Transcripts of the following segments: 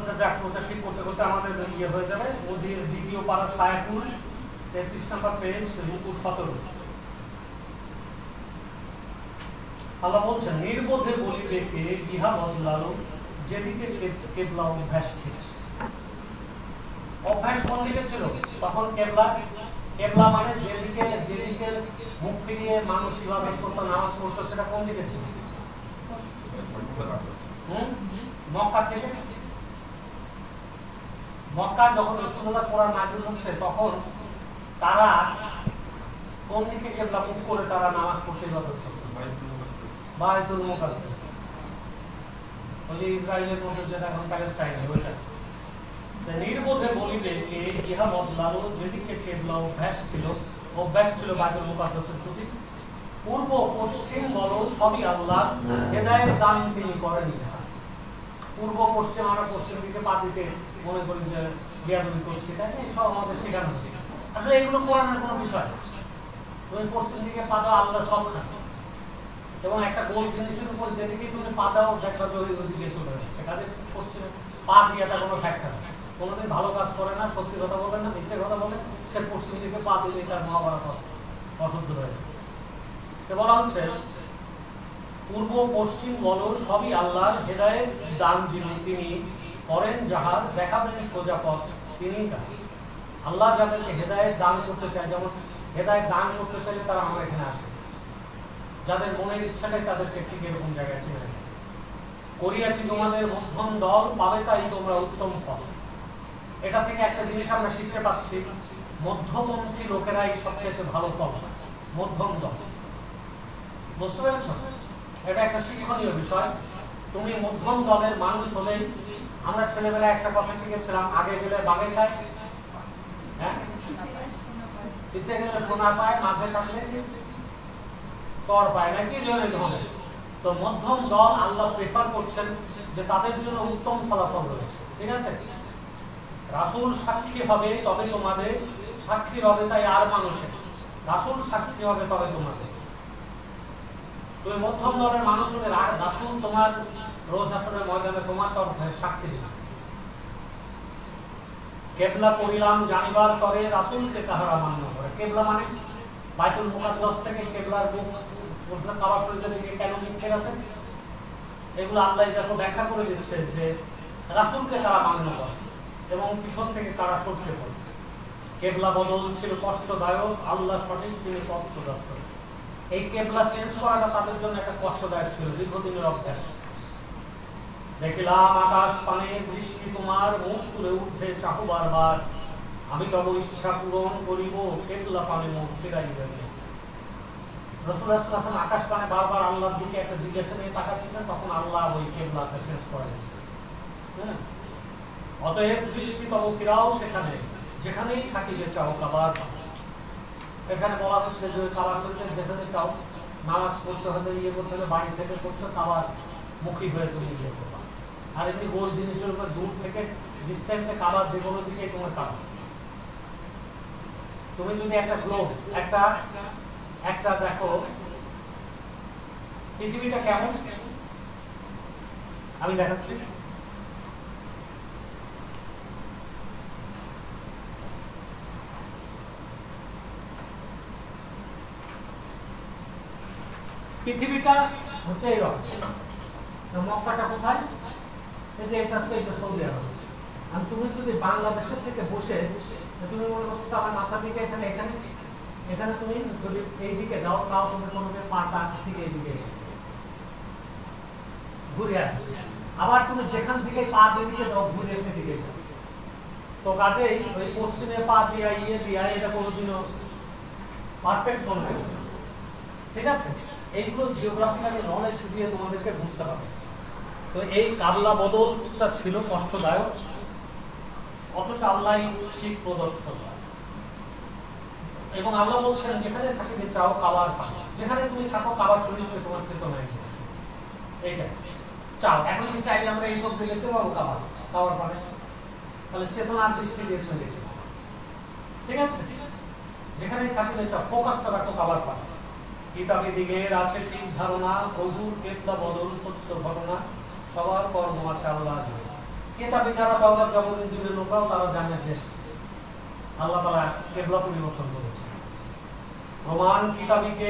বলছে যে ওটা ঠিক করতে করতে আমাদের ইয়ে হয়ে যাবে। ওদের দ্বিতীয় পারা সায়াকুল 33 নম্বর পেজ, রুকু 17। আল্লাহ বলছেন, নির্বোধে বলিবে কে ইহা বদলালো যেদিকে কেবলা অভ্যাস ছিল। অভ্যাস কোন দিকে ছিল তখন? কেবলা। কেবলা মানে যেদিকে মুখ ফিরিয়ে মানুষ ইবাদত করতো, নামাজ পড়তো, সেটা কোন দিকে ছিল? মক্কা থেকে। মক্কা যখন রাসূলুল্লাহ কোরআন নাযিল হচ্ছে তখন তারা কোন দিকে কেবলা মুখ করে তারা নামাজ পড়তে ইবাদত করতো? বাইতুল মুকাদ্দাস। ওই যে ইসরায়েলের মধ্যে যেটা এখন প্যালেস্টাইনে, ওইটা। নির্বোধে বলিবে কে ইহা বদলালো যেদিকে কেবলা অভ্যাস ছিল বাইতুল মুকাদ্দাসের প্রতি। পূর্ব পশ্চিম বলো সবই আল্লাহ, হেদায়েত দান তিনি করেন। পূর্ব পশ্চিম, আমরা পশ্চিম দিকে পা দিতে মনে করি যে বিয়াদবি করছি, তাই না? সব আমাদের শেখানো হচ্ছে। আসলে এগুলো কোরআনের কোনো বিষয় না। তুমি পশ্চিম দিকে পা দাও, আল্লাহ সব খাচ্ছে। এবং একটা গোল জিনিসের উপর যেদিকে তুমি পা দাও দেখা যায় ওই দিকে চলে যাচ্ছে। কাজে পশ্চিমে পা দিয়েটা কোনো ফ্যাক্টর না। কোনোদিন ভালো কাজ করে না, সত্যি কথা বলে না, মিথ্যে কথা বলে, সে পশ্চিম দিকে পা দিলে তার মহাভারত অশুদ্ধ হয়ে যায়। বলা হচ্ছে পূর্ব পশ্চিম বলো সবই আল্লাহর, হেদায়েত দান যিনি তিনি করেন যাহার, দেখাবেন সোজা পথ তিনি তার। আল্লাহ যাদেরকে হেদায়েত দান করতে চায়, যেমন হেদায়েত দান করতে চাইলে তারা আমার এখানে আসে। যাদের মনের ইচ্ছাটাই তাদেরকে ঠিক এরকম জায়গায় চিনে নেয়। করিয়াছি তোমাদের মধ্যম দল, পাবে তাই তোমরা উত্তম ফল। এটা থেকে একটা জিনিস আমরা শিখতে পাচ্ছি, মধ্যপন্থী লোকেরাই সবচেয়ে ভালো ফল। মধ্যম দল, বুঝতে পেরেছ? এটা একটা শিক্ষণীয় বিষয়। তুমি মধ্যম দলের মানুষ হলেই, আমরা ছেলেবেলায় একটা কথা শিখেছিলাম, আগে গেলে বাগে খায়, হ্যাঁ, পিছিয়ে গেলে সোনা পায়, মাঝে থাকলে তর পায়, নাকি জোরে ধরে। তো মধ্যম দল আল্লাহ প্রেফার করছেন যে তাদের জন্য উত্তম ফলাফল রয়েছে, ঠিক আছে? রাসূল সাক্ষী হবে তবে তোমাদের, সাক্ষী হবে তাই আর মানুষের, রাসূল সাক্ষী হবে তবে তোমাদের। তুমি মধ্যম দলের মানুষ হলে রাসূল তোমার রোজ আসরের ময়দানে তোমার তরফে সাক্ষী দিবে। কেবলা করিলাম জানিবার তরে, রাসূলকে তাহারা মান্য করে। কেবলা মানে বাইতুল মুকাদ্দাস থেকে কেবলার মুখ কাবা শরীফের দিকে কেন লিখে রাখেন? এগুলো আল্লাহ দেখো ব্যাখ্যা করে দিচ্ছে যে রাসূলকে তারা মান্য করে এবং পিছন থেকে তারা সরতে পারে। কেবলা বদল ছিল কষ্টদায়ক, আল্লাহ সঠিক তিনি পথ প্রদর্শক। এই কেবলা চেঞ্জ করাটা তাদের জন্য একটা কষ্টদায়ক ছিল, দীর্ঘদিনের অভ্যাস। দেখিলাম আকাশ পানে বৃষ্টি তোমার, মুখ তুলে উঠে চাহু বারবার, আমি তব ইচ্ছা পূরণ করিব, কেবলা পানে মুখ ফিরাইবে। রাসূলুল্লাহ সাল্লাল্লাহু আলাইহি ওয়াসাল্লাম আকাশ পানে বারবার আল্লাহর দিকে একটা জিজ্ঞাসা নিয়ে তাকাচ্ছিলেন, তখন আল্লাহ ওই কেবলাটা চেঞ্জ করে দিয়েছেন। হ্যাঁ, অতএব দৃষ্টি তব ফিরাও সেখানে যেখানেই থাকিবে চাও কাবার। এখানে বলা হচ্ছে যে কাবা শরীফের যেখানে চাও নামাজ পড়তে হবে, ইয়ে করতে হবে, বাড়ি থেকে করছো, কাবার মুখী হয়ে তুমি ইয়ে করবা। আর এমনি গোল জিনিসের উপর দূর থেকে ডিস্টেন্সে কাবার যে কোনো দিকে তোমার কাবা। তুমি যদি একটা গ্লোব, একটা দেখো পৃথিবীটা কেমন, আমি দেখাচ্ছি। পৃথিবীটা হচ্ছে এইরকম। মক্কাটা কোথায়? এই যে এটা হচ্ছে সৌদি আরব। আর তুমি যদি বাংলাদেশের থেকে বসে তুমি মনে করছো আমার মাথার দিকে এখানে এখানে এখানে তুমি যদি এই দিকে যাও, তাও তুমি কোনো পাটা ঠিক এই দিকে ঘুরে আসবে। আবার তুমি যেখান থেকে পা দিকে যাও ঘুরে এসে দিকে যাও। তো কাজেই ওই পশ্চিমে পা দিয়া এটা কোনোদিনও পারফেক্ট হবে না, ঠিক আছে? এইগুলো জিওগ্রাফিক্যাল নলেজ দিয়ে তোমাদেরকে বুঝতে হবে। তো এই কাবলা বদলটা ছিল কষ্টদায়ক, অথচ আল্লাহ ঠিক প্রদর্শন। এবং আল্লাহ বলছেন যেখানে থাকিবে চাও কাবার পানি, যেখানে তুমি থাকো কাবার শরীরে তোমার চেতনায় এইটা চাও। এখন কি চাইলে আমরা এই চোখ দিয়ে দেখতে পাবো কাবার পানি? তাহলে চেতনার দৃষ্টি দিয়ে দেখতে পাবো, ঠিক আছে? যেখানে থাকিবে চাও, ফোকাসটা রাখো কাবার পানি। কিতাবে দিগের আছে ঠিক ধারণা, প্রভুর কেবলা বদল সত্য ঘটনা, সবার কর্ম আছে আল্লাহ। কিতাবী যারা তাওরাত জাবুর ইনজিলের লোকরাও তারা জানে যে আল্লাহ তাআলা কিবলা পরিবর্তন করেছে। প্রমাণ কিতাবীকে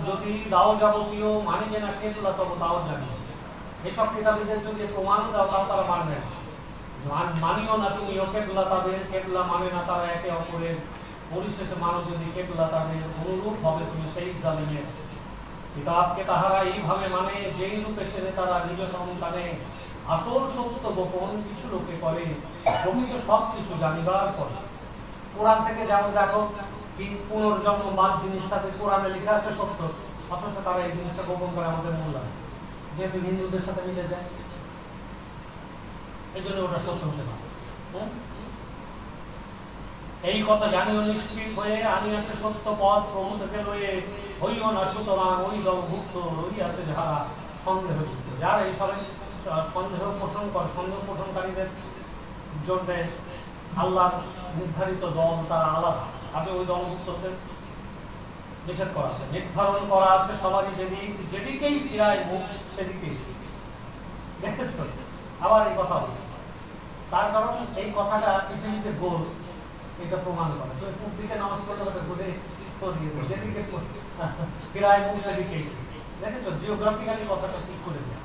যদি দাও যাবতীয় মানে যে না কিবলা, তবে তাও জানি এসব কিতাবীদের যদি প্রমাণ দাও তাও তারা মানবে না। মানিও না তুমি ও কেবলা তাদের, কেবলা মানে না তারা একে অপরের, পরিশেষে মানো যদি কেবলা তাদের, অনুরূপ হবে তুমি সেই জালিমের। কিতাবকে তাহারা এইভাবে মানে যেই রূপে ছেড়ে তারা নিজ সন্তানে আসল সত্য গোপন কিছু লোকে করে, প্রকৃত সব কিছু জানিবার পরে। কোরআন থেকে যেমন দেখো কি পুনর্জন্মবাদ জিনিসটাতে কোরআনে লেখা আছে সত্য, অথচ তারা এই জিনিসটা গোপন করে আমাদের মূল্যায়ন, যেহেতু হিন্দুদের সাথে মিলে যায় এই জন্য ওটা সত্য হতে পারে। এই কথা জানিও নিশ্চিত হয়ে আনিয়াছে সত্য পথ প্রমোদকে লয়ে, হইও না সুতরাং ওই দলভুক্ত রইয়াছে যারা সন্দেহযুক্ত। যারা এই সবাই সন্দেহ পোষণকারীদের জন্য আল্লাহর নির্ধারিত দল তারা আলাদা, আগে ওই দলভুক্তদের নিষেধ করা আছে, নির্ধারণ করা আছে সবারই যেদিকেই ফিরায় মুখ সেদিকেই। দেখেছ আবার এই কথা বলছে, তার কারণ এই কথাটা পৃথিবীতে গোল, এটা প্রমাণ করে। তো পূর্ব দিকে নামাজ পড়লে ওটা ঘুরে সরিয়ে দেবে, যেদিকে ফিরায় মুখ সেদিকেই। দেখেছো জিওগ্রাফিক্যালি কথাটা ঠিক করে দেয়।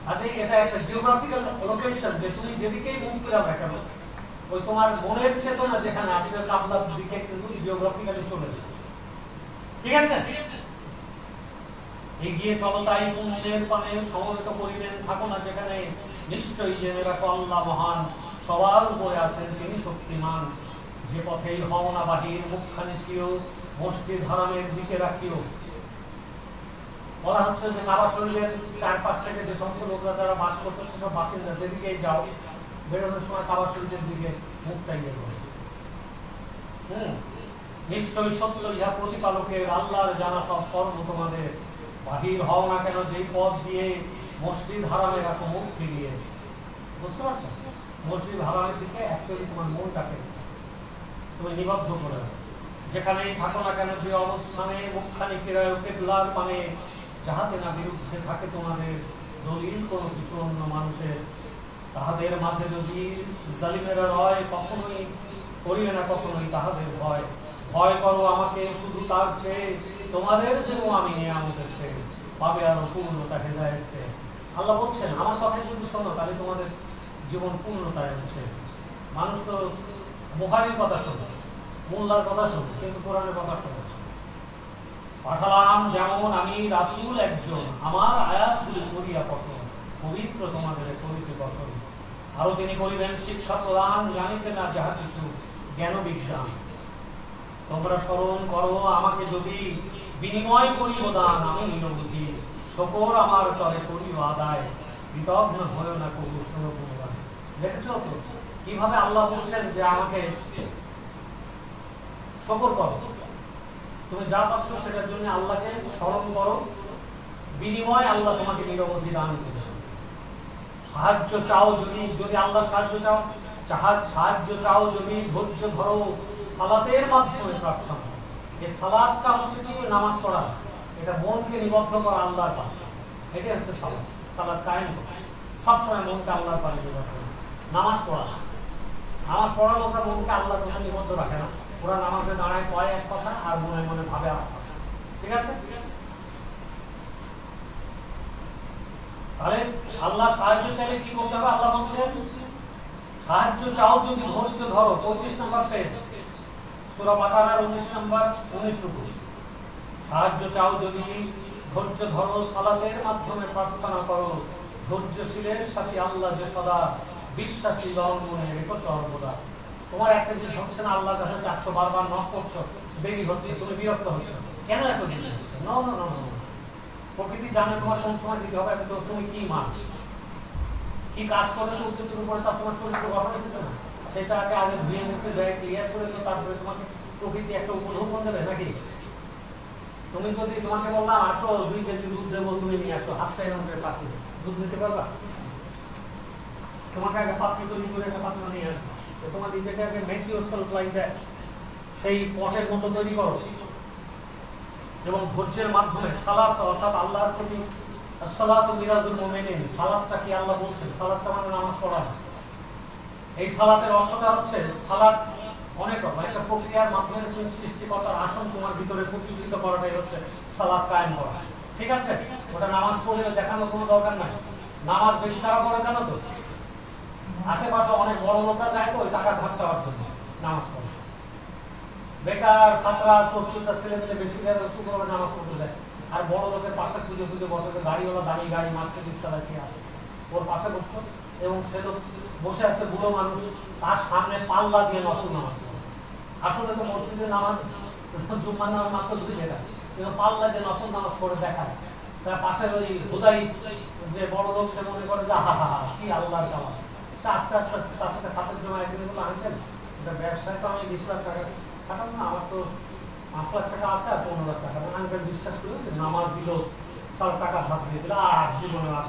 আচ্ছা এটা একটা জিওগ্রাফিক্যাল লোকেশন, যে তুমি যেদিকেই মুখ ফিরাবে কেন ওই তোমার মনের চেতনা যেখানে আছে কাবলার দিকে কিন্তু জিওগ্রাফিক্যালি চলে যাচ্ছে। ঠিক আছে, এগিয়ে চলো তাই পুণ্যের পানে সমবেত করিবেন, থাকো না যেখানে নিশ্চয়ই জেনে রাখো আল্লাহ মহান, সবার উপরে আছেন তিনি শক্তিমান। যে পথেই হও না বাহির মুখখানি সিও, মসজিদ হারামের দিকে রাখিও। বলা হচ্ছে যে কাবা শরীফের চারপাশ থেকে যে সমস্ত লোকরা যারা বাস করতো সেসব বাসিন্দা যেদিকেই যাও বেরোনোর সময় কাবা শরীফের দিকে মুখটা ইয়ে করো। নিশ্চয়ই সত্য ইহা প্রতিপালকের, আল্লাহর জানা সব কর্ম তোমাদের। বাহির হও না কেন যেই পথ দিয়ে, মসজিদ হারামে রাখো মুখ ফিরিয়ে। বুঝতে পারছো, মসজিদ হারামের দিকে অ্যাকচুয়ালি তোমার মনটাকে তুমি নিবদ্ধ করে রাখো। যেখানেই থাকো না কেন যে অবস্থানে মুখখানি ফিরায় কিবলার পানে, যাহাতে না বিরুদ্ধে থাকে তোমাদের দলিল কোনো কিছু অন্য মানুষের। তাহাদের মাঝে যদি জালিমেরা রয়, কখনোই করিবে না কখনোই তাহাদের ভয়। ভয় করো আমাকে শুধু তার চেয়ে, তোমাদের দেব আমি নিয়ামতের চেয়ে, পাবে আরো পূর্ণতা হেদায়েতে। আল্লাহ বলছেন আমার কথাই কিন্তু শোনো, তাহলে তোমাদের জীবন পূর্ণতায় হচ্ছে। মানুষ তো বুখারীর কথা শোনে, মোল্লার কথা শোনে, কিন্তু কোরআনের কথা শোনে। পাঠালাম যেমন আমি রাসূল একজন, আমার আয়াতগুলি করিয়া পঠন, পবিত্র তোমাদের করিতে গঠন। আরো তিনি করিবেন শিক্ষা প্রদান, জানিতে না যাহা কিছু জ্ঞান বিজ্ঞান। তোমরা স্মরণ করো আমাকে যদি, বিনিময় করিব দান আমি নিরবধি। শকর আমার তরে করিও আদায়, বিতগ্ন হয় না কবু শোনো পুনরায়। দেখেছো তো কিভাবে আল্লাহ বলছেন যে আমাকে শকর করো, তুমি যা পাচ্ছ সেটার জন্য আল্লাহকে স্মরণ করো, বিনিময় আল্লাহ তোমাকে নিরবধি দান করবে। সাহায্য চাও যদি আল্লাহ সাহায্য চাও, সাহায্য চাও যদি ধৈর্য ধরো, সালাতের মাধ্যমে প্রার্থনা। এই সালাতটা হচ্ছে কি নামাজ পড়া, এটা মনকে নিবদ্ধ করা আল্লাহর পানে, এটাই হচ্ছে সালাত। সালাত কায়েম করা, সবসময় মনকে আল্লাহর পানে নিবদ্ধ করা। নামাজ পড়া লোকরা মনকে আল্লাহর পানে নিবদ্ধ রাখে না, ওরা নামাজে দাঁড়ায় কয় এক কথা আর মনে মনে ভাবে আর কথা। ঠিক আছে, তাহলে আল্লাহ সাহায্য চাইলে কি করতে হবে? আল্লাহ বলছেন সাহায্য চাও যদি ধৈর্য ধরো। 35 নম্বর পেজ, সূরা বাকারার 19 নম্বর 19 রুকু। সাহায্য চাও যদি ধৈর্য ধরো, সালাতের মাধ্যমে প্রার্থনা করো। ধৈর্যশীলের সাথে আল্লাহ যে সদা, বিশ্বাসী মনে রেখো সর্বদা। তোমার একটা জিনিস হচ্ছে না, আল্লাহর কাছে চাচ্ছ, বারবার নক করছো, দেরি হচ্ছে, তুমি বিরক্ত হচ্ছ, কেন এত দেরি হচ্ছে? না, প্রকৃতি জানে তোমার কোন সময় দিতে হবে। তো তুমি কি মান কি কাজ করেছো উদ্যোগের উপরে, তার তোমার চরিত্র গঠন হচ্ছে না, সেটাকে আগে ধুয়ে মুছে দেয়, ক্লিয়ার করে তো তারপরে তোমাকে প্রকৃতি একটা উপঢৌকন দেবে নাকি? তুমি যদি তোমাকে বললাম আসো 2 কেজি দুধ দেবো, তুমি নিয়ে আসো, হাতটা এরকম করে পাত্র, দুধ নিতে পারবা? তোমাকে আগে পাত্র তৈরি করে একটা পাত্র নিয়ে আসবো, তোমার নিজেকে আগে মেক ইউরসেলফ লাইক দ্যাট, সেই পটের মতো তৈরি করো। এবং ধৈর্যের মাধ্যমে সালাত অর্থাৎ আল্লাহর প্রতি আসসালাতু মিরাজুল মুমিনিন, সালাতটা কি আল্লাহ বলছেন সালাতটা মানে নামাজ পড়া না। এই সালাতের অর্থটা হচ্ছে সালাত অনেক রকম, একটা প্রক্রিয়ার মাধ্যমে তুমি সৃষ্টিকর্তার আসন তোমার ভিতরে প্রতিষ্ঠিত করাটাই হচ্ছে সালাত কায়েম করা। ঠিক আছে, ওটা নামাজ পড়লে দেখানোর কোনো দরকার নাই। নামাজ বেশি কারা পড়ে জানো তো? আশেপাশে অনেক বড় লোকরা যায় তো ওই টাকা ধার চাওয়ার জন্য নামাজ পড়ে। বেকার ফাতরা সবচুটা ছেলে মেলে বেশি শুক্রবার নামাজ পড়তে যায়, আর বড় লোকের পাশে খুঁজে খুঁজে বসে, গাড়িওয়ালা দামি গাড়ি মার্সিডিজ চালায় কি আসে ওর পাশে বসতো, এবং সে লোক বসে আছে বুড়ো মানুষ, তার সামনে পাল্লা দিয়ে নফল নামাজ পড়ে। আসলে তো মসজিদে নামাজ জুম্মার নামাজ মাত্র 2 টাকা, কিন্তু পাল্লা দিয়ে নফল নামাজ পড়ে দেখায়। তার পাশের ওই হুদাই যে বড় লোক সে মনে করে যে হা হা হা কি আল্লাহর কালাম। সে আস্তে আস্তে আস্তে তার সাথে খাতের জমা একদিন বলে আনতেন এটা ব্যবসায় তো আমি 20 লাখ টাকা খাটাম না, আমার তো 5 লাখ টাকা আছে আর 15 লাখ টাকা। আনবেন বিশ্বাস করে নামাজ দিল, সব টাকা ধাপ দিয়ে দিল, আর জীবনে আর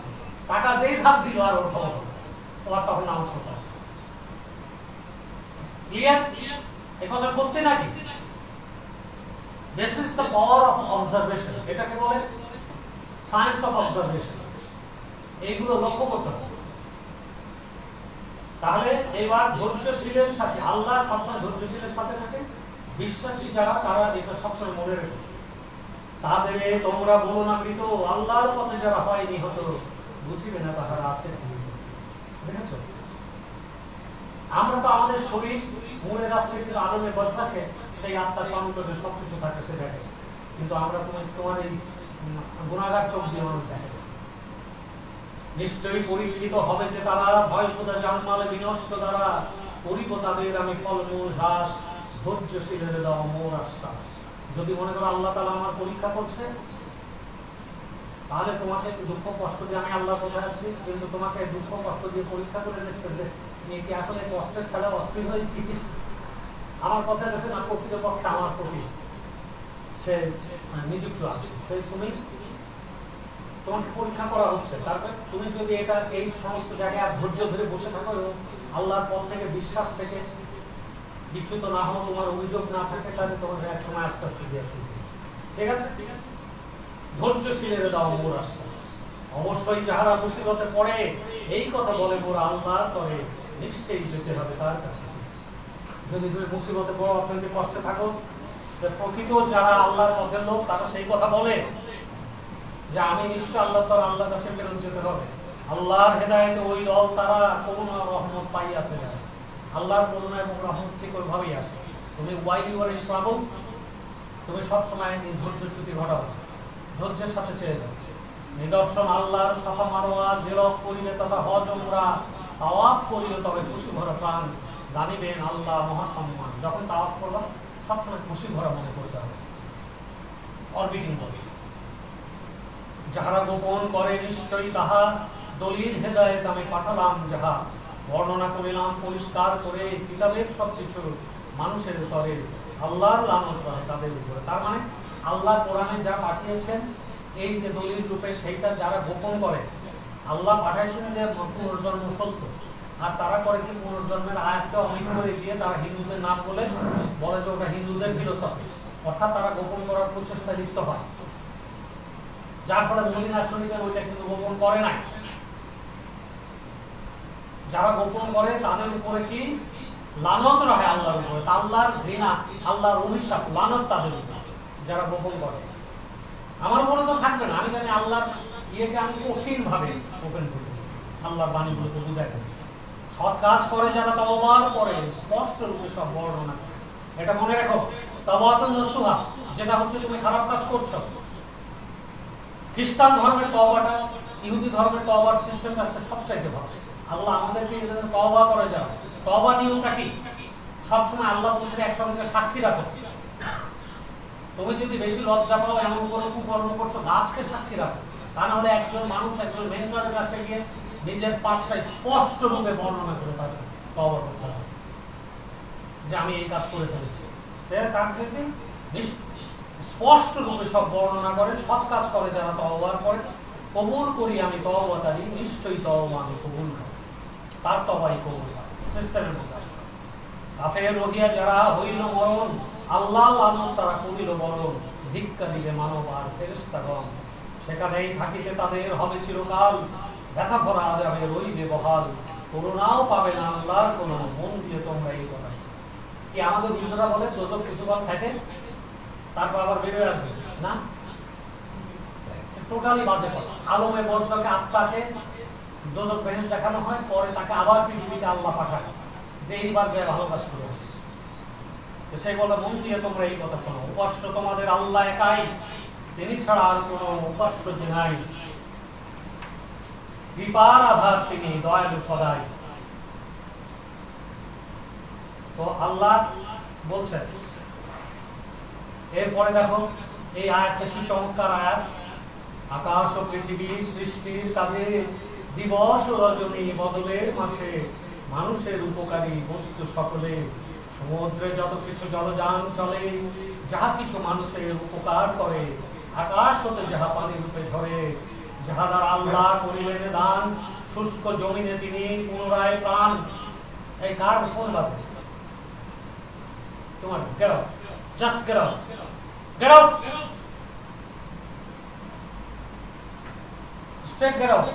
টাকা যেই ধাপ দিল আর ওর খবর তোমার তখন নামাজ পড়তে আসে। ক্লিয়ার? এই কথা সত্যি নাকি? This is the power of observation. এটাকে বলে সায়েন্স অফ অবজারভেশন। এইগুলো লক্ষ্য করতে হবে। তাহলে এবার ধৈর্যশীলের সাথে আল্লাহ সবসময় ধৈর্যশীলের সাথে থাকে। বিশ্বাসী যারা তারা এটা সবসময় মনে রেখে, তাদের তোমরা বলো না মৃত, আল্লাহর পথে যারা হয় নিহত, বুঝিবে না তাহারা আছে। দেখেছো, আমরা তো আমাদের শরীর মরে যাচ্ছে, কিন্তু আলমে বর্ষাকে সেই আত্মার অন্তরে সবকিছু থাকে, সে দেখে। কিন্তু আমরা তোমার এই গুণাগার চোখ দিয়ে মানুষ দেখে। নিশ্চয়ই পরীক্ষিত হবে যে তারা ভয় খোদা জানমালে বিনষ্ট দ্বারা করিব তাদের আমি ফলমূল হ্রাস, ধৈর্যশীলের দাও মোর আশ্বাস। যদি মনে করো আল্লাহ তাআলা আমার পরীক্ষা করছে, তাহলে তোমাকে দুঃখ কষ্ট দিয়ে, আমি আল্লাহ কোথায় আছি, কিন্তু তোমাকে দুঃখ কষ্ট দিয়ে পরীক্ষা করে নিচ্ছে যে তুমি কি আসলে কষ্টের ছাড়া অস্থির হয়ে কি আমার কথা গেছে না, প্রকৃতপক্ষে আমার প্রতি সে নিযুক্ত আছে। তুমি তোমাকে পরীক্ষা করা হচ্ছে, তারপর তুমি যদি এটা এই সমস্ত জায়গায় ধৈর্য ধরে বসে থাকো এবং আল্লাহর পথ থেকে বিশ্বাস থেকে বিচ্যুত না হও, তোমার অভিযোগ না থাকে, তাহলে তোমার এক সময় আস্তে আস্তে দিয়ে আসবে। ঠিক আছে, ধৈর্যশীলের দাও মোর আশ্বাস। অবশ্যই যাহারা মুসিবতে পড়ে এই কথা বলে মোর আল্লাহ করে, নিশ্চয়ই যেতে হবে তার কাছে। যদি তুমি মুসিবতে পড়ো, অত্যন্ত কষ্টে থাকো, প্রকৃত যারা আল্লাহর পথের লোক তারা সেই কথা বলে যে আমি নিশ্চয় আল্লাহর কাছে ফেরত যেতে হবে। আল্লাহর হেদায়েতে ওই দল তারা করুণা রহমত পাইয়াছে। আল্লাহর করুণা এবং রহমত ঠিক ওইভাবেই আসে। তুমি why you are in trouble, তুমি সবসময় ধৈর্যচ্যুতি ঘটাও, ধৈর্যের সাথে চেয়ে যাও। নিদর্শন আল্লাহর সাফা মারোয়া জেরক করিলে তথা হজ উমরা তাওয়াফ করিলে তবে খুশি ভরা প্রাণ, জানিবেন আল্লাহ মহাসম্মান। যখন তাওয়াফ করবা সবসময় খুশি ভরা মনে করতে হবে। অরবিটিং বলি, যাহারা গোপন করে নিশ্চয়ই তাহা দলিল হেদায়েত আমি পাঠালাম, যাহা বর্ণনা করিলাম পরিষ্কার করে কিতাবের সবকিছু মানুষের তরে, আল্লাহর লানত করে তাদের উপরে। তার মানে আল্লাহ কোরআনে যা পাঠিয়েছেন এই যে দলিল রূপে, সেইটা যারা গোপন করে, আল্লাহ পাঠাইছেন যে পুনর্জন্ম সত্য, আর তারা করে কি পুনর্জন্মের আয়াতটা অমিত করে দিয়ে তারা হিন্দুদের নাম বলে যে ওটা হিন্দুদের ফিলোসফি, অর্থাৎ তারা গোপন করার প্রচেষ্টা লিপ্ত হয়, যার ফলে মদিনা শরীফে ওইটা কিন্তু গোপন করে নাই। যারা গোপন করে তাদের উপরে কি লানত রহে আল্লাহর উপরে, আল্লাহর ঘৃণা, আল্লাহর অভিশাপ, লানত তাদের উপরে যারা গোপন করে। আমার মনে তো থাকবে না, আমি জানি আল্লাহর ইয়েকে আমি কঠিন ভাবে ওপেন করি, আল্লাহর বাণীগুলোকে বুঝাই করি। সৎ কাজ করে যারা তওবার করে স্পষ্ট রূপে সব বর্ণনা। এটা মনে রাখো, তাওবাতুন নসুহা যেটা হচ্ছে তুমি খারাপ কাজ করছো। খ্রিস্টান ধর্মের তওবাটা, ইহুদি ধর্মের তওবার সিস্টেমটা হচ্ছে সবচাইতে ভালো। আল্লাহ আমাদেরকে তওবা করে যাও। তওবা নিয়মটা কি? সবসময় আল্লাহ বলছেন একসঙ্গে সাক্ষী রাখো। তুমি যদি বেশি লজ্জা পাও, এমন কোনো কুকর্ম করছো, গাছকে সাক্ষী রাখো। তা না হলে একজন মানুষ একজন মেন্টরের কাছে গিয়ে নিজের পাপটা স্পষ্ট রূপে বর্ণনা করে পাবে, তওবা করতে হবে যে আমি এই কাজ করে ফেলেছি। তার ক্ষেত্রে স্পষ্ট রূপে সব বর্ণনা করে, সৎ কাজ করে যারা তওবা করে, কবুল করি আমি তওবাতারি, নিশ্চয়ই তওবা আমি কবুল করি, তার তওবাই কবুল হয়। সিস্টেমের মধ্যে আসবে। কাফের রহিয়া যারা হইল মরণ, আল্লাহ লানত তারা করিল বরণ, ভিক্ষা দিলে মানব আর ফেরেশতাগণ, সেখানেই থাকিতে তাদের হবে চিরকাল, ব্যথা ভরা আযাবে রইবে বহাল, করুণাও পাবে না আল্লাহর কোনো, মন দিয়ে তোমরা এই কথা। কি আমাদের বিশ্বরা বলে দোজক কিছুক্ষণ থাকে তারপর আবার বেরোয় আসবে না, টোটালি বাজে কথা। আলমে বজ্রকে আত্মাকে দোজক বেহেস দেখানো হয়, পরে তাকে আবার পৃথিবীতে আল্লাহ পাঠায় যে এইবার যায় ভালো কাজ করে আসিস। সেই বলে মন দিয়ে তোমরা এই কথা শোনো, উপাস্য তোমাদের আল্লাহ একাই, তিনি ছাড়া আর কোন উপাস্য যে নাই, কৃপার আধার তিনি, দয়ালু সদাই। তো আল্লাহ বলছেন এরপরে দেখো এই আয়াতটা কি চমৎকার আয়াত। আকাশ ও পৃথিবী সৃষ্টির কাজে দিবস ও রজনী বদলের মাঝে মানুষের উপকারী বস্তু সকলে, সমুদ্রে যত কিছু জলযান চলে যাহা কিছু মানুষের উপকার করে, আকাশ হতে যাহা পানি রূপে ঝরে, যাহা দ্বারা আল্লাহ করিলেন দান, শুষ্ক জমিনে তিনি পুনরায় প্রাণ। এই কার ফোন বাজে তোমার? Get out, just get out, get out, straight get out.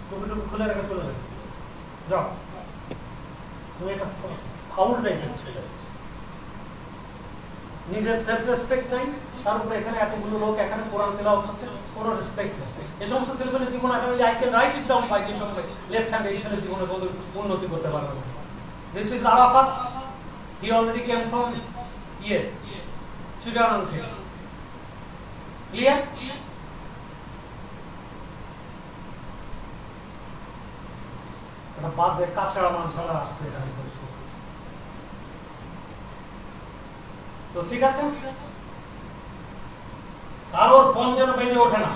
টুপি খুলে রেখে চলে যাবে, যাও। তুমি একটা ফাউল টাইপের ছেলে, নিজের সেলফ রেসপেক্ট নাই, তার উপরে এখানে এতগুলো লোক এখানে কোরআন তেলাওয়াত করছে, কোনো রেসপেক্ট নেই। এই সমস্ত ছেলেগুলোর জীবন আসলে I can write it down by this left hand, এই ছেলের জীবনে কোনো উন্নতি করতে পারবে না। This is Arafat, he already came from Chittagong থেকে। ক্লিয়ার? একটা বাজে কাঁচড়া মানুষরা আসছে এখানে। তো ঠিক আছে, কারোর ফোন যেন বেজে ওঠে না।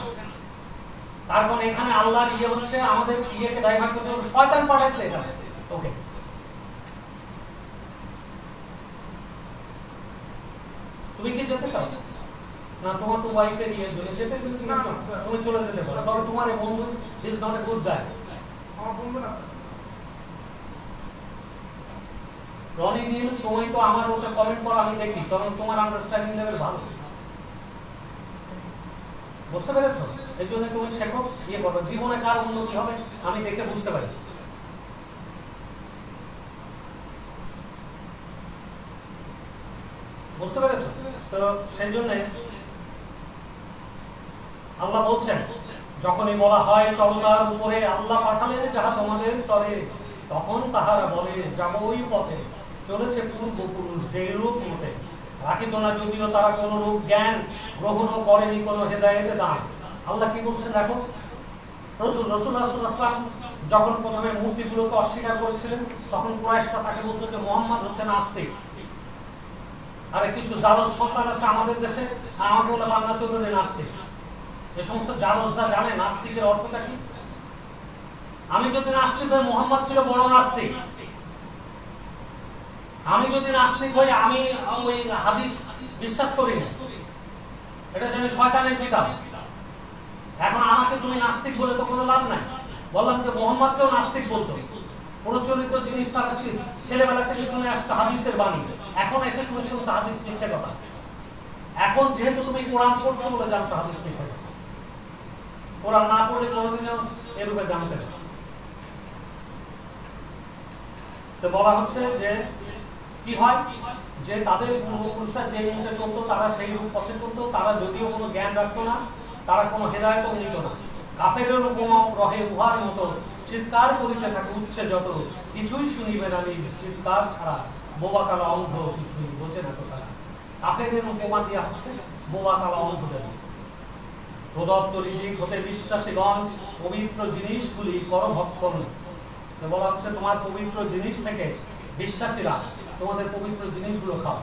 তারপর এখানে আল্লাহর ইয়ে হচ্ছে, আমাদের ইয়েকে ডাইভার্ট করতে শয়তান পাঠাচ্ছে এখানে। ওকে, তুমি কি যেতে চাও না? তোমার তো ওয়াইফের ইয়ে জন্য যেতে, তুমি চলে যেতে পারো, তবে তোমার এই বন্ধু is not a good guy. আমার বন্ধু না রনি নীল, তুমি তো আমার ওটা কমেন্ট করো, আমি দেখি, তখন তোমার আন্ডারস্ট্যান্ডিং লেভেল ভালো, বুঝতে পেরেছো? এই জন্য তুমি শেখো, ইয়ে করো, জীবনে কার উন্নতি হবে আমি দেখে বুঝতে পারি। বুঝতে পেরেছো? তো সেই জন্য আল্লাহ বলছেন, যখনই বলা হয় চলনার উপরে আল্লাহ পাঠালেন যাহা তোমাদের তরে, তখন তাহারা বলে যাব ওই পথে, চলেছে পূর্বপুরুষ যে রূপ মতে, রাখিত না যদিও তারা কোন রূপ জ্ঞান, গ্রহণও করেনি কোন হেদায়েতে দান। আল্লাহ কি বলছেন দেখো, রাসূলুল্লাহ সাল্লাল্লাহু আলাইহি ওয়াসাল্লাম যখন প্রথমে মূর্তিগুলোকে অস্বীকার করেছিলেন, তখন কুরাইশরা তাকে বলতো যে মুহাম্মদ হচ্ছে নাস্তিক। আরে কিছু জালস সন্তান আছে আমাদের দেশে, আমাকে বলে বাংলা চৌধুরী নাস্তিক। এই সমস্ত জালসরা জানে নাস্তিকের অর্থটা কি? আমি যদি নাস্তিক হই, মুহাম্মদ ছিল বড় নাস্তিক। আমি যদি নাস্তিক হই, আমি ওই হাদিস বিশ্বাস করি না, এটা জানি শয়তানের কিতাব। এখন আমাকে তুমি নাস্তিক বলে তো কোনো লাভ নাই। বললাম যে মুহাম্মদকেও নাস্তিক বলতো, প্রচলিত জিনিস তারা ছেলেবেলা থেকে শুনে আসছে হাদিসের বাণী, এখন এসে তুমি শুনছো হাদিস মিথ্যে কথা। এখন যেহেতু তুমি কোরআন পড়ছো বলে জানছো হাদিস মিথ্যে কথা, কোরআন না পড়লে কোনোদিনও এরূপে জানতে না। তো বলা হচ্ছে যে কি হয়, যে তাদের পূর্বপুরুষরা যে রূপে চলতো তারা সেই রূপ পথে চলতো, তারা যদিও কোনো জ্ঞান রাখতো না, তারা কোনো হেদায়েতও নিত না। কাফেরের উপমা রহে উহার মতো, চিৎকার করিতে থাকে উচ্ছে যত, কিছুই শুনিবে না নিজ চিৎকার ছাড়া, বোবা কালা অন্ধ কিছুই বোঝে না তো তারা। কাফেরের উপমা দেওয়া হচ্ছে বোবা কালা অন্ধদের। প্রদত্ত রিজিক হতে বিশ্বাসীগণ পবিত্র জিনিসগুলি করভক্ষণ। বলা হচ্ছে তোমার পবিত্র জিনিস থেকে বিশ্বাসীরা তোমাদের পবিত্র জিনিসগুলো খাও।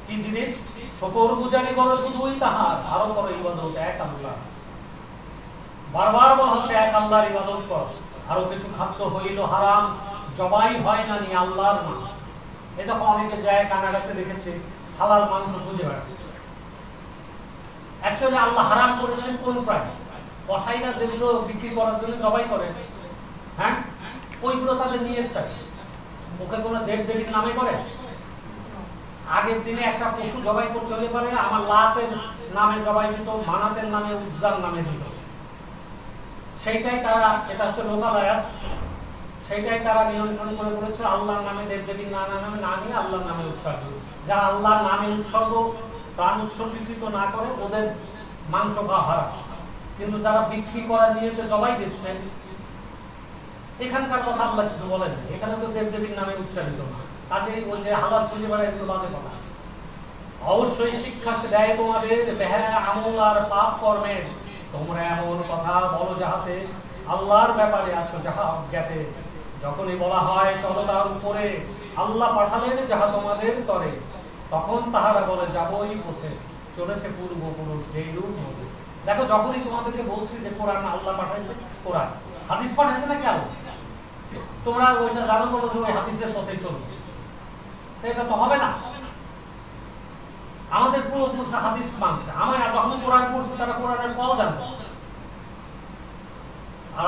কি জিনিস? শকর গুজারি করো শুধুই তাহার, আরো করো ইবাদত এক আল্লাহ। বারবার বলা হচ্ছে এক আল্লাহর ইবাদত করো। আরো কিছু খাদ্য হইল হারাম, জবাই হয় না নি আল্লাহর নাম। এই দেখো অনেকে যায় কানাডাতে দেখেছে হালাল মাংস খুঁজে বেড়াচ্ছে। অ্যাকচুয়ালি আল্লাহ হারাম করেছেন কোন প্রাণী? কসাইরা যেগুলো বিক্রি করার জন্য জবাই করে, হ্যাঁ, ওইগুলো তাদের নিয়ে থাকে। ওকে তোমরা দেব দেবীর নামে করে। আগের দিনে একটা পশু জবাই করতে হলে পারে আমার লাতের নামে জবাই দিত, মানাতের নামে, উজ্জার নামে দিত। সেইটাই তারা, এটা হচ্ছে লোকাল আয়াত, সেইটাই তারা নিয়ন্ত্রণ করে বলেছে আল্লাহর নামে, দেবদেবীর নামে না নিয়ে আল্লাহর নামে উৎসর্গ। যারা আল্লাহর নামে উৎসর্গ, প্রাণ উৎসর্গীকৃত না করে ওদের মাংস খাওয়া হারাম। কিন্তু যারা বিক্রি করা নিয়তে জবাই দিচ্ছে, এখানকার কথা আল্লাহ কিছু বলেন, এখানে তো দেবদেবীর নামে উচ্চারিত না। কাজেই ওই যে হালাল খুঁজে বেড়ায়, এগুলো বাজে কথা। অবশ্যই শিক্ষা সে দেয় তোমাদের বেহা আমল আর পাপ কর্মের। তোমরা এমন কথা বলো যাহাতে আল্লাহর ব্যাপারে আছো যাহা অজ্ঞাতে। যখনই বলা হয় চলো তার উপরে, আল্লাহ পাঠালেন যাহা তোমাদের তরে, তখন তাহারা বলে যাবো এই পথে, চলেছে পূর্বপুরুষ যেই রূপ মধ্যে। দেখো, যখনই তোমাদেরকে বলছি যে কোরআন আল্লাহ পাঠাইছে, কোরআন হাদিস পাঠাইছে নাকি আল্লাহ, তোমরা ওইটা জানো বলো যে ওই হাদিসের পথে চলবে, এটা তো হবে না। আমাদের পূর্বপুরুষ হাদিস মানছে, আমার যখন কোরআন পড়ছে তারা কোরআনের ফল জানতো।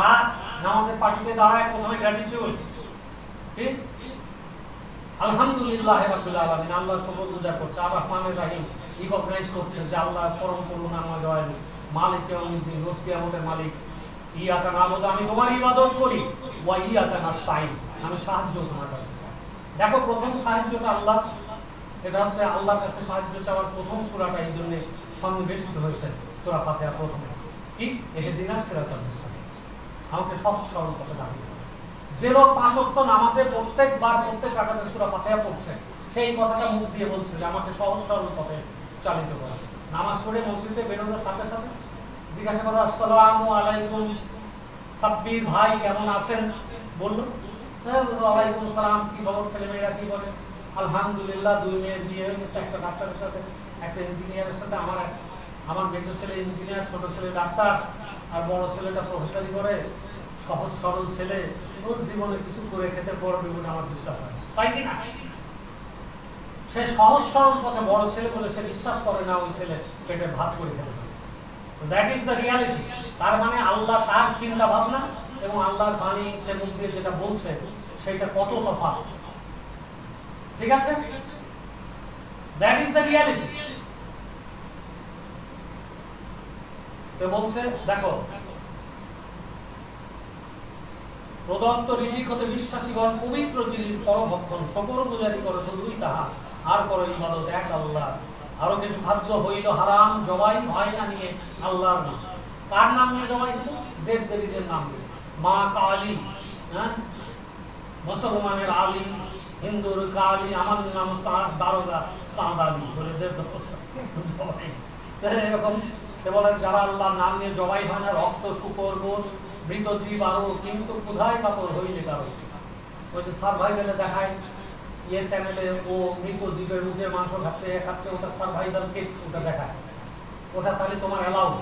আর নামাজের পার্টিতে দাঁড়ায় প্রথমে গ্র্যাটিটিউড, ঠিক, আলহামদুলিল্লাহ রাব্বিল আলামিন, আল্লাহর শুকর গুজার করছে, আর রহমানের রহিম রিকগনাইজ করছে যে আল্লাহ পরম করুণাময় দয়ালু, মালিক ইয়াউমিদ্দিন, রোজ কিয়ামতের মালিক। ইয়াকা নাবুদু, আমি তোমার ইবাদত করি, ওয়া ইয়াকা নাস্তাইন, আমি সাহায্য তোমার কাছে চাই। দেখো, প্রথম সাহায্যটা আল্লাহ, এটা হচ্ছে আল্লাহর কাছে সাহায্য চাওয়ার প্রথম সূরাটা এই জন্য সন্নিবেশিত হয়েছে সূরা ফাতিহা প্রথমে। কি ইহদিনাস সিরাতাল মুস্তাকিম, আমাকে সব সরল পথে দাঁড় করাও। যে লোক 5 ওয়াক্ত নামাজে প্রত্যেকবার প্রত্যেক রাকাতে সূরা ফাতিহা পড়ছে, সেই কথাটা মুখ দিয়ে বলছে যে আমাকে সহজ সরল পথে চালিত করা। নামাজ পড়ে মসজিদে বেরোনোর সাথে সাথে জিজ্ঞাসা করো আসসালামু আলাইকুম সাব্বির ভাই, কেমন আছেন? বললো ওয়ালাইকুম সালাম, কি খবর, ছেলেমেয়েরা কি বলে? আলহামদুলিল্লাহ, 2 মেয়ের বিয়ে হয়ে গেছে, একটা ডাক্তারের সাথে, একটা ইঞ্জিনিয়ারের সাথে। আমার মেজো ছেলে ইঞ্জিনিয়ার, ছোট ছেলে ডাক্তার, আর বড় ছেলেটা প্রফেসরি করে। সহজ সরল ছেলে, ওর জীবনে কিছু করে খেতে পারবে বলে আমার বিশ্বাস হয়, তাই কি না? সে সহজ সরল পথে বড় ছেলে বলে সে বিশ্বাস করে না ওই ছেলে পেটে ভাত করে খেতে পারে। That is the reality. তার মানে আল্লাহ তার চিন্তা ভাবনা এবং আল্লাহর বাণী সে মুখ দিয়ে যেটা বলছে সেটা কত তফাৎ, ঠিক আছে? That is the reality. তো বলছে, দেখো, প্রদত্ত রিজিক হতে বিশ্বাসীগণ পবিত্র জিনিস পরভক্ষণ, শকর গুজারি করো শুধুই তাহা, আর করো ইবাদত এক আল্লাহ। আরো কিছু খাদ্য হইল হারাম, জবাই হয় না নিয়ে আল্লাহর নাম। কার নাম নিয়ে জবাই দিল? দেব দেবীদের নাম দিয়ে। মা কালী, হ্যাঁ, মুসলমানের আলী, হিন্দুর কালী, আমার নাম দারোগা সাদ আলী বলে দেব জবাই। এরকম বলে যারা আল্লাহর নাম নিয়ে জবাই হয় না, রক্ত, শুকর, গোশ, মৃত জীব আরো, কিন্তু কোথায় কাপড় হইলে কারো। বলছে সার্ভাইভালে দেখায় ইয়ে চ্যানেলে, ও মৃত জীবের রুজের মাংস খাচ্ছে, খাচ্ছে, ওটা সার্ভাইভাল কিটস, ওটা দেখায়। ওটা তাহলে তোমার অ্যালাউড,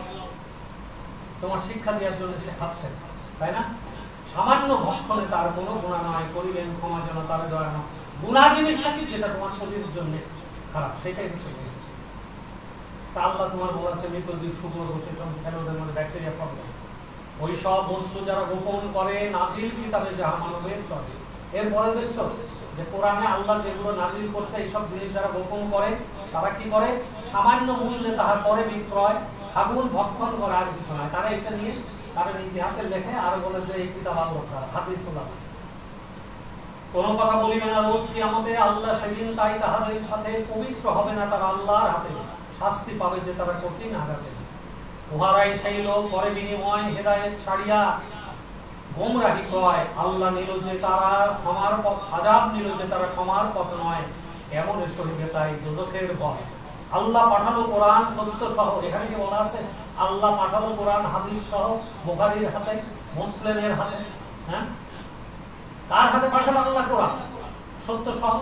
তোমার শিক্ষা দেওয়ার জন্য সে খাচ্ছে, তাই না? সামান্য ভক্ষণে তার কোনো গুণা নয়, করিলেন ক্ষমা যেন তার দয়া না। গুণা জিনিসটা কি, যেটা তোমার শরীরের জন্য খারাপ, সেটাই হচ্ছে। তা আল্লাহ তোমার বলেছে মৃত জীব, শুকর, বসে খেলে ওদের মধ্যে ব্যাকটেরিয়া ফলে। ওই সব বস্তু যারা গোপন করে নাজিল কিতাবে যাহা মানবের করে। এরপরে দেখছো যে কোরআনে আল্লাহ যেগুলো নাজিল করছে, এইসব জিনিস যারা গোপন করে তারা কি করে? সামান্য মূল্যে তাহা করে বিক্রয়, আগুন ভক্ষণ করে, আর কিছু নয়। তারা এটা নিয়ে তারা নিজে হাতে লেখে আর বলে যে এই কিতাব আল্লাহর হাদিস ওলা। কোন কথা বলিবে না রোজ কিয়ামতে, আল্লাহ সেদিন তাই তাহাদের সাথে পবিত্র হবে না, তারা আল্লাহর হাতে শাস্তি পাবে যে তারা কঠিন আঘাতে। উহারাই সেই লোক করে বিনিময় হেদায়েত ছাড়িয়া গোমরাহি কয়, আল্লাহ নিল যে তারা ক্ষমার পথ, আযাব নিল যে তারা ক্ষমার পথ নয়, এমন সহিবে তাই দোজখের ভয়। আল্লাহ পাঠালো কোরআন সত্য সহ, এখানে কি বলা আছে? আল্লাহ পাঠালো কোরআন হাদিস সহ, বুখারীর হাতে, মুসলিমের হাতে। হ্যাঁ, কার হাতে পাঠালো আল্লাহ কোরআন সত্য সহ?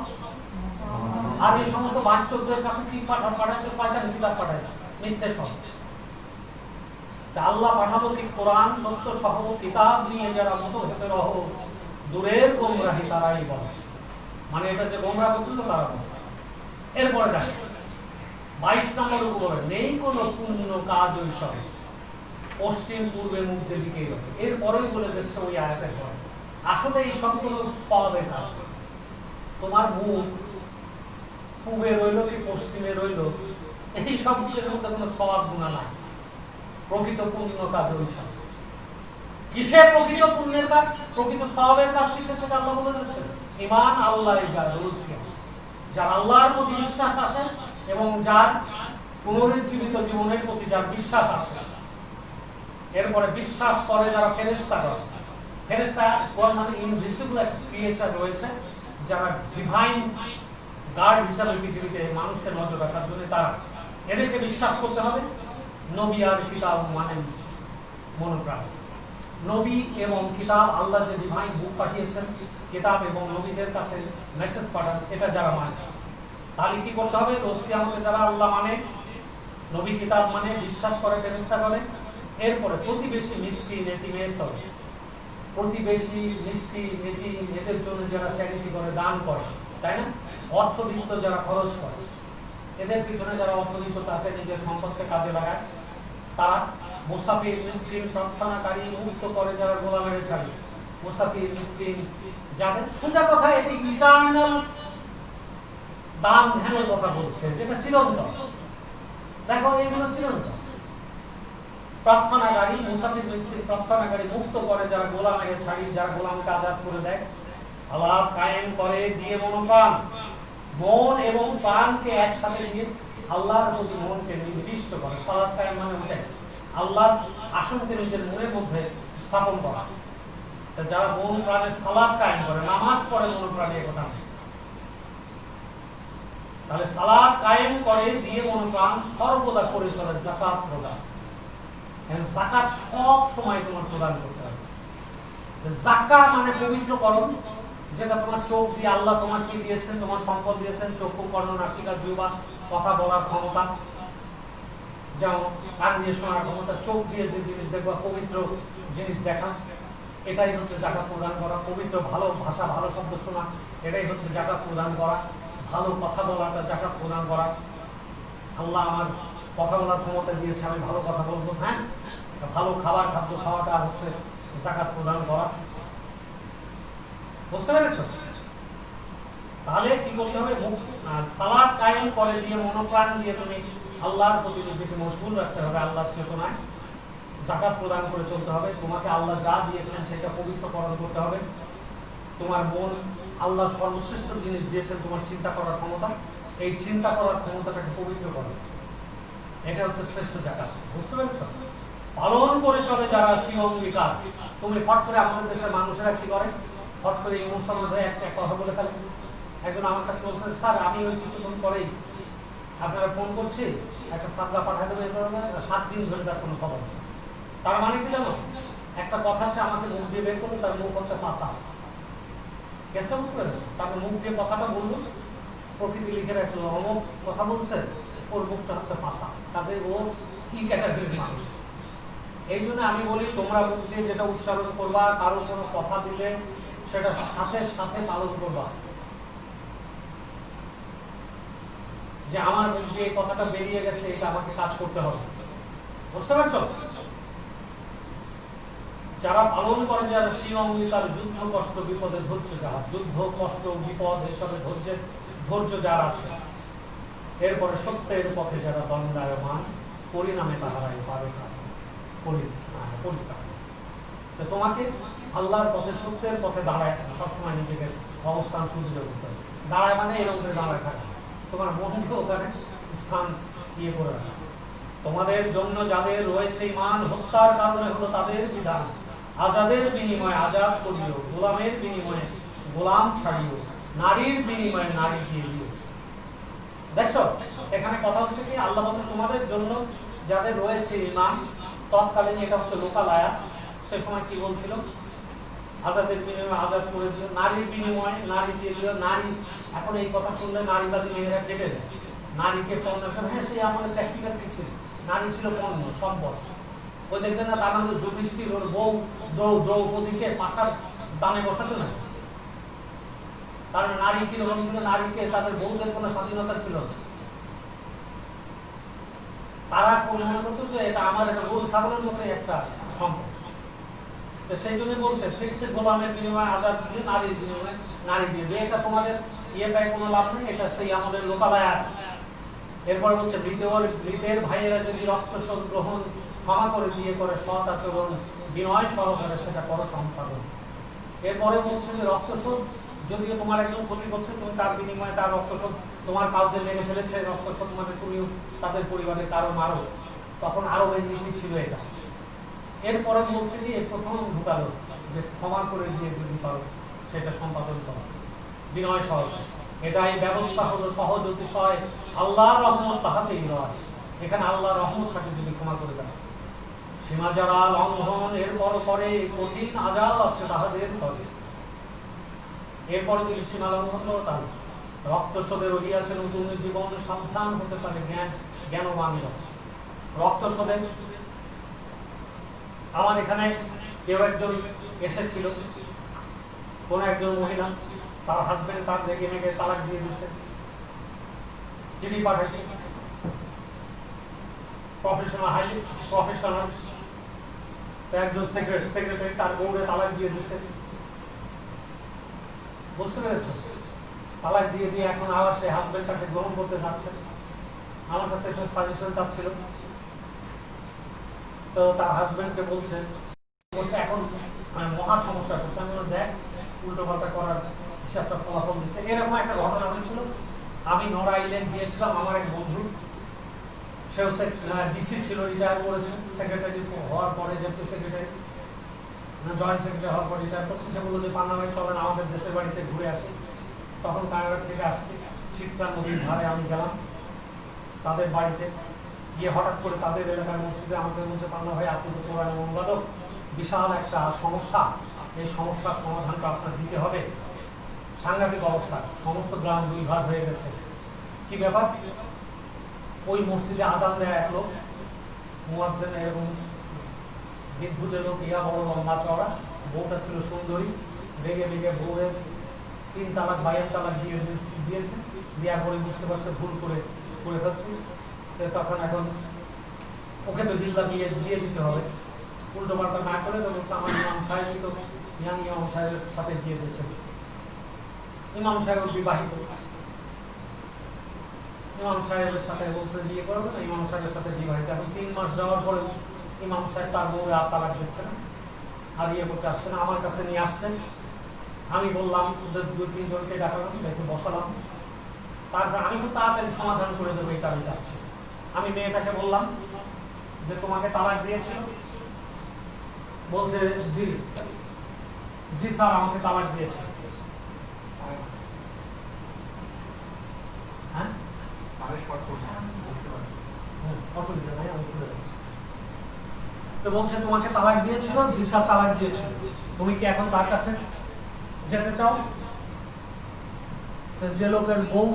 আর এই সমস্ত বাচ্চাদের কাছে কি পাঠাচ্ছে? শয়তান কিতাব পাঠাচ্ছে, মিথ্যে সহ। আল্লাহ পাঠালো কি কোরআন সত্য সহ, কিতাব নিয়ে যারা মতো হেতে রহ, দূরের গোমরাহি তারাই বলে। মানে এটা যে গোমরাহ করছিল তারা বলে। এরপরে দেখেন 22 নম্বর উপরে, নেই কোনো পুণ্য কাজ ওই সব, পশ্চিম পূর্বে মুখ দিকেই হবে। এরপরেই বলে দিচ্ছে ওই আয়াতের পরে, আসলে এই সবগুলো সওয়াবের কাজ। তোমার মুখ পূবে রইল কি পশ্চিমে রইল, এই সব কিছুর মধ্যে কোনো সওয়াব গুনাহ নাই। প্রকৃত পুণ্য কাজ ওইসব। কিসে প্রকৃত পুণ্যের কাজ, প্রকৃত সওয়াবের কাজ কিসে, সেটা আল্লাহ বলে দিচ্ছেন ঈমান আল্লাহর রসুলকে। যার আল্লাহর প্রতি বিশ্বাস আছে এবং যার পুনরুজ্জীবিত জীবনের প্রতি যার বিশ্বাস আছে। এরপরে বিশ্বাস করে যারা ফেরেশতা করে। ফেরেশতা মানে ইনভিজিবল ক্রিয়েচার রয়েছে যারা ডিভাইন গার্ড হিসাবে পৃথিবীতে মানুষকে নজর রাখার জন্য, তারা এদেরকে বিশ্বাস করতে হবে। নবী আর কিতাব মানে মনোপ্রাণ। নবী এবং কিতাব, আল্লাহ যে ডিভাইন বুক পাঠিয়েছেন, কিতাব এবং নবীদের কাছে মেসেজ পাঠান, এটা যারা মানে, তাহলে কি করতে হবে? রোজ কিয়ামতে যারা আল্লাহ মানে, নবী কিতাব মানে, বিশ্বাস করে, ফেরেশতা করে, এরপরে প্রতিবেশী মিসকিন এতিমের তরে, প্রতিবেশী মিসকিন এতিম এদের জন্য যারা চ্যারিটি করে, দান করে, তাই না, অর্থবিত্ত যারা খরচ করে, এদের পিছনে যারা অর্থবিত্ত তাকে নিজের সম্পদকে কাজে লাগায়, তারা মুসাফির মিসকিন প্রার্থনাকারী, মুক্ত করে যারা গোলামের ছাড়ি, মুসাফির মিসকিন যাদের, সোজা কথা এটি ইটারনাল দান ধ্যানের কথা বলছে, যেটা চিরন্তন। দেখো এগুলো চিরন্তন। প্রার্থনাকারী, মুসাফির মিসকিন প্রার্থনাকারী, মুক্ত করে যারা গোলামের ছাড়ি, যারা গোলামকে আজাদ করে দেয়, সালাত কায়েম করে দিয়ে মনোপ্রাণ, মন এবং প্রাণকে একসাথে নিয়ে আল্লাহর প্রতি মনকে নির্দিষ্ট করে। সালাত কায়েম মানে ওটাই, আল্লাহর আসনকে নিজের মনের মধ্যে স্থাপন করা। যারা মন প্রাণে সালাত কায়েম করে, নামাজ পড়ে মন প্রাণে, কথা তাহলে সালাত কায়েম করে দিয়ে মন প্রাণ সর্বদা করে চলে যাকাত প্রদান। যাকাত সব সময় তোমার প্রদান করতে হবে। যাকাত মানে পবিত্রকরণ, যেটা তোমার চোখ দিয়ে আল্লাহ তোমার কি দিয়েছেন, তোমার সম্পদ দিয়েছেন, চক্ষু, কর্ণ, নাসিকা, জিহ্বা, কথা বলার ক্ষমতা, যেমন কান দিয়ে শোনার ক্ষমতা, চোখ দিয়ে যে জিনিস দেখবা, পবিত্র জিনিস দেখা, এটাই হচ্ছে যাকাত প্রদান করা। পবিত্র ভালো ভাষা, ভালো শব্দ শোনা, এটাই হচ্ছে যাকাত প্রদান করা। ভালো কথা বলাটা যাকাত প্রদান করা। আল্লাহ আমার কথা বলার ক্ষমতা দিয়েছে, আমি ভালো কথা বলবো, হ্যাঁ, ভালো খাবার খাদ্য খাওয়াটা হচ্ছে যাকাত প্রদান করা। বুঝতে পেরেছো? তাহলে কি করতে হবে? সালাত কায়েম করে দিয়ে মনোপ্রাণ দিয়ে তুমি আল্লাহর প্রতি নিজেকে মশগুল রাখতে হবে, আল্লাহর চেতনায় যাকাত প্রদান করে চলতে হবে। তোমাকে আল্লাহ যা দিয়েছেন সেটা পবিত্রকরণ করতে হবে। তোমার মন, আল্লাহ সর্বশ্রেষ্ঠ জিনিস দিয়েছেন তোমার চিন্তা করার ক্ষমতা, এই চিন্তা করার ক্ষমতাটাকে পবিত্র করো, এটা হচ্ছে শ্রেষ্ঠ যাকাত। বুঝতে পেরেছো? পালন করে চলে যারা শিরোঙ্গীকার। তুমি ফট করে, আমাদের দেশের মানুষেরা কি করে, ফট করে ইমোশনাল হয়ে একটা কথা বলে ফেলে। একজন আমার কাছে বলছেন, স্যার আমি ওই কিছুক্ষণ পরেই আপনারা ফোন করছি, একটা সাদা পাঠাই দেবে, 7 দিন ধরে তার কোনো খবর নেই। তার মানে কি জানো, একটা কথা সে আমাকে মুখ দিয়ে বের করলো, তার মুখ হচ্ছে পাশা। কেসে বুঝতে পেরেছো? তাকে মুখ দিয়ে কথাটা বললো, প্রকৃতি লিখে রাখলো অমুক কথা বলছে, ওর মুখটা হচ্ছে পাশা, কাজে ও কি ক্যাটাগরির মানুষ। এই জন্য আমি বলি, তোমরা মুখ দিয়ে যেটা উচ্চারণ করবা, কারো কোনো কথা দিলে সেটা সাথে সাথে পালন করবা। যে আমার মুখ দিয়ে কথাটা বেরিয়ে গেছে, এটা আমাকে কাজ করতে হবে। বুঝতে পারছো? যারা পালন করে, যারা শিরোঙ্গীকার, যুদ্ধ কষ্ট বিপদে ধৈর্য যারা, যুদ্ধ কষ্ট বিপদ এসবে ধৈর্য যার আছে, এরপরে সত্যের পথে যারা দণ্ডায়মান, পরিণামে তাহারাই পাবে পরিত্রাণ। তোমাকে আল্লাহর পথে, সত্যের পথে দাঁড়ায় থাকা, সবসময় নিজেকে অবস্থান সুযোগ করতে হবে। দাঁড়ায় মানে এরকম করে দাঁড়ায় থাকা, তোমার মনকে ওখানে স্থান ইয়ে করে রাখা। তোমাদের জন্য যাদের রয়েছে ঈমান, হত্যার কারণে হলো তাদের বিধান, আজাদের বিনিময়ে আজাদ করিও, গোলামের বিনিময়ে গোলাম ছাড়িও, নারীর বিনিময়ে নারী দিয়ে দিও। দেখছো এখানে কথা হচ্ছে কি, আল্লাহ বলেন তোমাদের জন্য যাদের রয়েছে ঈমান, তৎকালীন এটা হচ্ছে লোকাল আয়াত। সে সময় কি বলছিল? আজাদের বিনিময়ে আজাদ করে দিও, নারীর বিনিময়ে নারী দিয়ে দিও। নারী, এখন এই কথা শুনলে নারীবাদী মেয়েরা কেটে যায়। নারীকে পণ্য, হ্যাঁ সেই আমাদের প্র্যাকটিক্যাল কিছু, নারী ছিল পণ্য, সম্পদ। ওই দেখবেন না, তার মধ্যে যুধিষ্ঠির ওর বউ দ্রৌপদীকে পাশার দানে বসাতো না, কারণ নারী কি রকম ছিল, নারীকে তাদের বউদের কোনো স্বাধীনতা ছিল না। তারা মনে করতো যে এটা আমার একটা গরু ছাগলের মতোই একটা সম্পদ। তো সেই জন্য বলছে, ঠিক গোলামের বিনিময়ে আজাদ দিয়ে, নারীর বিনিময়ে নারী দিয়ে। এটা তোমাদের ইয়েটাই কোনো লাভ নেই, এটা সেই আমাদের লোকালয়াত। এরপরে বলছে মৃতের ভাইয়েরা যদি রক্ত শোধ গ্রহণ ক্ষমা করে দিয়ে করে সৎ আচরণ বিনয় সহকারে সেটা করো সম্পাদন। এরপরে বলছে যে রক্ত শোধ, যদিও তোমার একজন ক্ষতি করছে, তুমি তার বিনিময়ে তার রক্ত শোধ, তোমার কাউকে মেরে ফেলেছে, রক্ত শোধ মানে তুমিও তাদের পরিবারে কারো মারো, তখন আরবের নীতি ছিল এটা। এরপরে বলছে কি প্রথম ঢুকালো যে ক্ষমা করে দিয়ে যদি পারো সেটা সম্পাদন করো বিনয় সহকারে। এটাই ব্যবস্থা হলো সহজ অতিশয়, আল্লাহর রহমত তাহাতেই নয়। এখানে আল্লাহর রহমত থাকে যদি ক্ষমা করে দেয়। সীমা যারা লঙ্ঘন এরপর করে কঠিন আযাব আছে তাহাদের তবে। এরপরে যদি সীমা লঙ্ঘন করো তাহলে রক্ত শোধে রহিয়াছে নতুন জীবন, সাবধান হতে পারে জ্ঞানবান। রক্ত শোধে আমার এখানে কেউ একজন এসেছিল, কোন একজন মহিলা, তার হাজবেন্ড তার দেখে মেঘে তালাক দিয়ে দিচ্ছে, চিঠি পাঠাইছে, প্রফেশনাল একজন সেক্রেটারি তার বউরে তালাক দিয়ে দিচ্ছে। বুঝতে পেরেছ? তালাক দিয়ে দিয়ে এখন আবার সেই হাজবেন্ড তাকে গ্রহণ করতে যাচ্ছে। আমার কাছে এসব সাজেশন চাচ্ছিল। তো তার হাজবেন্ডকে বলছে এখন মহা সমস্যা করছে। আমি দেখ উল্টো পাল্টা করার হিসাবটা ফলাফল দিচ্ছে। এরকম একটা ঘটনা হয়েছিল। আমি নড় আইল্যান্ড গিয়েছিলাম, আমার এক বন্ধু, সেও ডিসি ছিল, রিটায়ার করেছে, সেক্রেটারি হওয়ার পরে ডেপুটি সেক্রেটারি জয়েন্ট সেক্রেটারি হওয়ার পরে রিটায়ার করছে। সে বললো যে পান্নামায় চলেন আমাদের দেশের বাড়িতে ঘুরে আসি। তখন কানাডা থেকে আসছি, চিত্রা নদীর ধারে আমি গেলাম তাদের বাড়িতে গিয়ে, হঠাৎ করে তাদের এলাকার মসজিদে আমাকে বলছে, পান্না ভাই আপনি তো কোরআন অনুবাদক, বিশাল একটা সমস্যা, এই সমস্যার সমাধানটা আপনার দিতে হবে। সাংঘাতিক অবস্থা, সমস্ত গ্রাম দুই ভাগ হয়ে গেছে। কি ব্যাপার? ওই মসজিদে আজান দেয় এক লোক, মুয়াজ্জিন এরকম বিদ্যুতের লোক, ইয়া বড় লম্বা চওড়া, বউটা ছিল সুন্দরী, রেগে রেগে বউয়ের 3 তালাক 22 তালাক দিয়েছে। দেওয়ার পরে বুঝতে পারছে ভুল করে ফেলছে। তখন এখন ওকে তো বিল্লা দিয়ে দিতে হবে, উল্টো পাল্টা না করে। তো বলছে আমার ইমাম সাহেবই তো ইমাম সাহেবের সাথে দিয়ে দিয়েছে। ইমাম সাহেব বিবাহিত, ইমাম সাহেবের সাথে বলছে বিয়ে করবে না, ইমাম সাহেবের সাথে বিবাহিত। এখন 3 মাস যাওয়ার পরে ইমাম সাহেব তার বউরে আর তালাক দিচ্ছে না, আর ইয়ে করতে আসছে না, আমার কাছে নিয়ে আসছেন। আমি বললাম 2-3 জনকে ডাকালাম, দেখে বসালাম, তারপর আমি খুব তাড়াতাড়ি সমাধান করে দেবো এটা আমি চাচ্ছি। আমি মেয়েটাকে বললাম যে তোমাকে তালাক দিয়েছিল? বলছে জি জি স্যার আমাকে তালাক দিয়েছে। হ্যাঁ অসুবিধা নাই, আমি খুলে দিচ্ছি। তো বলছে তোমাকে তালাক দিয়েছিল? জি স্যার তালাক দিয়েছিল। তুমি কি এখন তার কাছে যেতে চাও? যে লোকের বউ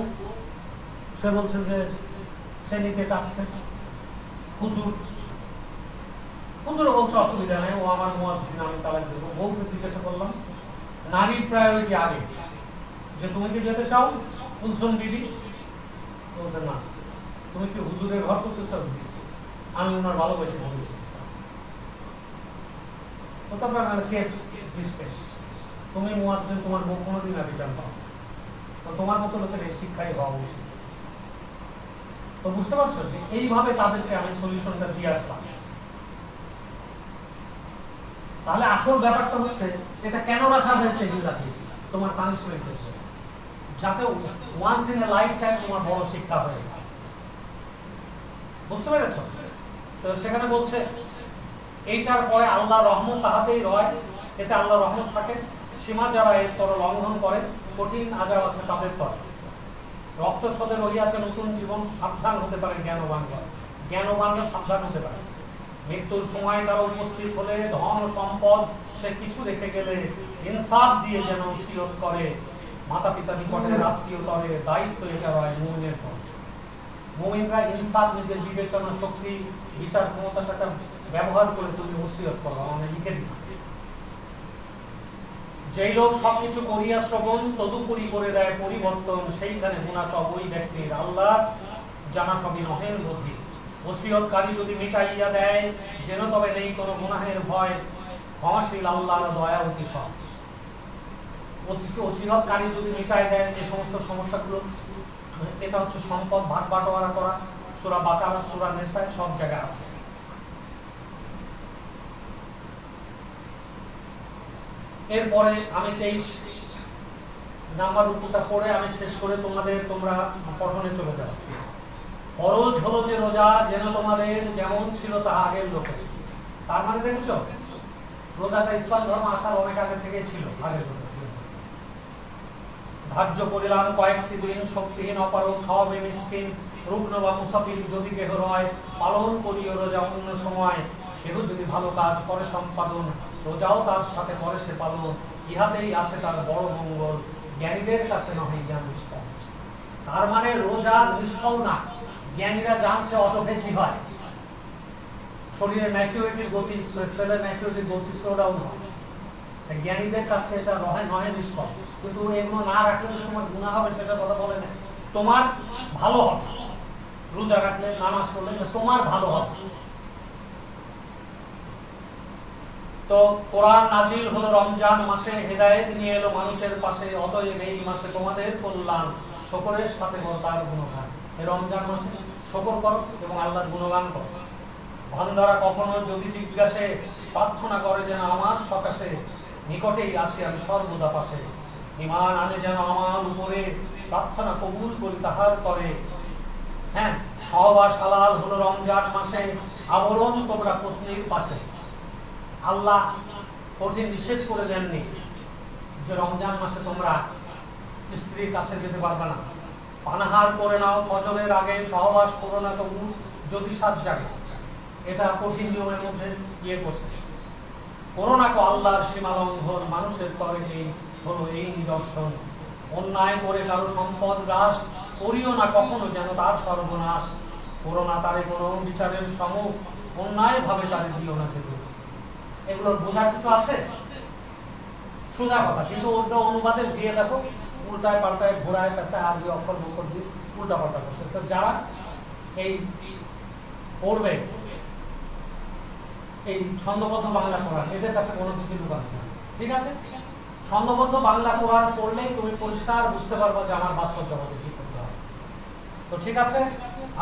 সে বলছে যে সে নিতে চাচ্ছে। হুজুরও বলছে অসুবিধা নেই, ও আমার মুয়াজ্জিন, আমি তালাক দেবো। বউকে জিজ্ঞাসা করলাম নারীর প্রায়োরিটি আগে, যে তুমি কি যেতে চাও কুলসুম বিবি? বলছে না। তুমি কি হুজুরের ঘর করতে চাও? আমি ওনার ভালোবাসি বলে দিচ্ছি। কেস ডিসপেস, তুমি মুয়াজ্জিন, তোমার বউ কোনোদিন আর রিটার্ন পাও, তো তোমার মতো লোকের এই শিক্ষাই হওয়া উচিত। তো বুঝতে পারছো যে এইভাবে তাদেরকে আমি সলিউশনটা দিয়ে আসলাম। তাহলে আসল ব্যাপারটা হচ্ছে এটা কেন রাখা হয়েছে হিলাতে, তোমার পানিশমেন্ট হচ্ছে, যাতে once in a lifetime তোমার বড় শিক্ষা হয়ে। বুঝতে পেরেছ? তো সেখানে বলছে এইটার পরে আল্লাহ রহমত তাহাতেই রয়, এতে আল্লাহ রহমত থাকে। সীমা যারা এরপর লঙ্ঘন করে কঠিন আযাব আছে তাদের তরে। রক্ত শোধে রহিয়াছে নতুন জীবন, সাবধান হতে পারে জ্ঞানবানরা। জ্ঞানবানরা সাবধান হতে পারে। মৃত্যুর সময় তারা উপস্থিত হলে ধন সম্পদ সে কিছু রেখে গেলে ইনসাফ দিয়ে যেন ওসিয়ত করে। মাতা পিতা নিকটের আত্মীয় তরে দায়িত্ব এটা হয় মুমিনের পর। মুমিনরা ইনসাফ, নিজের বিবেচনা শক্তি, বিচার ক্ষমতাটাকে ব্যবহার করে তুমি ওসিয়ত করো, মানে লিখে দিবে। যেই লোক সবকিছু করিয়া শ্রবণ তদুপরি করে দেয় পরিবর্তন, সেইখানে গুণা সব ওই ব্যক্তির, আল্লাহ জানা সবই নহেন বুদ্ধি। ওসিয়তকারী যদি মিটাইয়া দেয় যেন তবে নেই কোনো গুনাহের ভয়, ক্ষমাশীল আল্লাহর দয়া অতিশয়। ওসিয়তকারী যদি মিটায় দেয় এই সমস্ত সমস্যাগুলো, এটা হচ্ছে সম্পদ ভাগ বাটোয়ারা করা। সূরা বাকারা, সূরা নিসা সব জায়গায় আছে। এরপরে আমি 23 নাম্বার রুকুটা পড়ে আমি শেষ করে তোমরা পঠনে চলে যাও। ফরজ হলো যে রোজা যেন তোমাদের যেমন ছিল তা আগের লোকে। তার মানে দেখছো রোজাটা ইসলাম ধর্ম আসার অনেক আগে থেকে ছিল। আগের লোকে ধার্য করিলাম কয়েকটি দিন শক্তিহীন অপারগ খাওয়াবে মিসকিন রুগ্ন বা মুসাফির যদি কেহ হয় পালন করিও রোজা অন্য সময়। কেহ যদি ভালো কাজ করে সম্পাদন রোজাও তার সাথে করে সে পালন। ইহাতেই আছে তার বড় মঙ্গল জ্ঞানীদের কাছে নহে জ্ঞান নিষ্ফল। তার মানে রোজা নিষ্ফল না, জ্ঞানীরা জানছে অটোফেজি হয়, শরীরের ম্যাচুরিটির গতি, সেলের ম্যাচুরিটির গতি স্লো ডাউন হয়। জ্ঞানীদের কাছে এটা নহে নিষ্ফল। কিন্তু এগুলো না রাখলে যে তোমার গুনাহ হবে সেটা কথা বলে না, তোমার ভালো হবে। রোজা রাখলে নামাজ পড়লে তোমার ভালো হবে। তো কোরআন নাজিল হলো রমজান মাসে, হেদায়েত নিয়ে এলো মানুষের পাশে। অতএব এই মাসে তোমাদের কল্যাণ, শুকরের সাথে করো তার গুণগান। এই রমজান মাসে শুকর করো এবং আল্লাহর গুণগান করো। বান্দারা কখনো যদি জিজ্ঞাসে প্রার্থনা করে যেন আমার সকাশে, নিকটেই আছি আমি সর্বদা পাশে। ঈমান আনে যেন আমার উপরে, প্রার্থনা কবুল করি তাহার করে। হ্যাঁ, সহবাস হালাল হলো রমজান মাসে, আবরণ তোমরা পত্নীর পাশে। আল্লাহ কঠিন নিষেধ করে দেননি যে রমজান মাসে তোমরা স্ত্রীর কাছে যেতে পারবে না। পানাহার করে নাও ফজরের আগে, সহবাস করো না তবু যদি সাত জাগে। এটা কঠিন নিয়মের মধ্যে ইয়ে করছে। করোনা কো আল্লাহর সীমা লঙ্ঘন, মানুষের করে এই হলো এই নিদর্শন। অন্যায় করে কারো সম্পদ গ্রাস, করিও না কখনো যেন তার সর্বনাশ। করোনা তারে কোনো বিচারের সম্মুখ, অন্যায় ভাবে তারে দিও না যেতে। এগুলোর বোঝার কিছু আছে? সোজা কথা, কিন্তু ওটা অনুবাদে দিয়ে দেখো উল্টায় পাল্টায় ঘোড়ায় পেশায় আর দিয়ে অক্ষর বক্ষর দিয়ে উল্টা পাল্টা করছে। তো যারা এই পড়বে এই ছন্দবদ্ধ বাংলা কোরআন, এদের কাছে কোনো কিছু লুকানো না। ঠিক আছে, ছন্দবদ্ধ বাংলা কোরআন পড়লেই তুমি পরিষ্কার বুঝতে পারবে যে আমার বাস্তব জগতে কি করতে হবে। তো ঠিক আছে,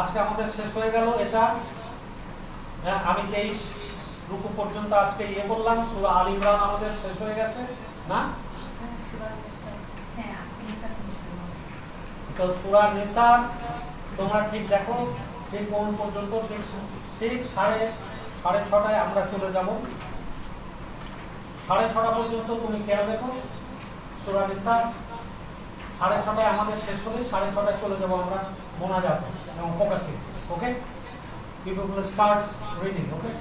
আজকে আমাদের শেষ হয়ে গেল এটা। আমি 23 রুকু পর্যন্ত আজকে ইয়ে বললাম। সূরা আল ইমরান আমাদের শেষ হয়ে গেছে না? তো সূরা নিসা তোমরা ঠিক দেখো, ঠিক কোন পর্যন্ত, ঠিক 6:30 আমরা চলে যাব। 6:30 পর্যন্ত তুমি খেয়াল দেখো সূরা নিসা। 6:30 আমাদের শেষ হলে 6:30 চলে যাব আমরা মোনাজাত এবং focusing. Okay, people will start reading. Okay.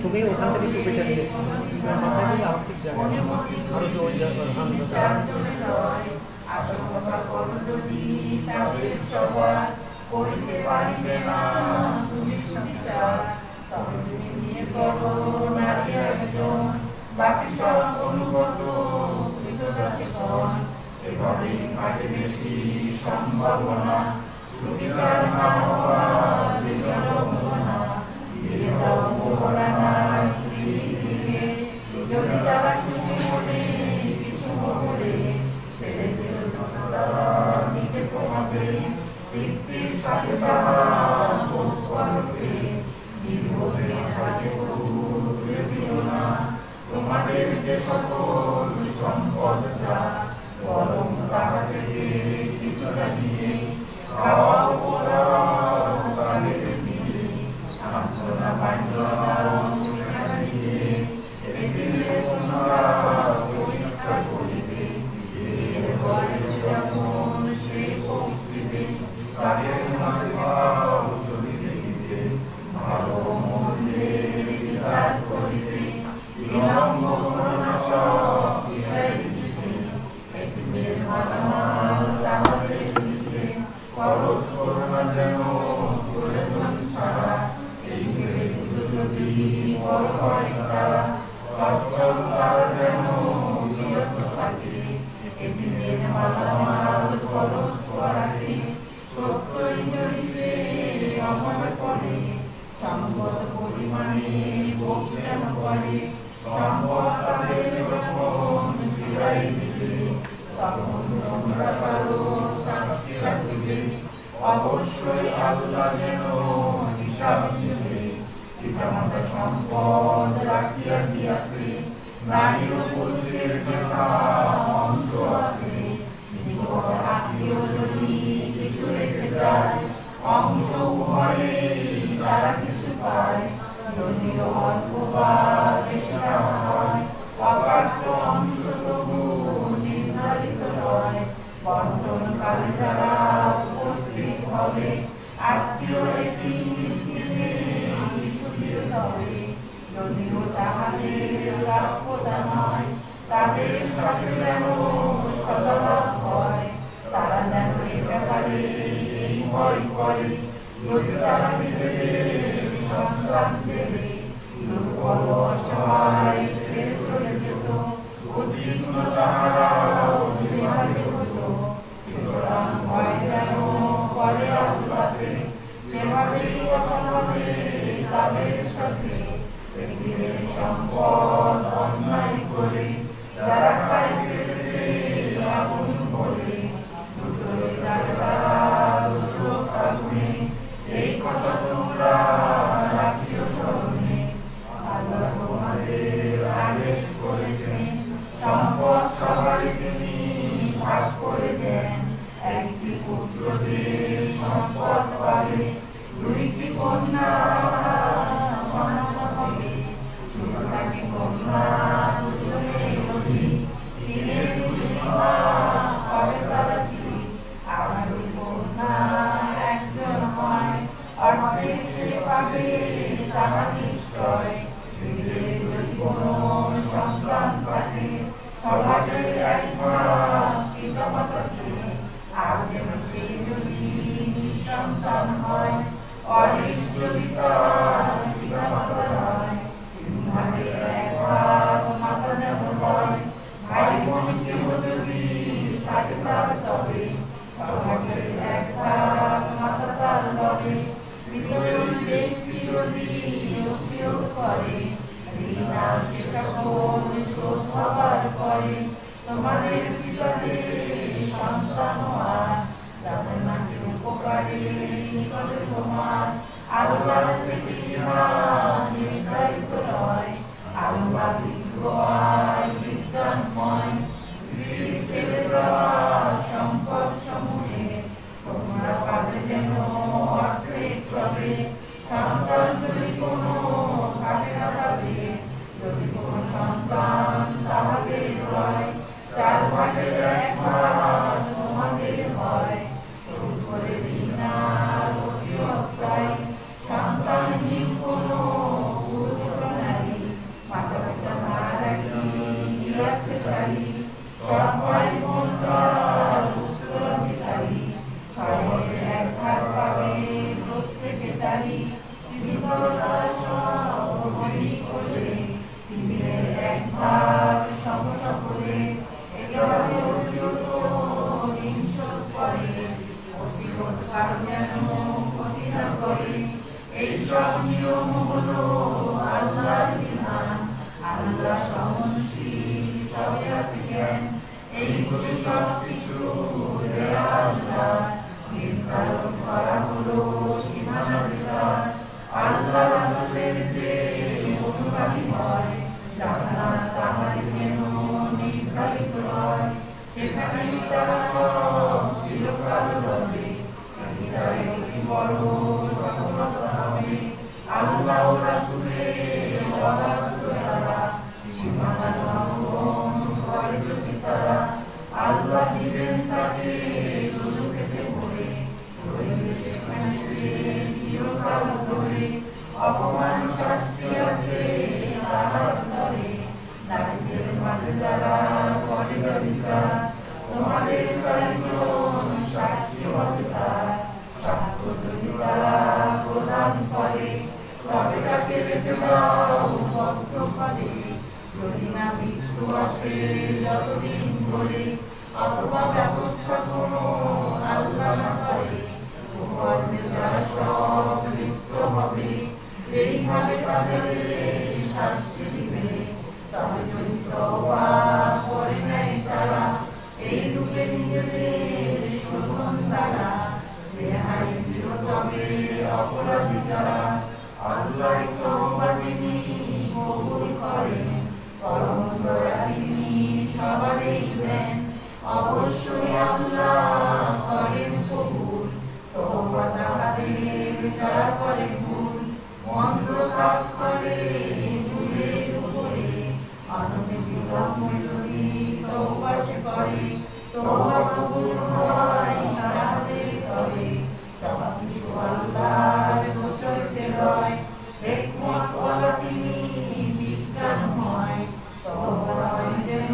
তুমি ওখান থেকে টুপিটা নিয়েছি মাথায় নিয়ে আমার ঠিক জায়গায় আরো জোর সম্ভাবনা পড়ে সম্পদ পরিমাণে ভোগ যেন করে সম্পদ তাদের যখন ফিরাই দিবে তখন তোমরা কারো শাস্তি রাখবে অবশ্যই আল্লাহ যেন হিসাব দিবে পিতামাতা সম্পদ রাখিয়া দিয়াছে নারী ও পুরুষের যথা অংশ আছে নিকট আত্মীয় যদি কিছু রেখে যায় অংশ উভয়ে তারা কিছু পায় যদিও অল্প বা বেশি হয় অপ্রাপ্য অংশ তবু নির্ধারিত হয় বন্টনকালে যারা উপস্থিত হবে আত্মীয় একটি মিছিলে কিছু দিতে হবে যদিও তাহাদের প্রাপ্যতা নয় তাদের সাথে যেন সদালাপ হয় তারা যেন এ ব্যাপারে এই ভয় করে যদি তারা নিজেদের সন্তান দেবে দুর্বল অসহায় ছেড়ে চলে যেত উদ্বিগ্ন তাহারা বিভাগে হতো সুতরাং ভয় যেন করে আল্লাহকে যেভাবে কথা হবে তাদের সাথে পৃথিবীর সম্পদ অন্যায় করে যারা খায় পেটে আগুন করে দুটোই তারা দুটো আগুনে এই কথা তোমরা রাখিও স্মরণে আল্লাহ তোমাদের আদেশ করেছেন সম্পদ সবাই তিনি ভাগ করে দেন একটি পুত্র যে সম্পদ পাবে দুইটি কন্যা সমান হবে ছোটটাকে কন্যা দুজনের অধিক তিনের দুই হবে তারা কি আর দুই কন্যা একজন হয় অর্ধেক সে পাবে তারা নিশ্চয় নিজের যদি কোনো সন্তান থাকে সমাজের এক ভাগ পিতামাতাকে আর যেন সে যদি নিঃসন্তান হয় অনিষ্ট যদি তার পিতামাতা হয় ভাগে এক ভাগ মাতা যেমন হয় ভাই বোন কেউ যদি থাকে তার তবে সমাজের এক ভাগ মাতা তার লবে বিপরীত ব্যক্তি যদি ওসিয়ত করে ঋণা সে তখন শোধ হবার পরে তোমাদের পিতাদের সন্তান হওয়ার যাতে নাকি উপকারী নিকটে তোমার আল্লাহ থেকে ইহা নির্ধারিত হয় আল্লাহ বিজ্ঞান বিজ্ঞানময় সৃষ্টির ফেলে দেওয়া সম্পদ সমূহে তোমরা পাবে যেন অর্ধেক সবে সন্তান যদি কোনো থাকে না তাদের যদি কোনো সন্তান তাহাদের হয় চার ভাগের এক ভাগ তোমাদের হয় শুরু করে ঋণা ওসিয়ত পায় সন্তানহীন কোনো পুরুষ বা নারী মাতা পিতা না রাখি দিয়াছে চারি সব ভাই বোন তার উত্তরাধিকারী ছয়ের এক ভাগ পাবে প্রত্যেকে তারি বিফলতা সব হরি করে তিনের এক ভাগ সকলে একেবারে ওসিয়ত হিংসত করে ওসিয়ত কার যেন ক্ষতি না করে এইসব নিয়ম হলো আল্লাহর বিধান আল্লাহ সহনশীল সবে আছে জ্ঞান এইগুলি সব কিছু দেয়া আল্লাহ নির্ধারণ করা হলো সীমানা বিধান আল্লাহ রাসূলের যে অনুগামী হয় জান্নাত তাহাদের যেন নির্ধারিত হয় সেখানেই তারা সব চিরকাল রবে হৃদয়ে অতি বড় সফলতা হবে আল্লাহ ও রাসূলের অবাধ্য যারা সীমানা লঙ্ঘন করে যদি তারা আল্লাহ দিবেন তাকে দুর্ভোগে ভরে রইবে সেখানে সে চিরকাল ধরে অপমান শাস্তি আছে তাহার ধরে নারীদের মাঝে যারা করে বিচার তোমাদের চারিজন সাক্ষী হবে তার সাক্ষ্য যদি তারা প্রদান করে তবে তাকে রেখে দাও ভক্ত পদে যদি না মৃত্যু আসে যতদিন ধরে অথবা ব্যবস্থা কোনো আল্লাহ না করে কর্মে যারা সব তাদের শাস্তি দিবে। তবে যদি তওবা করে নেয় তারা, এই রূপে নিজেদের শোধন দ্বারা, রেহাই দিল তবে অপরাধী যারা। আল্লাহ তওবা তিনি কবুল করেন, পরম দয়া তিনি সবারই দেন। অবশ্যই আল্লাহ করেন কবুল তওবা তাহাদের যারা করে ভুল, মন্দ কাজ করে ভুলের উপরে। অনতিবিলম্ব যদি তওবা সে করে, তওবা কবুল হয় তাহাদের তরে। সবকিছু আল্লাহর গোচরিতে রয়, হিকমত ওয়ালা তিনি বিজ্ঞানময়। তওবা হয় যেন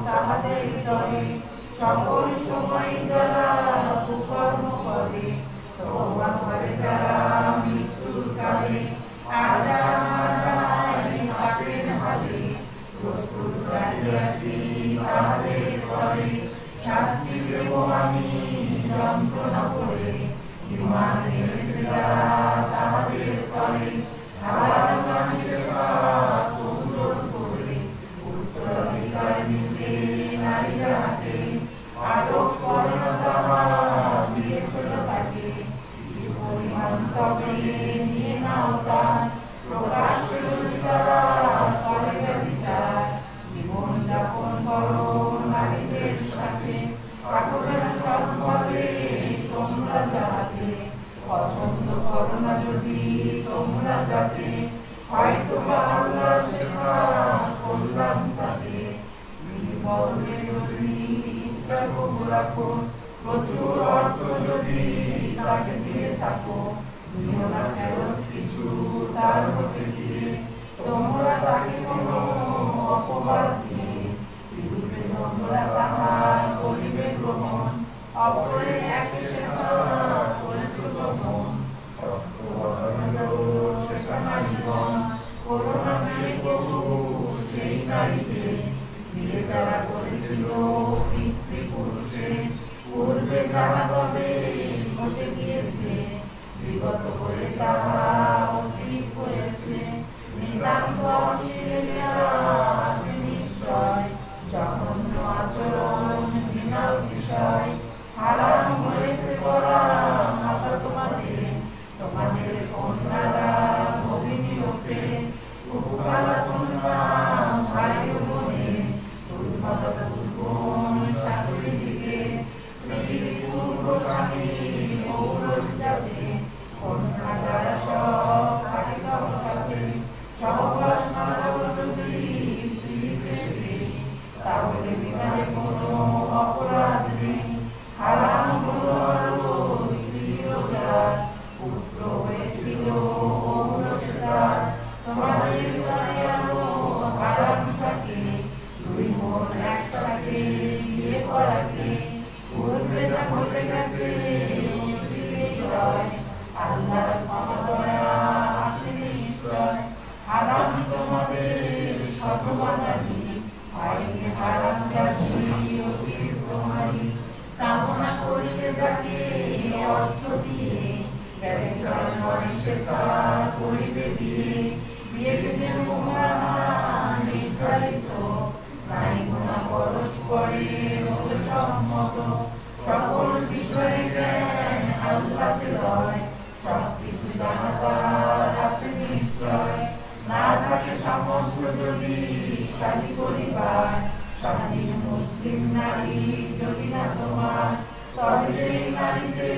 তাহাদের তরে, সকল সময় যারা কুকর্ম করে। তওবা করে যারা মৃত্যুর কালে, আর যারা মারা যায় পাপের হালে। প্রস্তুত রাখিয়াছি তাহাদের তরে, শাস্তি দেব আমি যন্ত্রণা করে। ঈমান এনেছে যারা তাহাদের তরে, হালাল নিষেধা কবুল করে। উত্তরাধিকার নিতে নারীরা হাতে, আটক করে না তাহা দিয়েছিল তাকে। কিছু পরিমাণ তবে নিয়ে নাও তার, প্রকাশ্য তারা করে বিচার। জীবন যাপন করো নারীদের সাথে, পাঠকের সৎভাবে তোমরা যাতে। পছন্দ করো না যদি তোমরা যাতে, হয়তো বা আল্লাহ সেটা করলাম তাকে। বলবে যদি ইচ্ছা কবুল রাখো, প্রচুর অর্থ যদি তাকে দিয়ে থাকো, দিও না ফেরত কিছু তার হতে দিয়ে। তোমরা তাকে কোনো অপবাদ দিয়ে, দিবে তোমরা তাহার করিবে গ্রহণ। অপরে একে সেটা করেছ গ্রহণ, সত্য সেটা নারীগণ। করোনা মেয়ে প্রভু সেই নারীকে, বিয়ে যারা করেছিল পিতৃপুরুষে, পূর্বে যাহা তবে ঘটে গিয়েছে, বিগত করে তাহা অতীত করেছে। নিতান্ত অশ্লীলতা আছে নিশ্চয়, জঘন্য আচরণ ঘৃণার বিষয়। হারাম হয়েছে করা মাতা তোমাদের, তোমাদের কন্যারা ভগিনী ওঠে। উপকারা কন্যা ভাই বোনে, দুর্মত দুর্গুণ শাশুড়ি দিকে। স্ত্রীর পূর্ব স্বামী ঔরস যাতে, কন্যা যারা সব থাকে কারো সাথে। সহবাস না করো যদি স্ত্রীকে সে, তাহলে বিবাহে কোনো অপরাধ নেই। হারাম হলো আরো স্ত্রীও যার, পুত্র হয়েছিল ঔরস তার। তোমাদের গায়ে আরো হারাম থাকে, দুই বোন একসাথে বিয়ে করাকে। পূর্বে যা ঘটে গেছে অতীতেই রয়, আল্লাহর ক্ষমা দয়া আছে নিশ্চয়। হারাম তোমাদের শতবানালি, আইনে হারাম যাচ্ছি অতীত তোমারই। কামনা করিবে যাকে অর্থ দিয়ে, ব্যবচার নয় সেটা করিবে বিয়ে। বিয়ে দিনের মোহনা নির্ধারিত, নাই গুণা পরস্পরে হতে সম্মত। সকল বিষয়ে জ্ঞান আল্লাহকে রয়, সবকিছু জানা তার আছে নিশ্চয়। না থাকে সামর্থ্য যদি শাদী করিবার, স্বাধীন মুসলিম নারী যদি না তোমার, তবে সেই নারীতে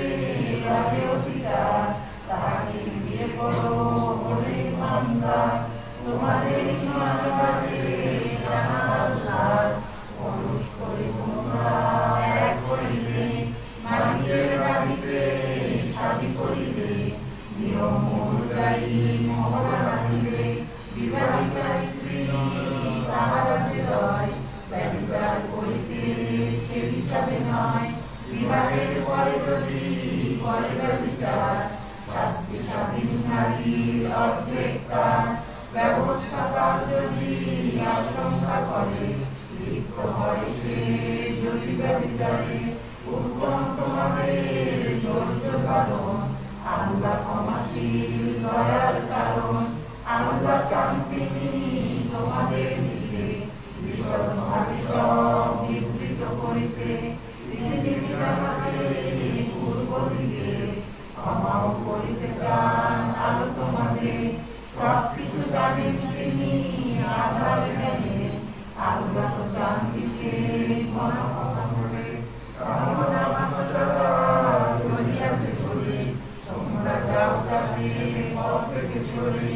লাগে অধিকার। তাহাকে বিয়ে করো বলে ইমানদার, তোমাদের ইমান বাড়ে জানা আল্লাহর। পুরুষ করে তোমরা এক করিলে, মালিকের বাড়িতে শাদী করিলে। নিয়ম অনুযায়ী মহড়া রাখিবে, বিবাহিতা স্ত্রী তাহারা যে রয়। ব্যভিচার করিতে সে হিসাবে নয়, বিবাহের পরে যদি করে ব্যভিচার। শাস্তি স্বাধীন নারীর অর্ধেক তার, ব্যবস্থা তার যদি আশঙ্কা করে। লিপ্ত হয় সে যদি ব্যভিচারে, উত্তম তোমাদের ধৈর্য ধারণ। আল্লাহ ক্ষমাশীল দয়ার কারণ, আল্লাহ সরে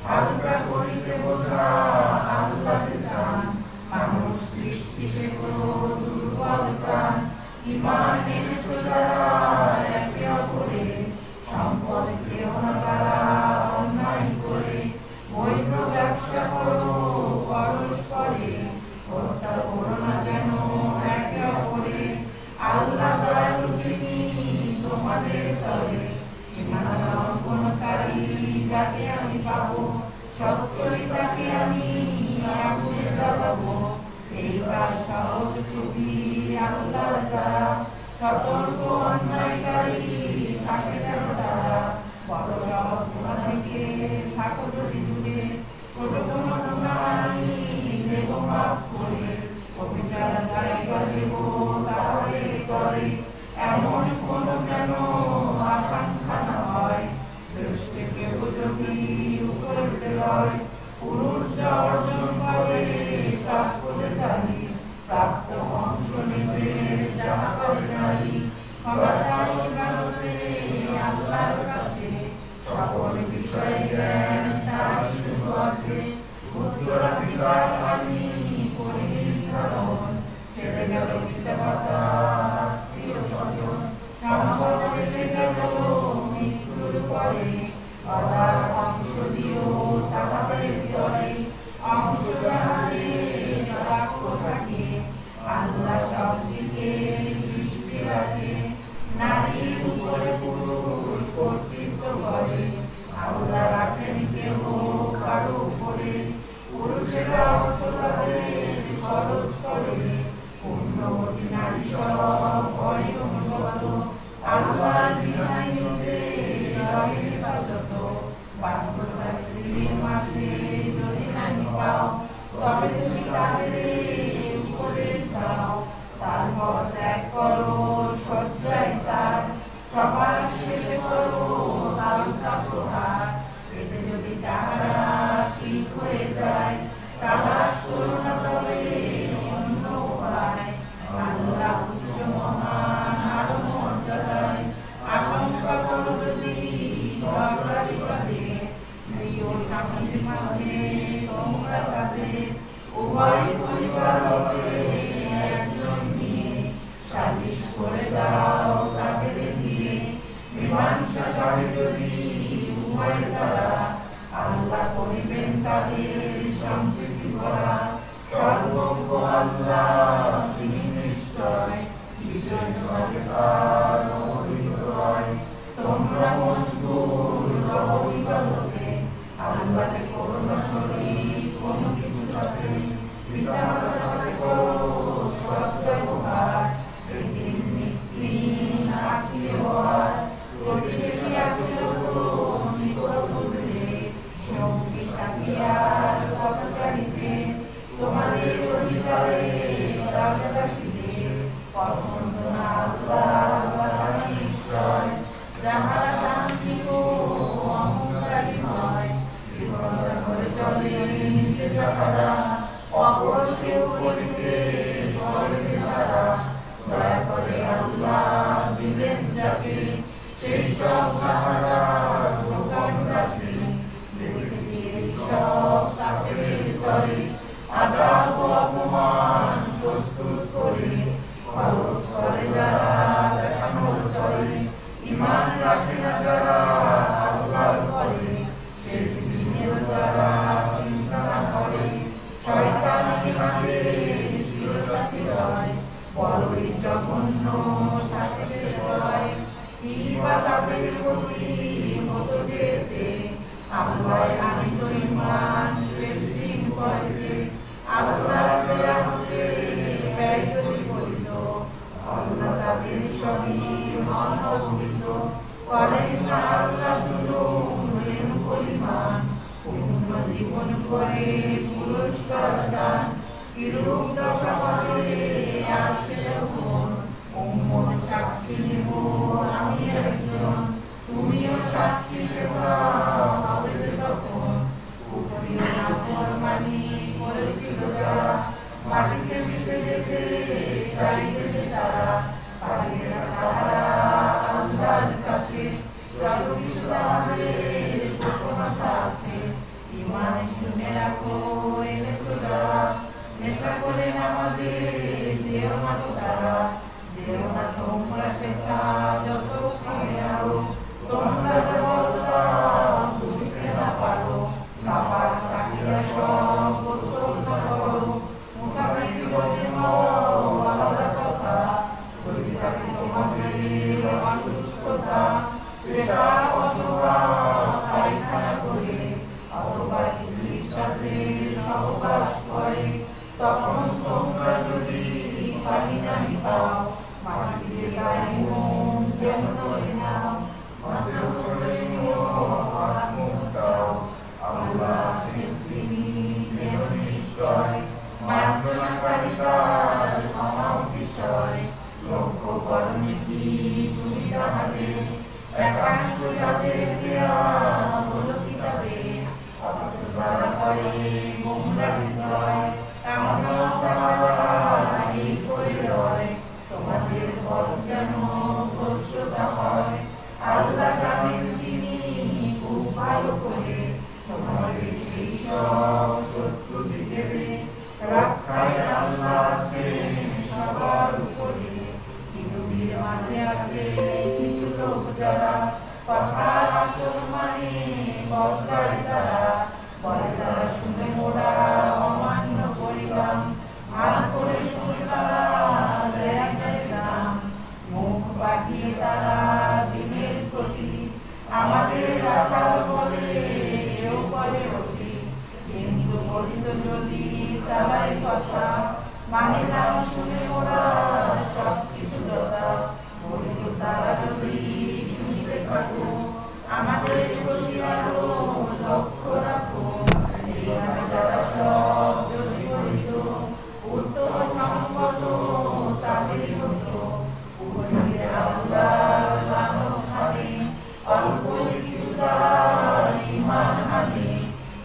হালকা করিতে বোঝা আল্লাহর জান মানুষ সৃষ্টিতে করো দুর্বল প্রাণ ঈমান এনেছো যারা একে অপরে সম্পদ কেউ না তারা অন্যায় করে বৈধ ব্যবসা করো পরস্পরে হত্যা করো না যেন একে অপরে আল্লাহ দয়ালু তিনি তোমাদের তরে সীমানা লঙ্ঘনকারী যাকে আমি পাবো সত্যই তাকে আমি আগুনে জ্বালাবো এই কাজ সহজ ছবি আল্লাহর দ্বারা সতর্ক অন্যায়কারী থাকে যেন তারা বড় সহজ গুণা থেকে থাকো যদি দূরে ছোট কোনো গুণা আমি দেব মাফ করে অভিচার জায়গা দেব তাহলে করে এমন কোনো যেন আকাঙ্ক্ষা না হয় সৃষ্টি কেউ যদি উপরে লয় পুরুষ যা অর্জন করে প্রাপ্যতে জানি প্রাপ্ত অংশ নিজে যাহা করে নারী ক্ষমা চাই ইবাদতে আল্লাহর কাছে সকল বিষয়ে জ্ঞান তার শুধু আছে উত্তরাধিকার আমি করি নির্ধারণ ছেড়ে গেল পিতা মাতা প্রিয় স্বজন সম্পদ রেখে গেল মৃত্যুর পরে অর্থাৎ অংশ দিও তাহাদের ভিতরে অংশ যাহাদের রাক্ষ থাকে আল্লাহ সব দিকে দৃষ্টি রাখে নারীর উপরে পুরুষ কর্তৃত্ব করে আল্লাহ রাখেন কেউ কারো উপরে পুরুষেরা অর্থ তাদের খরচ করে পূর্ণবতী নারী সব ভয় অনুগত আল্লাহর বিধান নিতে রহে হেফাজত বাধ্যতার স্ত্রীর মাঝে যদি নারী পাও তবে তুমি তাদের উপদেশ দাও তারপর ত্যাগ করো শয্যায় তার সবার শেষে করো হালকা প্রহার এতে যদি তাহারা ঠিক হয়ে যায় তালাশ করো না তবে অন্য উপায় আল্লাহ উচ্চ মহান আরো মর্যাদায় আশঙ্কা করো যদি ঝগড়া বিবাদে স্ত্রী ও স্বামীর মাঝে তোমরা তাদের উভয় পরিবার হতে একজন নিয়ে সালিশ করে দাও তাদের দিয়ে মীমাংসা চায় যদি উভয় তারা আল্লাহ করিবেন তাদের সম্প্রীতি ভরা সর্বজ্ঞ আল্লাহ তিনি নিশ্চয় বিষয় সচেতন অভিজ্ঞয় তোমরা মজবুর রহো ইবাদতে আল্লাহকে করো না শরীক কোনো কিছু সাথে পিতা মাতার সাথে করো সৎ ব্যবহার এতিম মিসকিন আত্মীয় হওয়ার প্রতিবেশী আছে তো নিকট দূরে সঙ্গী সাথী আর পথচারীতে তোমাদের অধিকারে রাজদাসীদের পছন্দ না আল্লাহ তারা নিশ্চয় যাহারা দাম্ভিক ও অহংকারী হয় রাখো এনেছো যারা নেশা করে নামাজে যেও না তো তারা যেও না তোমরা শেখা যত খাও তোমরা দেবতা বুঝতে না পারো কাপার কাটিয়া সব গোসল না করো মুসাফির গতির আলাদা কথা যদি থাকে তোমাদের অসুস্থতা পেশা অথবা পায়খানা করে অথবা স্ত্রীর সাথে সহবাস করে তখন তোমরা যদি পানি নামি পাও মাটিতে গায়ে মন যেন ধরে নাও মাছের উপরে হাত মুখ দাও আল্লাহ আছেন যিনি যেন নিশ্চয় মার্জনাকারিতার ক্ষমা বিষয় লক্ষ্য করনি কি তুমি তাহাদের একাংশ যাদের দেয়া হলো কিতাবে অথচ তারা করে গোমরা হৃদয় এমন তাহারা এই করে রয় তোমাদের পথ যেন ভ্রষ্টতা হয় আল্লাহ জানেন তিনি খুব ভালো করে তোমাদের সেই সব শত্রু দিকে রক্ষায় আল্লাহ আছেন সবার উপরে বিরোধীর মাঝে আছে কিছু লোক যারা কথার আসল মানে বদলায় তারা বলে তারা শুনে মোরা অমান্য করিলাম ভাল করে শুনে তারা দেয় দাম মুখ বাঁকিয়ে তারা দিনের প্রতি আমাদের আকাল বলে কেউ করে অতি কিন্তু বলিত যদি তারাই কথা মানিলাম শুনে ওরা সব কিছু কথা বলিত তারা যদি শুনিতে থাকো আমাদের প্রতি আরো লক্ষ্য রাখো এইভাবে যারা সব যদি বলিত উত্তম সংকট তাদের হতো পুরুষে আল্লাহ লালন খানে অল্প কিছু তারা ইমান হানে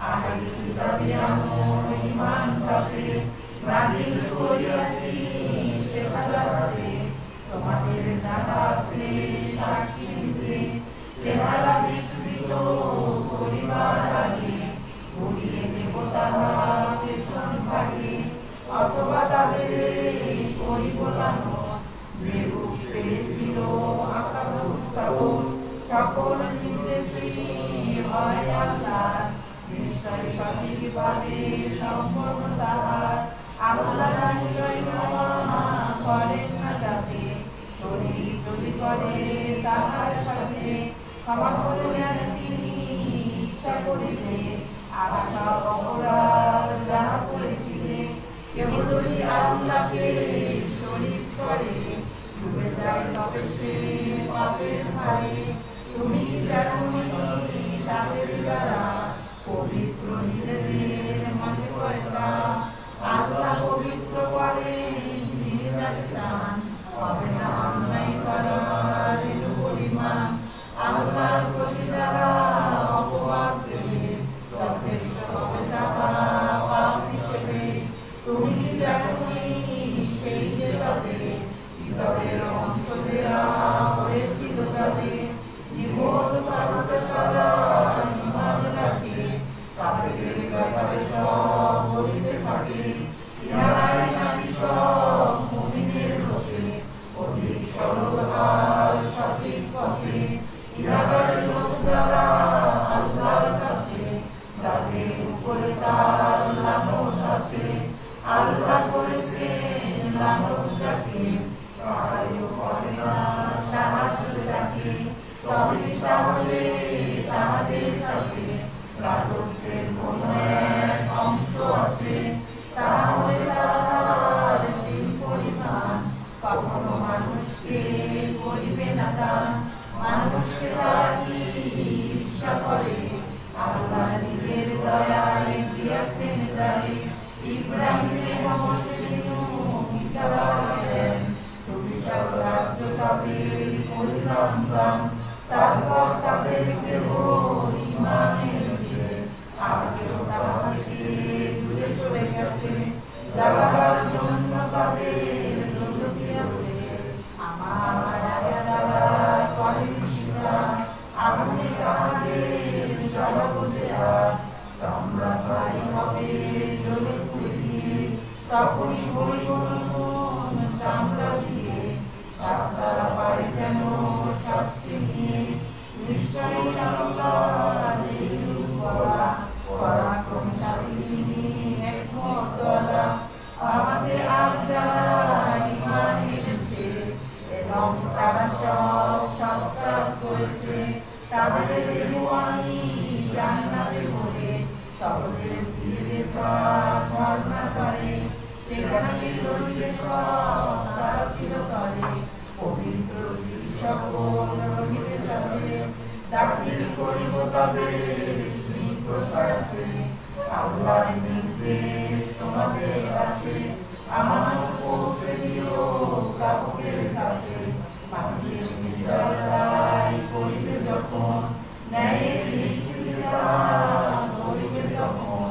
আহলি কিতাবে আমল ইমান থাকে নাজিল করিয়াছি শেখা যাবে তোমাদের জানা আছে সাক্ষী দিতে চেহারা বিকৃত পরিবার আগে ঘুরিয়ে দেব তাহা পেছন থাকে অথবা তাদের পরিবলানো যে রূপ পেয়েছিল আশা উৎসাহ সকল নির্দেশে হয় আল্লাহ নিশ্চয় সঠিকভাবে সম্পূর্ণ তাহার আল্লাহ নিশ্চয় ক্ষমা করেন না যাতে শরীর যদি করে তাহার সাথে ক্ষমা করলেন তিনি ইচ্ছা করিলে আর সব অপরাধ যাহা করেছিলে কেউ যদি আল্লাহকে শরীক করে ডুবে যায় তবে সে পাপের ভারে তুমি কি দেখনি তাদের দ্বারা পবিত্র নিজেদের মাঝে কয়টা আল্লাহ পবিত্র করেন তিনি যাকে চান হবে না অন্যায় করার পরিমাণ আল্লাহর প্রতি যারা অপবাদ দেবে যথেষ্ট হবে তাহা পাপ হিসেবে তুমি কি দেখনি সেই যে তাদের ভিতরের অংশ দেওয়া হয়েছিল তাদের নির্বোধ কারণে তারা ইমান রাখে তাদের ব্যাপারে তখনই বলিব নতুন চামড়া দিয়ে সাততারা পারে যেন শাস্তি নিয়ে নিশ্চয়ই আল্লাহর রূপ বলা পরাক্রমশালী একমত ওয়ালা আমাদের আর যারা ঈমান এনেছে এবং তারা সব সৎ কাজ করেছে তাদের দেব আমি জান্নাতে ভরে তাদের দিয়ে ঝর্ণা করে সেখানে রইবে সব তারা চিরকালে পবিত্র সকল রহিবে তাদের দাখিল করিব তাদের স্নিগ্ধ ছায়াতে আল্লাহর নির্দেশ তোমাদের কাছে আমানত পৌঁছে দিও কাউকের কাছে মানুষের বিচার তাই করিবে যখন ন্যায়ের লিখিতান করিবে তখন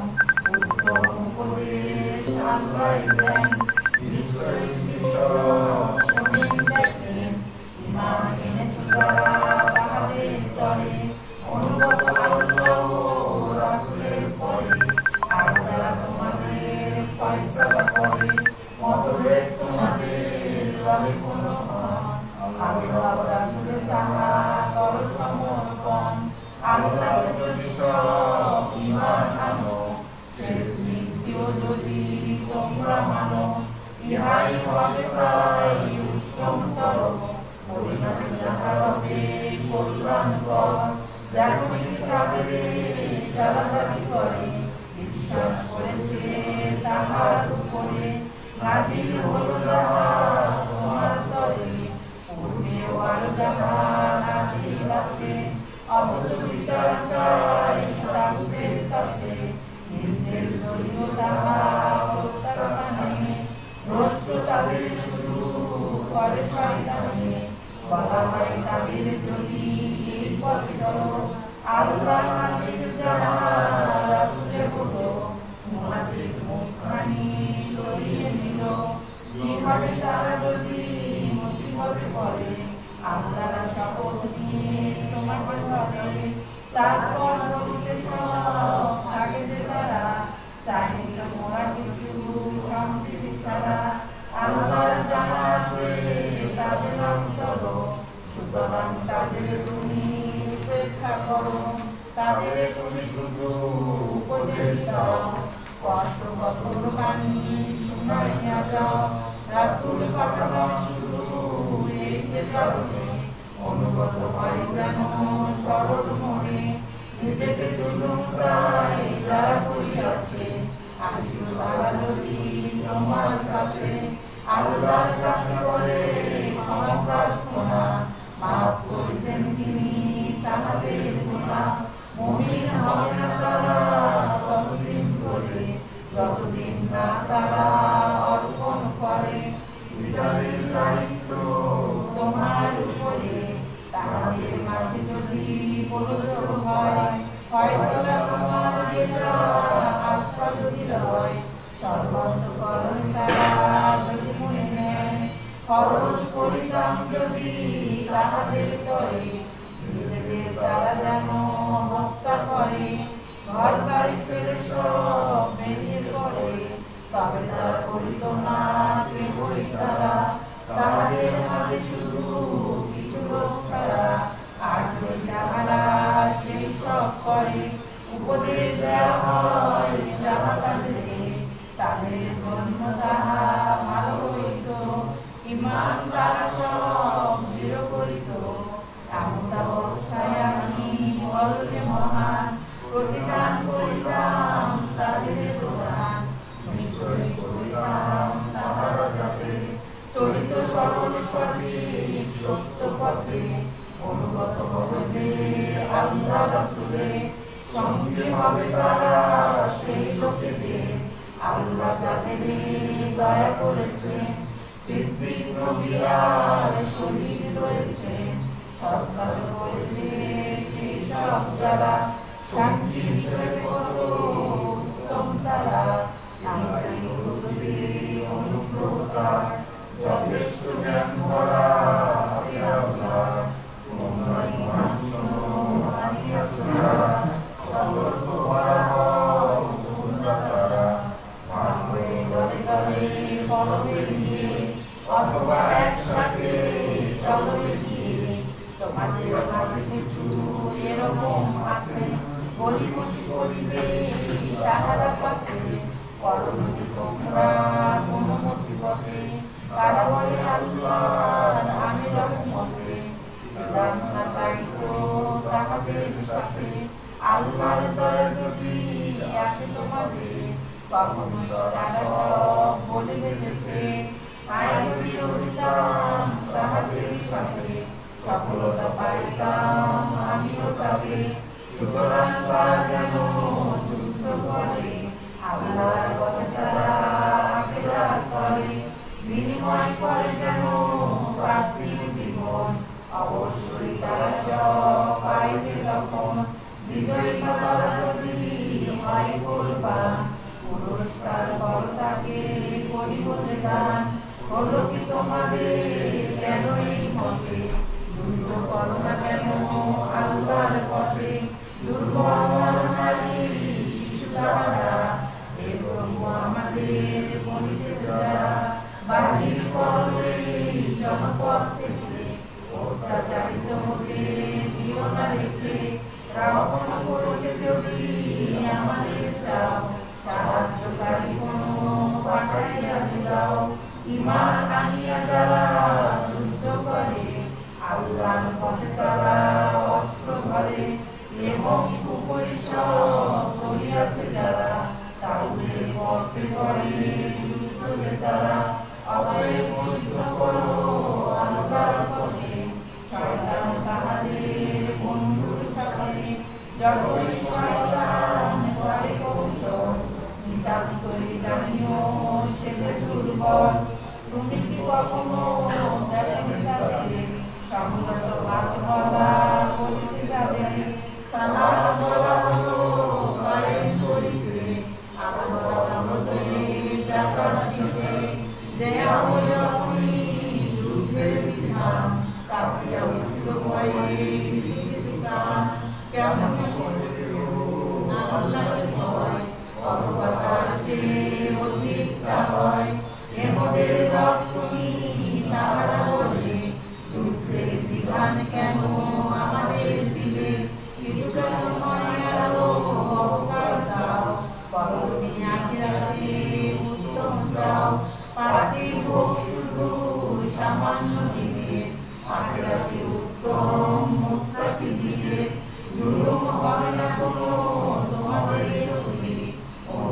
উত্তম উপদেশ আল্লাহ দেন নিশ্চয়ই শোনেন দেখেন ঈমান এনেছে যারা তাহাদের তরে অনুগত আল্লাহ ও রাসূলের পরে আর যারা তোমাদের ফয়সালা করে মতভেদ তোমাদের রবে কোনো আল্লাহ রাসূলের তাহা কর সমর্পণ আল্লাহর যদি সব ঈমান আনো শেষ দিনটিও যদি তোমরা মানো ইহাই হবে তাই উত্তমতর পরিণামে যাহা হবে কল্যাণকর দেখো তাদের যারা দাবি করে বিশ্বাস করেছে তাহার উপরে নাজিল হলো যাহা তোমার তরে পূর্বেও আরো যাহা নাজিল আছে অথচ বিচার চাই তাদের কাছে নির্দেশ জড়িত তাহা প্রত্যাখ্যানে ভ্রষ্ট তাদের শুরু করে শয়তানে বলা হয় তাদের যদি এই পথে চলো আল্লাহ নাজিল যারা রাসূলের হলো মুনাফিক মুখখানি সরিয়ে নিল কিভাবে তারা যদি মুসিবতে পড়ে আল্লাহর শপথ নিয়ে তোমাকে ধরে তারপর বলিতে সব থাকে যে তারা চাইনি তোমরা কিছু শান্তি ছাড়া আল্লাহর জানা আছে তাদের অন্তর সুতরাং তাদের তুমি উপেক্ষা করো তাদের তুমি শুধু উপদেশ দাও স্পষ্টবদ্ধ বাণী শুনাইয়া যাও রাসূল পাঠানো শুধু এই যে কারণে অনুগত হয় যেন সরল মনে নিজেকে জুলুম তাই যারা করিয়াছে আসিল তারা যদি তোমার কাছে আল্লাহর কাছে করে ক্ষমা প্রার্থনা মাফ করিতেন তিনি তাহাদের গুনাহ মুমিন হবে না তারা ততদিন করে যতদিন না তারা অর্পণ করে বিচারের দায়িত্ব তোমার উপরে তাহাদের মাঝে যদি প্রদত্ত হয় ফয়সালা তোমার যেটা আস্থা যদি হয় সর্বান্তকরণ তারা যদি মনে নেয় খরচ পরিধান যদি তাহাদের করে নিজেদের তারা যেন হত্যা করে ঘর বাড়ি ছেড়ে সব বেরিয়ে পড়ে তবে তার করিত না কেবলই তারা তাহাদের মাঝে শুধু কিছু লোক ছাড়া আর যদি তাহারা সেই সব করে উপদেশ দেওয়া হয় যাহা তাদের জন্য তাহা ভালো হইত ঈমান তারা সব দৃঢ় করিত এমন অবস্থায় আমি বলকে মহান প্রতিদান করিতাম তাদের প্রদান নিশ্চয়ই করিতাম তাহারা যাতে চলিত সরল সঠিক সত্য পথে অনুগত হবে যে আল্লাহ রাসূলের সঙ্গে হবে তারা সেই লোকেদের আল্লাহ যাদের দয়া করেছে সিদ্দিক নবী আর শহীদ রয়েছে সৎ কাজ করেছে সেই সব যারা সাক্ষী হিসেবে কত উত্তম তারা অনুগ্রহতা যথেষ্ট জ্ঞান ভরা আছে আল্লাহ তোমরা ঈমান শোনো আনিয়াছো যারা সতর্ক ভরা হও তোমরা তারা মানবে দলে দলে গরিবসী করিবে তাহারা কাছে করণী তোমরা কোন মুসিবতে কারা বলে আল্লাহ আমি রহমতে ছিলাম না তাই তো তাহাদের সাথে আল্লাহর দয়া যদি আসে তোমাদের তখনই তারা সব বলিবে যেতে আয় যদি উঠিতাম তাহাদের সাথে সফলতা পাইতাম আমিও তবে সুতরাং তারা যেন যুদ্ধ করে আল্লাহর পথে তারা আখিরাত করে বিনিময় করে যেন পার্থিব জীবন অবশ্যই তারা সব পাইবে তখন বিজয়ী তারা যদি হয় কোরবান পুরস্কার ফল তাকে করিব যে দান হলো কি তোমাদের কেন এই মতে যুদ্ধ করো না কেন আল্লাহর পথে দুর্বল নারী শিশু তাহারা হে প্রভু আমাদের বলিতেছে যারা বাহির করবে জনপদ থেকে অত্যাচারিত হতে দিও না রেখে রাবণ করতে যদি আমাদের চাও সাহায্যকারী কোনো পাঠাইয়া দিলাও ঈমান আনিয়া যারা যুদ্ধ করে আল্লাহর পথে তারা অস্ত্র ধরে এবং কুপরিশ্রম করিয়াছে যারা তাদের পথে করে যুদ্ধে তারা অতএব যুদ্ধ করো আল্লাহর পথে শয়তান তাহাদের বন্ধুর সাথে যতই শয়তান করে কৌশল নিতান্তই জানিও সে যে দুর্বল তুমি কি কখনো দেখবে তাকে সংযত বাদ বলা বলিতে তাদের সালাত বলা হলো কায়েম করিতে আবার বলা হলো জাকাত দিতে দেয়া হইল আপনি যুদ্ধের বিধান কাঁপিয়া উঠিল ভয়ে পৃথিবীর কেমন আল্লাহর ভয় অথবা তার চেয়ে অধিক তা হয় এমদের তুমি তাহারা বলে যুদ্ধের বিধান কেন আমাদের দিলে কিছুটা সময় আরো অবকাশ দাও পরবর্তী আখিরাতে উত্তম চাও পার্থিব ভোগ শুধু সামান্য দিবে আখিরাতে উত্তম মুত্তাকি দিবে জুলুম হবে না কোনো তোমাদের প্রতি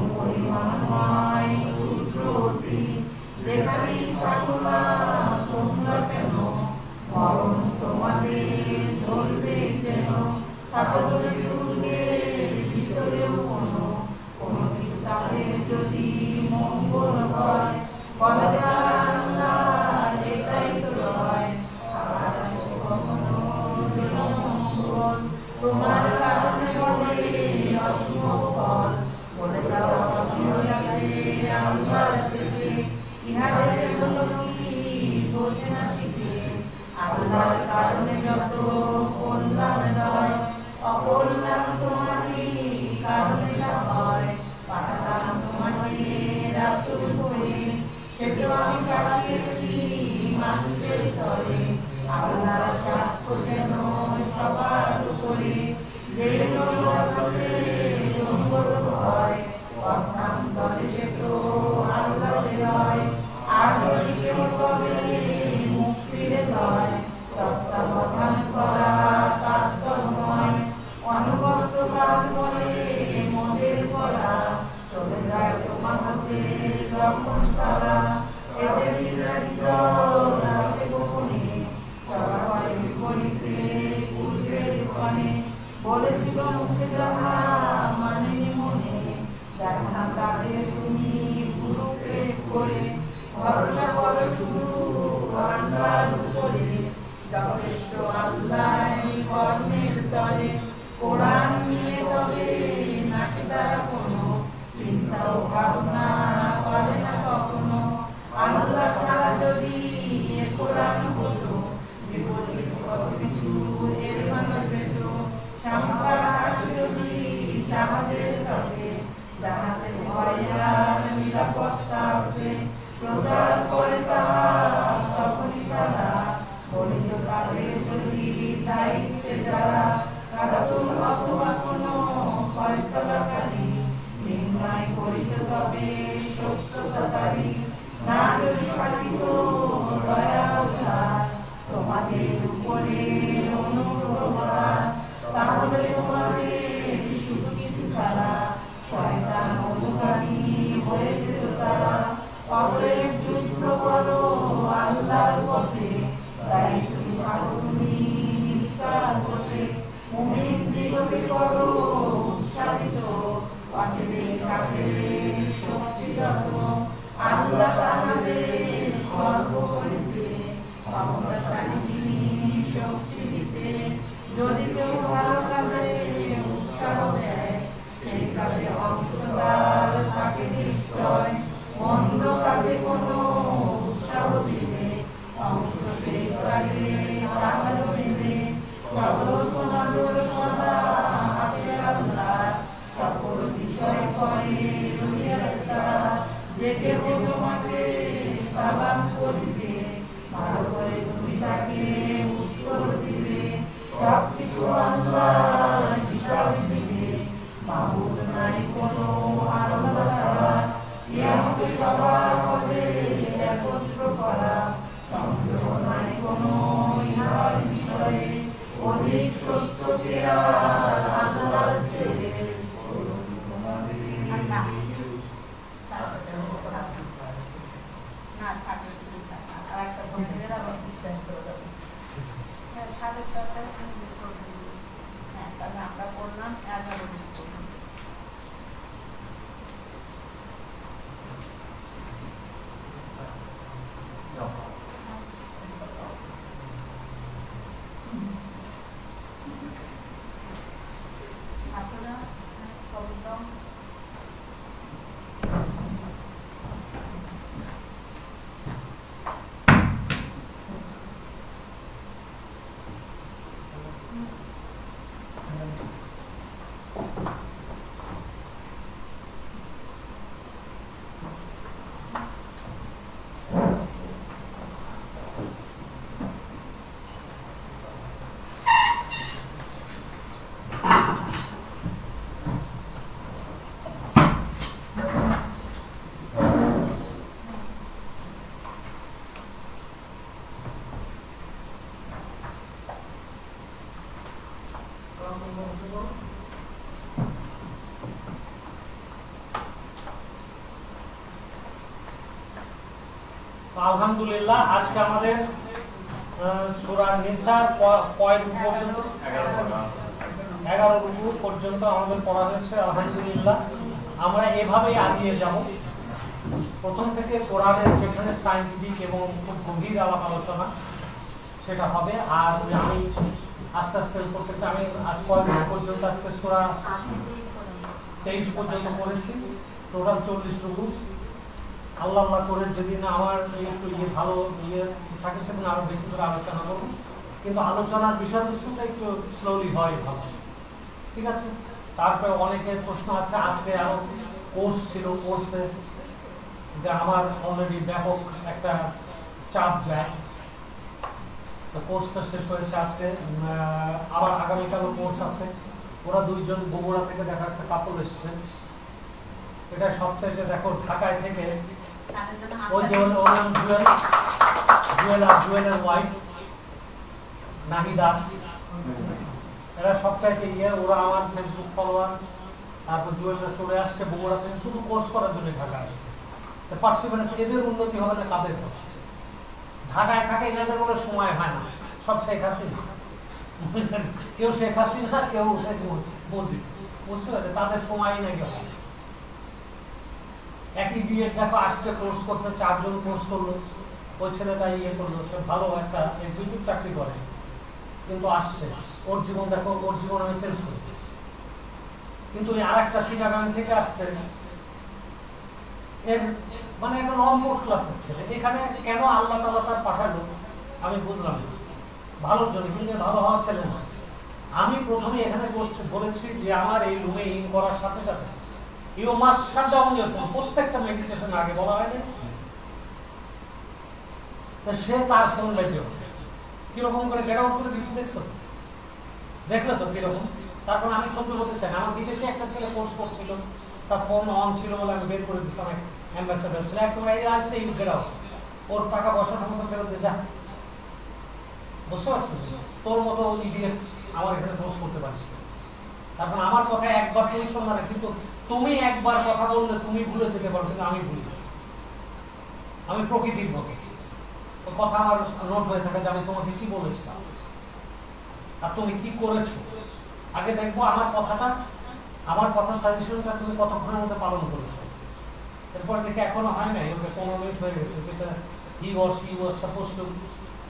পরিমাণ হয় রুদ্রতি যেখানেই থাকো না তোমরা কেন মরণ তোমাদের ধরবে যেন থাকো যদি দুর্গের ভিতরেও কোনো খ্রিস্টানের যদি মঙ্গল হয় বলে আল্লাহ এটাই তো হয় আর আসে কখনো মঙ্গল তোমার কারণে বলে অশুভ ফল বলে দাও আল্লাহ থেকে ইহাদের হলো কি বোঝে না শিখে আল্লাহর কারণে যত কল্যাণ নয় অকল্যাণ তোমারই কারণে না হয় পাঠালাম তোমাকে রাসূল করে সেটা আমি পাঠিয়েছি মানুষের তরে আল্লাহর সাক্ষ্য যেন সবার উপরে যে লোক আছে জঙ্গল হয় অভ্রান্তরে সে তো আল্লাহর হয় আর যদি কেউ তবে মুক্তির হয় তত্ত্বাবধান করা কাজ নয় অনুগত কাজ করে মনে ফয়সালাকারী, নির্ণয় করিতে তবে সত্যতা তারি। না যদি থাকিত দয়া উদার তোমাদের উপরে অনুগ্রহ করার, তাহলে তোমাদের শুধু কিছু ছাড়া শয়তান অনুগামী হয়ে যেত তারা। অতএব যুদ্ধ করো আল্লাহর পথে, তাই শুধু থাকো তুমি নিজ কাজ করতে। মুমিন দিগকে করো উৎসাহিত, পাশে থাকে শক্তিগত। আল্লাহ তাহাদের গর্ব করিতে ক্ষমতাশালী যিনি শক্তি দিতে। যদি কেউ ভালো কাজে উৎসাহ দেয়, সেই কাজে অংশদার থাকে নিশ্চয়। মন্দ কাজে কোনো উৎসাহ দিলে অংশ সেই কাজে তাহারও নেবে। সতর্ক নজর সদা আছে আল্লাহ, সকল বিষয় করে দুনিয়ার ছাড়া। যে কেউ তোমাকে সালাম করিবে, ভালো করে তুমি তাকে উত্তর দিবে। সবকিছু আল্লাহ হিসাব দিবে, মাবুদ নাই কোনো আল্লাহ ছাড়া। কিয়ামতে সবার হবে একত্র করা, সন্দেহ নাই কোনো ইহার বিষয়ে। অধিক সত্য কে আর আল্লাহর চেয়ে। আমরা করলাম 11 দিন করলাম। আপনারা খবর দাও। আলহামদুলিল্লাহ, আজকে আমাদের সূরা নিসার কয় রূপ পর্যন্ত? 11 রূপ পর্যন্ত আমাদের পড়া হয়েছে। আলহামদুলিল্লাহ, আমরা এভাবেই আগিয়ে যাব। প্রথম থেকে কোরআনের যেখানে সায়েন্টিফিক এবং খুব গভীর আলাপ আলোচনা সেটা হবে। আর আমি আস্তে আস্তে প্রত্যেকটা আমি আজ কয় রূপ পর্যন্ত, আজকে সূরা 23 পর্যন্ত পড়েছি। টোটাল 40 রূপ। আল্লাহ করে যেদিন আমার একটু ভালো থাকে সেদিন আরো বেশি করে আলোচনা করবো, কিন্তু আলোচনার বিষয়বস্তুটা একটু স্লোলি হয় ভালো, ঠিক আছে? তারপরে অনেকের প্রশ্ন আছে। আজকে আরো কোর্স ছিল, কোর্সে যে আমার অলরেডি ব্যাপক একটা চাপ যায়, তো কোর্সটা শেষ হয়েছে আজকে। আবার আগামীকালও কোর্স আছে। ওরা দুইজন বগুড়া থেকে দেখা একটা কাপড় এসছে। এটা সবচেয়ে দেখো ঢাকায় থেকে ওই যে ওর নাম জুয়েলের ওয়াইফ নাহিদা, এরা সবচাইতে ওরা আমার ফেসবুক ফলোয়ার। তারপর জুয়েলরা চলে আসছে বগুড়া থেকে শুধু কোর্স করার জন্য ঢাকা আসছে। পার্সিভেন্স, এদের উন্নতি হবে না কাদের হবে? ঢাকায় থাকে এনাদের বলে সময় হয় না। সব শেখ হাসিনা, কেউ শেখ হাসিনা, কেউ মুজিব, বুঝতে পারছে? তাদের সময় নাকি হয়। একই বিয়ে দেখো আসছে, কোর্স করছে, 4 জন কোর্স করলো। ওই ছেলেটা করলো, সে ভালো একটা এক্সিকিউটিভ চাকরি করে, কিন্তু আসছে। ওর জীবন দেখো, ওর জীবন আমি চেঞ্জ করেছি। কিন্তু আর একটা চিটাগাং থেকে আসছে, এর মানে একটা নম্বর ক্লাসের ছেলে। এখানে কেন আল্লাহ তাআলা তার পাঠালো আমি বুঝলাম না। ভালোর জন্য, কিন্তু ভালো হওয়া ছেলে না। আমি প্রথমে এখানে বলেছি যে আমার এই রুমে ইন করার সাথে সাথে you must shut down your phone. প্রত্যেকটা মেডিটেশন আগে বলা হয় না? তো সে তার ফোন বেজে ওঠে, কিরকম করে গেট আউট করে দিচ্ছে, দেখছো? দেখলে তো কিরকম? তারপর আমি সত্যি বলতে চাই না, আমার বিদেশে একটা ছেলে কোর্স করছিল, তার ফোন অন ছিল বলে আমি বের করে দিচ্ছিলাম, অ্যাম্বাসেডার ছিল, একদম এই আসছে এই গেরাও, ওর টাকা পয়সা সমস্ত ফেরত দিয়ে যা। বুঝতে পারছো? তোর মতো ইডিয়েট আমার এখানে কোর্স করতে পারিস না। তারপর আমার কথা একবার তুমি শোনা না, কিন্তু তুমি একবার কথা বললে তুমি ভুলে যেতে পারো, কিন্তু আমি ভুলি না। আমি প্রকৃতির মতো, ওই কথা আমার নোট হয়ে থাকে যে আমি তোমাকে কি বলেছিলাম আর তুমি কি করেছো। আগে দেখবো আমার কথাটা, আমার কথা সাজেশনটা তুমি কতক্ষণের মধ্যে পালন করেছো। এরপরে দেখে এখনো হয় নাই, ওকে 15 মিনিট হয়ে গেছে, যেটা he was supposed to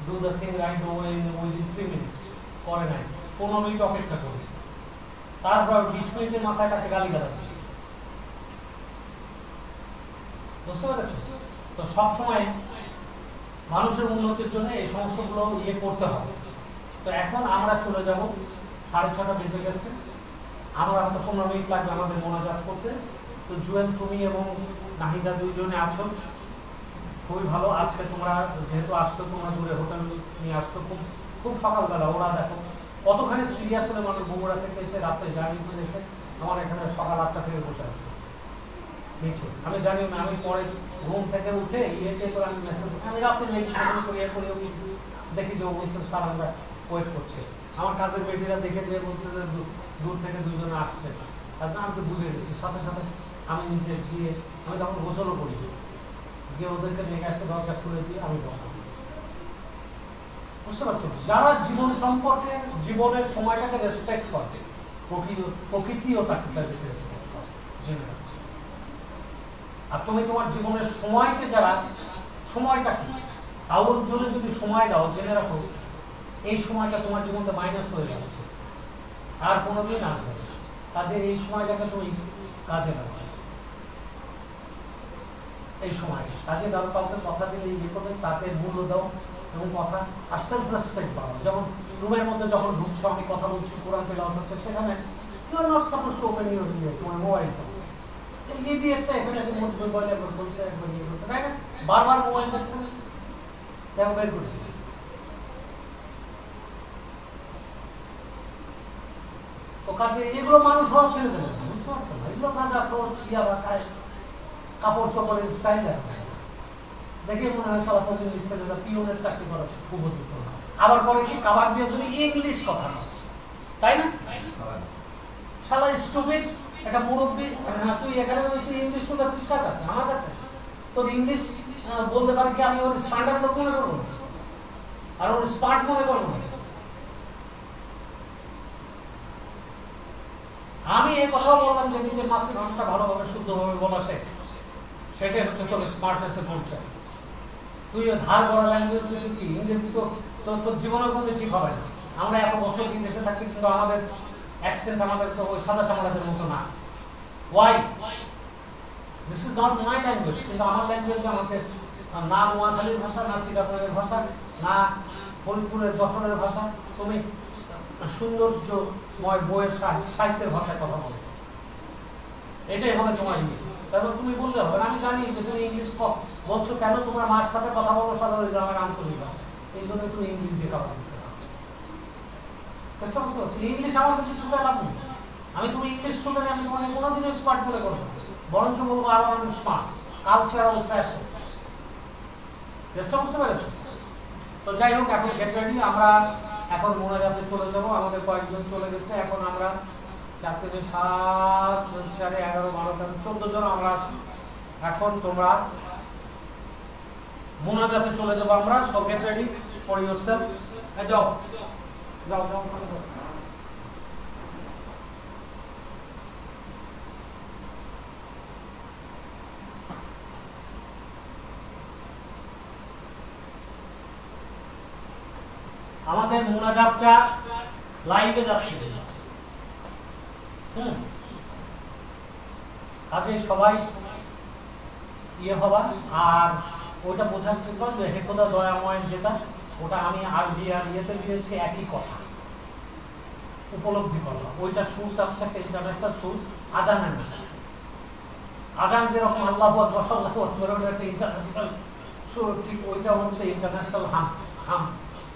do the thing right away within 3 minutes, করে নাই, 15 মিনিট অপেক্ষা করি, তারপর 20 মিনিটের মাথায় তাকে গালি গালাছে। বুঝতে পেরেছো? তো সবসময় মানুষের উন্নতির জন্য এই সমস্যাগুলো ইয়ে করতে হবে। তো এখন আমরা চলে যাব, 6:30 বেজে গেছে, আমরা হয়তো 15 মিনিট লাগবে আমাদের মোনাজাত করতে। তো জুয়েল, তুমি এবং নাহিদা দুইজনে আছো, খুবই ভালো। আজকে তোমরা যেহেতু আসতো, তোমরা দূরে হোটেল নিয়ে আসতো, খুব খুব সকালবেলা। ওরা দেখো কতখানি সিরিয়াস হলে মানুষ বগুড়া থেকে এসে রাতে জার্নি করে এসে আমার এখানে সকাল 8টা থেকে বসে আছে নিচে। আমি জানি না, আমি পরে ঘুম থেকে উঠে ইয়েতে করে আমি মেসেজ, আমি রাতে দেখি যে ও বলছে স্যার আমরা ওয়েট করছে। আমার কাজের বেটিরা দেখে যে বলছে যে দূর থেকে দুজনে আসছে, তার আমি তো বুঝে গেছি। সাথে সাথে আমি নিচে গিয়ে, আমি তখন গোসলও করি, গিয়ে ওদেরকে নিয়ে আসে, দরজা খুলে দিয়ে আমি বসাবো। বুঝতে পারছো? যারা জীবন সম্পর্কে, জীবনের সময়টাকে রেসপেক্ট করে, প্রকৃতিও তাদেরকে রেসপেক্ট করে, জেনে রাখছে। আর তুমি তোমার জীবনের সময়কে যারা, সময়টা কি কারোর জন্য যদি সময় দাও, জেনে রাখো এই সময়টা তোমার জীবনটা মাইনাস হয়ে যাচ্ছে, আর কোনোদিন আসবে না। কাজে এই সময়টাকে তুমি কাজে লাগাও, এই সময় কাজে দাও। কাউকে কথা দিলে ইয়ে করবে, তাকে মূল্য দাও এবং কথা আর সেলফ রেসপেক্ট পাও। যেমন রুমের মধ্যে যখন ঢুকছো, আমি কথা বলছি, কোরআন তেলাওয়াত হচ্ছে, সেখানে you are not suppose to open your তোমার মোবাইল ফোন। এই দিয়ে একটা এখানে মোবাইলে একবার বলছে, একবার ইয়ে করছে, তাই না? বারবার মোবাইল দেখছে না, দেখো বের করে দিবে। তো কাজে এগুলো মানুষ হওয়া ছেড়ে ফেলেছে, বুঝতে পারছো না? এগুলো কাজ ইয়া বা কাপড় চোপড়ের স্টাইল আছে, দেখে মনে হয় সারা প্রতিদিন দিচ্ছে না, পিওনের চাকরি করা উপযুক্ত না। আবার পরে কি কাবার দিয়ে যদি ইংলিশ কথা বলছে, তাই না? শালা স্টুপিড একটা মুরব্বী, তুই এখানে তুই ইংলিশ শোনাচ্ছিস কার কাছে? আমার কাছে। তোর ইংলিশ বলতে পারে কি আমি ওর স্ট্যান্ডার্ড লোক মনে করবো আর ওর স্মার্ট মনে করবো না? আমি এই কথাও বললাম যে নিজের মাতৃভাষাটা ভালোভাবে শুদ্ধভাবে বলা শেখ, সেটাই হচ্ছে তোর স্মার্টনেসের পরিচয়। তুই ধার করা ল্যাঙ্গুয়েজ কি ইংরেজি, তো তোর জীবনের মধ্যে ঠিক হবে না। আমরা এত বছর বিদেশে থাকি, কিন্তু আমাদের অ্যাকসেন্ট আমাদের তো ওই সাদা চামড়াদের মতো না। Why? This is not my language. কিন্তু আমার ল্যাঙ্গুয়েজ আমাকে না নোয়াখালীর ভাষা, না চিটাগংয়ের ভাষা, না ফরিদপুরের যশোরের ভাষা, তুমি সৌন্দর্যময় বইয়ের সাহিত্যের ভাষায় কথা বলো, এটাই হবে তোমার ইংলিশ। তারপর তুমি বললে হবে, আমি জানি যে তুমি ইংলিশ বলছো কেন, তোমার মার সাথে কথা বলো সাধারণ গ্রামের আঞ্চলিক ভাষা, এই জন্য তুমি ইংলিশ দিয়ে কথা বলতে চাচ্ছ। ইংলিশ আমার কাছে শুনে লাভ নেই। আমি তুমি ইংলিশ শুনে আমি তোমাকে কোনোদিনও স্মার্ট মনে করবো, বরঞ্চ বলবো আরো আমাদের স্মার্ট কালচারাল ফ্যাশন। বুঝতে পেরেছ? তো যাই হোক, এখন গেট রেডি, আমরা এখন মোনাজাতে চলে যাব। আমাদের কয়েকজন চলে গেছে, এখন আমরা 4 থেকে 7, 4, 11, 12, 14 জন আমরা আছি। এখন তোমরা মোনাজাতে চলে যাবো আমরা। So get ready for yourself. যাও যাও যাও। আমাদের মোনাজাতটা লাইভে যাচ্ছে, কাজে সবাই ইয়ে হবা। আর ওটা বোঝার চেষ্টা করবে, হেকোদা দয়াময়ের যেটা, ওটা আমি আরবি আর ইয়েতে দিয়েছি, একই কথা উপলব্ধি করলাম। ওইটা সুরটা হচ্ছে একটা ইন্টারন্যাশনাল সুর, আজানের না। আজান যেরকম আল্লাহু আকবার আল্লাহু আকবার, ওটা একটা ইন্টারন্যাশনাল সুর, ঠিক ওইটা হচ্ছে ইন্টারন্যাশনাল হাম। হাম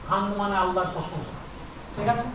হাম মানে আল্লাহর প্রশংসা, ঠিক আছে?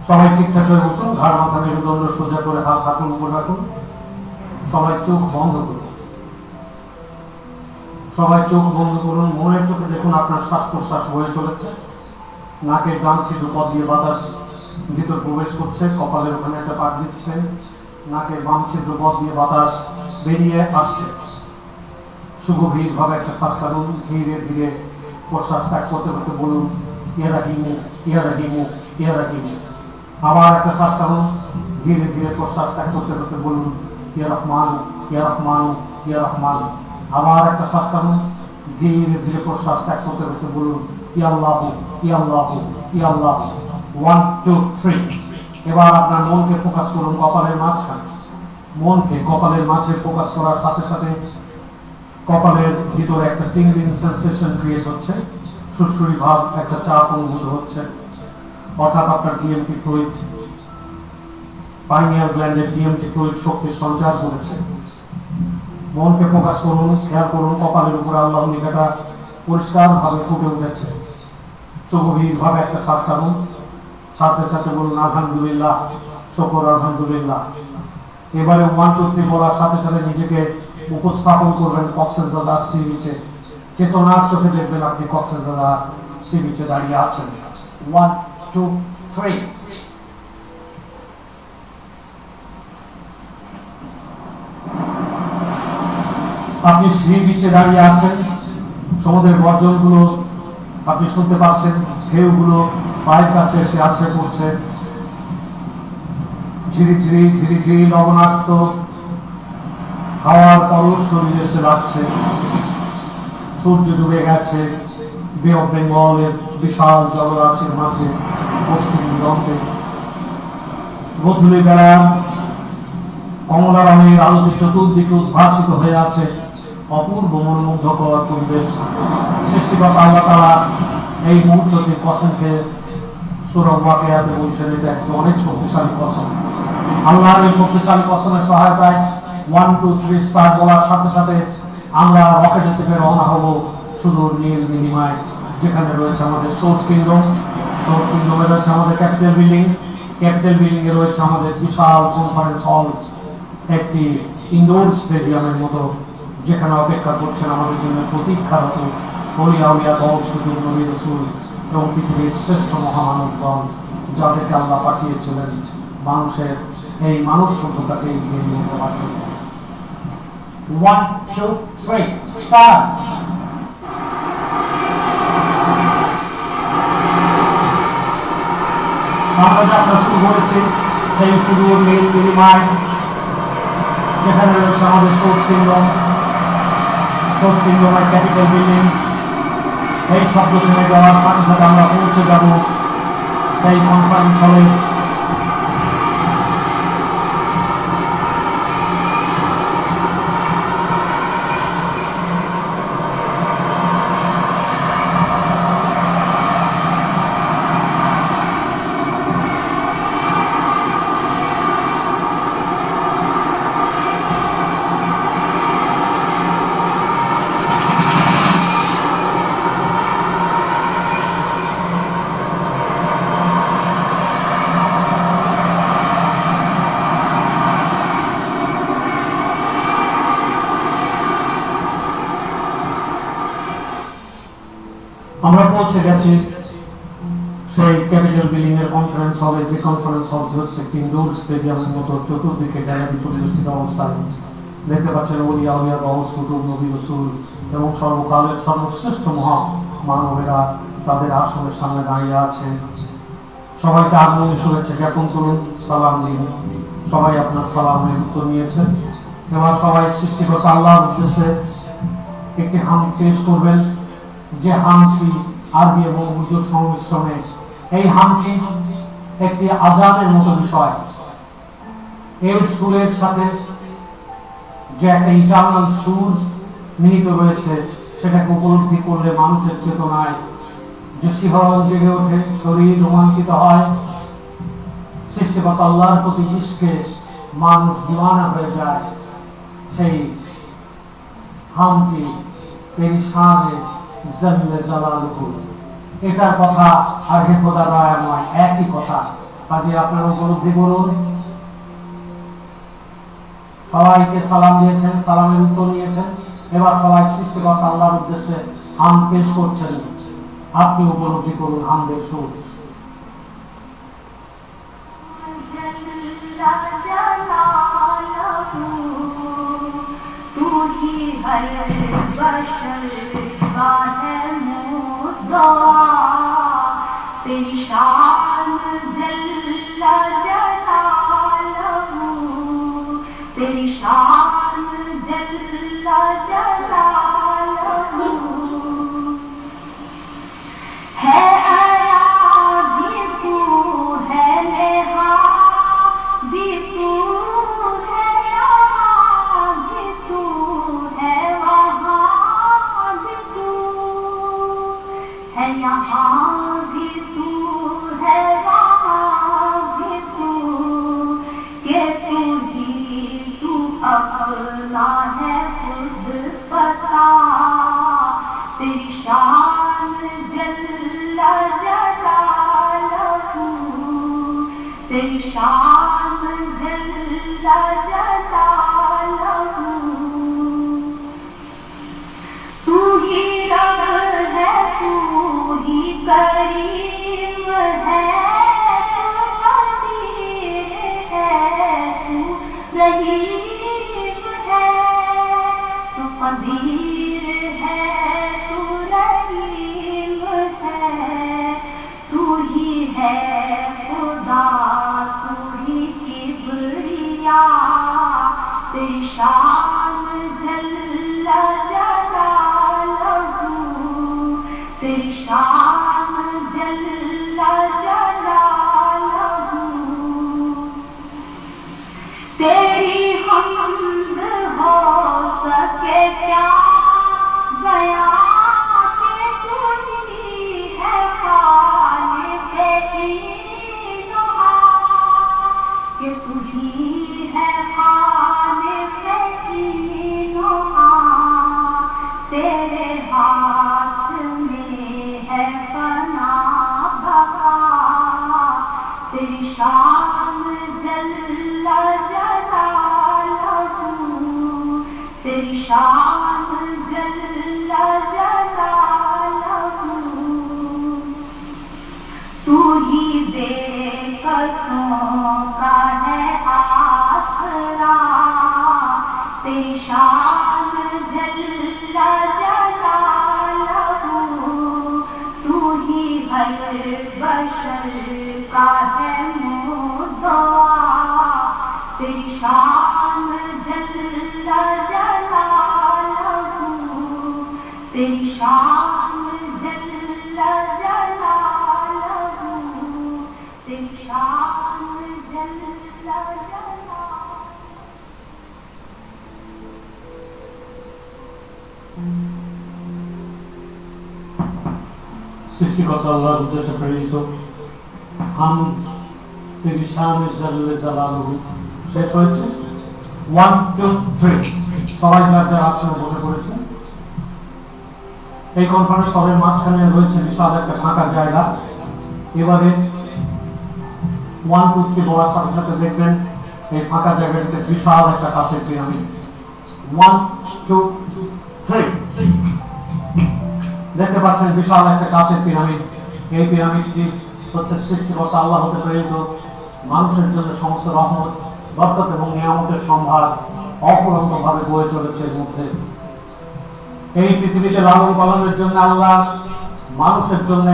সবাই ঠিকঠাক করে বসুন, ঘাড় মাথা মেরুদণ্ড সোজা করে হাত হাঁটুর উপর রাখুন। সবাই চোখ বন্ধ করুন। সবাই চোখ বন্ধ করুন। মনের চোখে দেখুন আপনার শ্বাস প্রশ্বাস বয়ে চলেছে। নাকের ডান ছিদ্রপথ দিয়ে বাতাস ভিতর প্রবেশ করছে, কপালের ওখানে একটা পাক দিচ্ছে। নাকের বাম ছিদ্রপথ দিয়ে বাতাস বেরিয়ে আসছে। সুগভীর ভাবে একটা শ্বাস টানুন। ধীরে ধীরে প্রশ্বাস ত্যাগ করতে করতে বলুন ইয়ারাহিমু ইয়ারাহিমু ইয়ারাহিমু। আবার একটা শ্বাস টানুন। ধীরে ধীরে প্রশ্বাস ত্যাগ করতে করতে বলুন ইয়া রহমান ইয়া রহমান ইয়া রহমান। আবার একটা শ্বাস টানুন। ধীরে ধীরে প্রশ্বাস ত্যাগ করতে করতে বলুন ইয়া আল্লাহ ইয়া আল্লাহ ইয়া আল্লাহ। 1 2 3। এবার আপনার মনকে ফোকাস করুন কপালের মাঝখানে। মনকে কপালের মাঝে ফোকাস করার সাথে সাথে কপালের ভিতরে একটা টিংলিং সেন্সেশন ক্রিয়েট হচ্ছে। সুরসুরি ভাব, একটা চাপ অনুভূত হচ্ছে। অর্থাৎ আপনার ডিএমটি ফ্লুইড, পাইনিয়াল গ্ল্যান্ডের ডিএমটি ফ্লুইড শক্তির সঞ্চার করেছে। মনকে ফোকাস করুন, খেয়াল করুন কপালের উপরে আল্লাহ লেখাটা পরিষ্কার ভাবে ফুটে উঠেছে। সুগভীর ভাবে একটা শ্বাস টানুন। সাথে সাথে বলুন আলহামদুলিল্লাহ, শুকর আলহামদুলিল্লাহ। এবারে 1 2 3 বলার সাথে সাথে নিজেকে উপস্থাপন করবেন কক্সবাজার সি বিচে। চেতনার চোখে দেখবেন আপনি কক্সবাজার সি বিচে দাঁড়িয়ে আছেন। 1 2 3। আপনি সি বিচে দাঁড়িয়ে আছেন। সমুদ্রের গর্জনগুলো আপনি শুনতে পাচ্ছেন। ঢেউগুলো পায়ের কাছে এসে আছড়ে পড়ছে। ঝিরি ঝিরি ঝিরি ঝিরি লবণাক্ত হাওয়ার পরশ শরীরে এসে লাগছে। সূর্য ডুবে গেছে বে অফ বেঙ্গলের বিশাল জলরাশির মাঝে পশ্চিম দিগন্তে। গোধূলি বেলা কমলা রঙের আলোতে চতুর্দিকে উদ্ভাসিত হয়ে আছে অপূর্ব মনোমুগ্ধকর পরিবেশ। সৃষ্টিকর্তা আল্লাহ তাআলা এই মুহূর্তটি কসমকে সূরা ওয়াকিয়াতে বলছেন এটা একটা অনেক শক্তিশালী কসম। আল্লাহর এই শক্তিশালী কসমের সহায়তায় 1 2 3 স্টার বলার সাথে সাথে আমরা রকেটে চেপে রওনা হব সুদূর নীল নীলিমায়, যেখানে রয়েছে আমাদের সোর্স কিংডম। সোর্স কিংডমে রয়েছে আমাদের ক্যাপিটাল বিল্ডিং। ক্যাপিটাল বিল্ডিং এ রয়েছে আমাদের বিশাল কনফারেন্স হল, একটি ইনডোর স্টেডিয়ামের মতো, যেখানে অপেক্ষা করছেন আমাদের জন্য প্রতীক্ষারত ওলি আউলিয়া দল, শুধু নবী রাসূল এবং পৃথিবীর শ্রেষ্ঠ মহামানবগণ, যাদেরকে আল্লাহ পাঠিয়েছিলেন মানুষের এই মানব সভ্যতাকে এগিয়ে নিয়ে যাওয়ার জন্য। 1 2 3 স্টার্ট। আমরা যাত্রা শুরু করেছি সেই সুদূর নীল নীলিমায়, যেখানে রয়েছে আমাদের সোর্স কিংডম। সোর্স কিংডমের ক্যাপিটাল বিল্ডিং। এই শব্দ শুনে যাওয়ার সাথে সাথে আমরা পৌঁছে যাব সেই কনফারেন্স হলে। এসে গেছি সেই ক্যাপিটাল বিল্ডিং এর কনফারেন্স হলে, যে কনফারেন্স হল হচ্ছে ইনডোর স্টেডিয়ামের মতো চতুর্দিকে গ্যালারি পরিবেষ্টিত অবস্থায়। দেখতে পাচ্ছেন ওলিয়া উলিয়া গৌস কুতুব নবী রাসূল এবং সর্বকালের সর্বশ্রেষ্ঠ মহা মানবেরা তাদের আসনের সামনে দাঁড়িয়ে আছেন। সবাইকে আগমনী শুভেচ্ছা জ্ঞাপন করুন, সালাম দিন। সবাই আপনার সালামের উত্তর নিয়েছেন। এবার সবাই সৃষ্টিকর্তা আল্লাহর উদ্দেশ্যে একটি হামদ পেশ করবেন, যে হামটি আরবি এবং উর্দু সংমিশ্রণে। এই হামটি একটি আজানের মতো বিষয়। এর সুরের সাথে যে একটা ইটারনাল সুর নিহিত রয়েছে, সেটাকে উপলব্ধি করলে মানুষের চেতনায় যে শিহরণ জেগে ওঠে, শরীর রোমাঞ্চিত হয়, সৃষ্টিকর্তা আল্লাহর প্রতি ইশকে মানুষ দিওয়ানা হয়ে যায়। সেই হামটি তেরি শানে জল্লে জালালুহু, এটার কথা আর হে খোদা দয়াময় একই কথা। কাজে আপনারা উপলব্ধি করুন। সবাইকে সালাম দিয়েছেন, সালামের উত্তর নিয়েছেন। এবার সবাই সৃষ্টিকর্তা আল্লাহর উদ্দেশ্যে হাম পেশ করছেন। আপনি উপলব্ধি করুন হামদের সুর। तेरी शान जल्ला जलालहू, तेरी शान जल्ला जलालहू है। आया भी तू है, नेहा भी तू है, यहाँ भी तू है, वहाँ भी तू है, यहाँ भी तू है, वहाँ भी तू, के तू ही तू अपना है खुद पता। तेरी शान जल्ला जलालहू, तेरी शान जल्ला जलालहू। तू ही रब है, तू ही करीम है, तू कदीर है, तू रहीम है, तू कदीर है, तू रहीम है, तू ही है खुदा, तू ही किबरिया। तेरी शान जल्ला जलालहू, तेरी शान जल्ला जलालहू। तेरी हमद हो सके क्या बयां, के तू ही है खालिक़े इन्हा, के तू ही है खालिक़े इन्हा। तेरे हाथ में है फना बका, तेरी शान जल्ला जलालहू, तेरी शान जल्ला जलालहू। तू ही बेकसों का है आसरा, तेरी शान जल्ला जलालहू। तू ही हर बशर का है मुद्दा, तेरी शान जल्ला जलालहू, तेरी शान जल्ला जलालहू, तेरी शान जल्ला जलालहू। সৃষ্টিকর্তা আল্লাহর উদ্দেশ্যে প্রেরিত হাম তেরি শানে জল্লে জালালুহু শেষ হয়েছে। 1 2 3 সবাই যার যার আসনে বসে পড়েছে। এই কনফারেন্স হলের মাঝখানে রয়েছে বিশাল একটা ফাঁকা জায়গা। এবারে 1 2 3 বলার সাথে সাথে দেখবেন এই ফাঁকা জায়গাটিতে বিশাল একটা কাচের পিরামিড। 1 2 3 দেখতে পাচ্ছেন বিশাল একটা কাচের পিরামিড। এই পিরামিডটি হচ্ছে সৃষ্টিকর্তা আল্লাহ হতে প্রেরিত মানুষের জন্য সমস্ত রহমত, বরকত এবং নিয়ামতের সম্ভার অফুরন্ত ভাবে বয়ে চলেছে এর মধ্যে। এই পৃথিবীতে লালন পালনের জন্য আল্লাহ মানুষের জন্য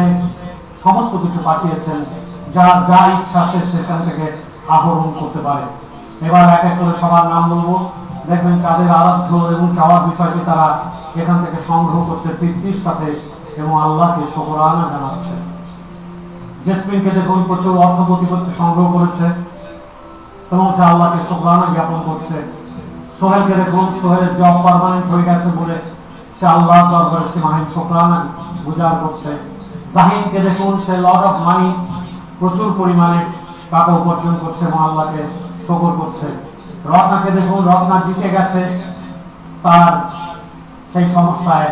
সমস্ত কিছু পাঠিয়েছেন, যার যা ইচ্ছা সে সেখান থেকে আহরণ করতে পারে। এবার এক এক করে সবার নাম বলবো। দেখবেন যাদের আরাধ্য এবং চাওয়ার বিষয়টি তারা এখান থেকে সংগ্রহ করছে তৃপ্তির সাথে এবং আল্লাহকে শুকরানা জানাচ্ছে। জেসমিনকে দেখুন প্রচুর অর্থ প্রতিপত্তি সংগ্রহ করেছে এবং সে আল্লাহকে শুকরানা জ্ঞাপন করছে। সোহেলকে দেখুন, সোহেলের জব পার্মানেন্ট হয়ে গেছে বলে সে আল্লাহর দরবারে সীমাহীন শুকরানা গুজার করছে। জাহিনকে দেখুন, সে লট অফ মানি, প্রচুর পরিমাণে টাকা উপার্জন করছে এবং আল্লাহকে শুকর করছে। রত্নাকে দেখুন, রত্না জিতে গেছে তার সেই সমস্যায়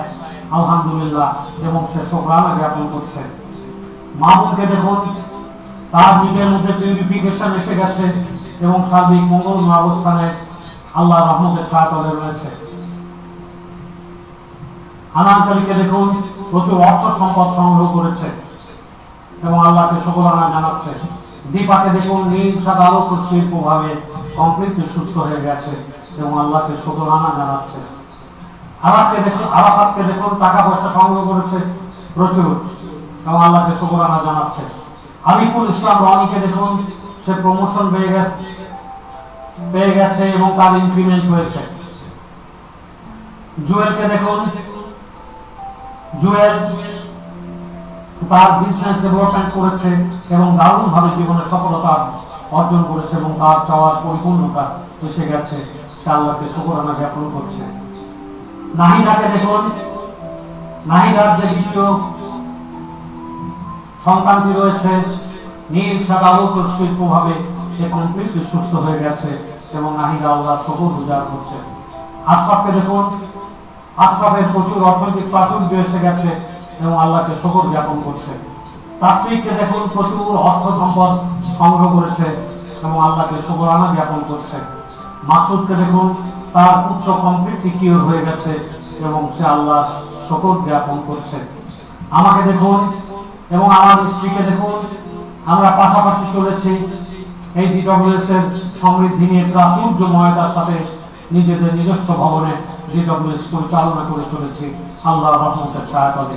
আলহামদুলিল্লাহ এবং সে শুকরানা জ্ঞাপন করছে। মামুনকে দেখুন, তার নিজের মধ্যে পিউরিফিকেশন এসে গেছে এবং সার্বিক মঙ্গলময় অবস্থানে আল্লাহর রহমতের ছায়াতলে রয়েছে। হানানকারীকে দেখুন, প্রচুর অর্থ সম্পদ সংগ্রহ করেছে এবং আল্লাহকে শুকরানা জানাচ্ছে। দীপাকে দেখুন, নীল সাদা আলো সৃষ্টির প্রভাবে কমপ্লিটলি সুস্থ হয়ে গেছে এবং আল্লাহকে শুকরানা জানাচ্ছে। আরাফাতকে দেখুন, টাকা পয়সা সংগ্রহ করেছে প্রচুর এবং আল্লাহকে শুকরানা জানাচ্ছে। আলিফুল ইসলাম রনিকে দেখুন, সে প্রমোশন পেয়ে গেছে এবং তার ইনক্রিমেন্ট হয়েছে। জুয়েলকে দেখুন, জুয়েল তার বিজনেস ডেভেলপমেন্ট করেছে এবং দারুণ ভাবে জীবনে সফলতা অর্জন করেছে এবং তার চাওয়ার পরিপূর্ণতা এসে গেছে, সে আল্লাহকে শুকরানা জ্ঞাপন করছে। নাহিদাকে দেখুন, নাহিদার যে দ্বিতীয় সন্তানটি রয়েছে নীল সাদা আলো সৃষ্টির প্রভাবে সে কমপ্লিটলি সুস্থ হয়ে গেছে এবং নাহিদা আল্লাহর শুকর গুজার করছে। আশরাফকে দেখুন, আশরাফের প্রচুর অর্থনৈতিক প্রাচুর্য এসে গেছে এবং আল্লাহকে শুকর জ্ঞাপন করছে। তাসরিফকে দেখুন, প্রচুর অর্থ সম্পদ সংগ্রহ করেছে এবং আল্লাহকে শুকরানা জ্ঞাপন করছে। মাকসুদকে দেখুন, তার পুত্র কমপ্লিটলি কিওর হয়ে গেছে এবং সে আল্লাহর শুকর জ্ঞাপন করছে। আমাকে দেখুন এবং আমার স্ত্রীকে দেখুন, আমরা পাশাপাশি চলেছি এই ডিডব্লিউএস এর সমৃদ্ধি নিয়ে প্রাচুর্যময়তার সাথে নিজেদের নিজস্ব ভবনে ডিডব্লিউএস পরিচালনা করে চলেছি আল্লাহর রহমতের ছায়াতলে।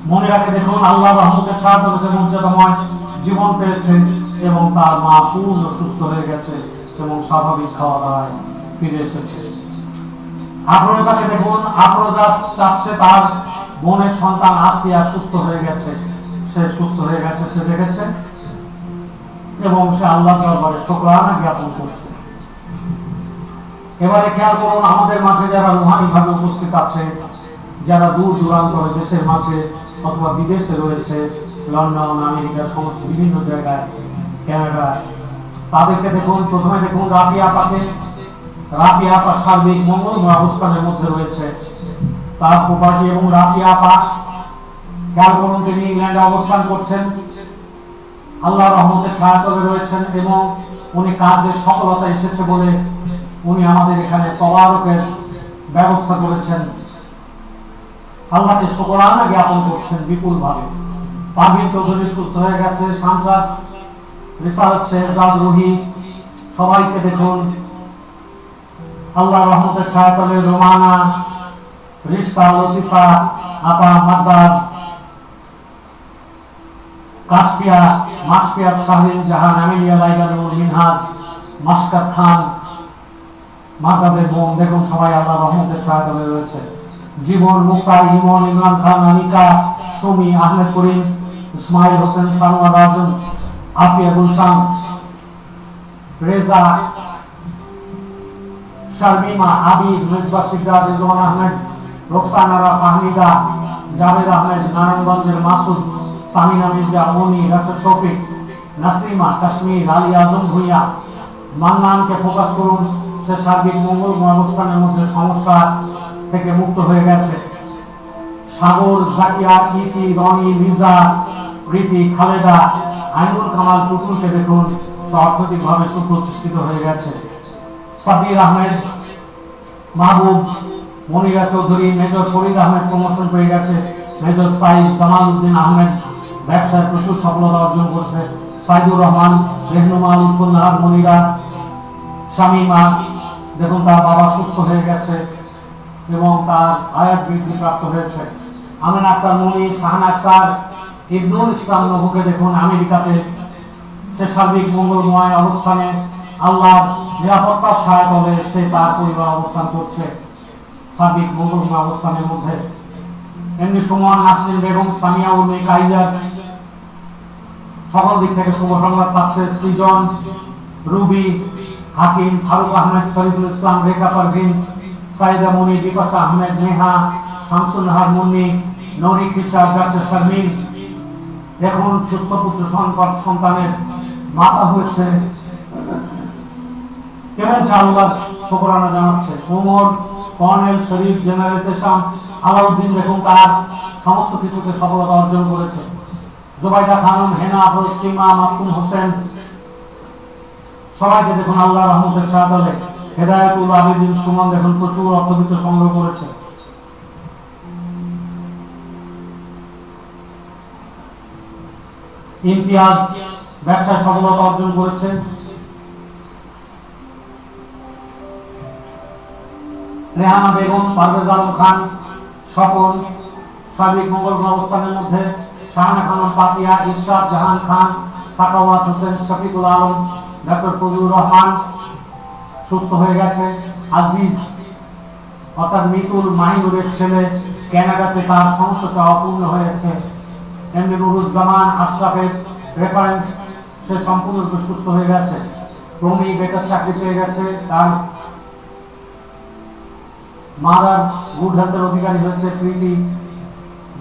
মনিরাকে দেখুন, আল্লাহর রহমতের ছায়াতলে যে মর্যাদাময় জীবন পেয়েছে এবং তার মা পূর্ণ সুস্থ হয়ে গেছে এবং স্বাভাবিক খাওয়া দাওয়ায় ফিরে এসেছে। আফরোজাকে দেখুন, আফরোজা চাচ্ছে তার বোনের সন্তান আসিয়া সুস্থ হয়ে গেছে, সে সুস্থ হয়ে গেছে সে দেখেছে এবং সে আল্লাহর দরবারে শুকরানা জ্ঞাপন করছে। এবারে খেয়াল করুন, আমাদের মাঝে যারা রুহানি ভাবে উপস্থিত আছে, যারা দূর দূরান্ত দেশের মাঝে অথবা বিদেশে রয়েছে, লন্ডন, আমেরিকার সমস্ত বিভিন্ন জায়গায়, কানাডা, তাদেরকে দেখুন। প্রথমে দেখুন রাফিয়া আপাকে। রাফিয়া আপা সার্বিক মঙ্গলময় অবস্থানের মধ্যে রয়েছে, তার প্রপার্টি এবং রাফিয়া আপা খেয়াল করুন, তিনি ইংল্যান্ডে অবস্থান করছেন, আল্লাহর রহমতের ছায়াতলে রয়েছেন এবং উনি কাজে সফলতা এসেছে বলে উনি আমাদের এখানে তওয়ারকের ব্যবস্থা করেছেন। আল্লাহকে শুকরানা জ্ঞাপন করছেন বিপুল ভাবে। পারভীন চৌধুরী সুস্থ হয়ে গেছে, সাংসদ রিসার্চ শেহজাদ রুহি, সবাইকে দেখুন আল্লাহর রহমতের ছায়াতলে। রোমানা, রিস্তা, লতিফা আপা, মাদ্দার, কাশফিয়া, মাসফিয়াত, শাহরিন জাহান, আমিলিয়া, লাইলানুর, মিনহাজ, মাসকাত খান, মাদ্দাদের বোন দেখুন সবাই আল্লাহর রহমতের ছায়াতলে রয়েছে। জীবন, মুক্তা, ইমন, ইমরান খান, আনিকা, সুমি, আহমেদ করিম, ইসমাইল হোসেন, সানোয়ার রাজন, আফিয়া গুলশান, রেজা, শারমিমা, আবিদ, মেজবা সিদ্দার, রিজওয়ান আহমেদ, রোকসানারা, ফাহমিদা, জাভেদ আহমেদ, নারায়ণগঞ্জের মাসুদ, সামিনা মির্জা, মনি, ডক্টর শফিক, নাসরিমা, কাশ্মীর, আলী আজম ভুইয়া। মান্নানকে ফোকাস করুন, সে সার্বিক মঙ্গলময় অবস্থানের মধ্যে সমস্যা থেকে মুক্ত হয়ে গেছে। সাগর, জাকিয়া, ইতি, রনি, লিজা, প্রীতি, খালেদা, আইনুল কামাল, টুটুলকে দেখুন সে অর্থনৈতিকভাবে সুপ্রতিষ্ঠিত হয়ে গেছে। সাবির আহমেদ, মাহবুব, মনিরা চৌধুরী, মেজর ফরিদ আহমেদ প্রমোশন পেয়ে গেছে, মেজর সাইদ জামাল উদ্দিন আহমেদ ব্যবসায় প্রচুর সফলতা অর্জন করছে, সাইদুর রহমান, রেহনুমা লুৎফুন্নাহার মনিরা, শামীমা দেখুন তার বাবা সুস্থ হয়ে গেছে এবং তার আয়াত বৃদ্ধি প্রাপ্ত হয়েছে। আমিন আক্তার মনি, শাহান আক্তার, ইবনুল ইসলাম নবুকে দেখুন আমেরিকাতে সে সার্বিক মঙ্গলময় অবস্থানে আল্লাহর নিরাপত্তার সহায়তায় সে তার পরিবার অবস্থান করছে সার্বিক মঙ্গলময় অবস্থানের মধ্যে। এমনি সুমন, নাসরিন বেগম, সামিয়া উর্মি, কাইজার সকল দিক থেকে শুভ সংবাদ পাচ্ছে। সৃজন, রুবি, হাকিম, ফারুক আহমেদ, শরীফুল ইসলাম, রেখা পারভিন, সাইদা মনি, বিপাশা আহমেদ, নেহা, শামসুল নাহার মুন্নি, নরিক হিসাব, ডাক্তার শারমিন দেখুন সুস্থ পুত্র সন্তানের মাতা হয়েছে এবং সে আল্লাহ শুকরানা জানাচ্ছে। ওমর, কর্নেল, শরীফ, জেনারেল তেসাম, আলাউদ্দিন দেখুন তার সমস্ত কিছুতে সফলতা অর্জন করেছে। জুবাইদা খানম, হেনা, আফরোজ, সীমা, মাকুম হোসেন সবাইকে দেখুন আল্লাহ রহমতের সহায়তায়। হেদায়েতুল আবেদিন সুমন দেখুন প্রচুর অর্থবিত্ত সংগ্রহ করেছে। ইমতিয়াজ ব্যবসায় সফলতা অর্জন করেছে। রেহানা বেগম, পারভেজ আলম খান, স্বপন সার্বিক মঙ্গল অবস্থানের মধ্যে। শাহানা খানম, পাতিয়া, ইরশাদ জাহান খান, সাকাওয়াত হোসেন, শফিকুল আলম, ডক্টর ফজলুর রহমান সুস্থ হয়ে গেছে। আজিজ অর্থাৎ মিতুল মাহিনুরের ছেলে কানাডাতে তার সমস্ত চাওয়া পূর্ণ হয়েছে। এমনি নুরুজ্জামান আশরাফের রেফারেন্স সে সম্পূর্ণরূপে সুস্থ হয়ে গেছে। রমি বেটার চাকরি পেয়ে গেছে, তার মাদার গুড হেলথের অধিকারী হয়েছে। কৃতি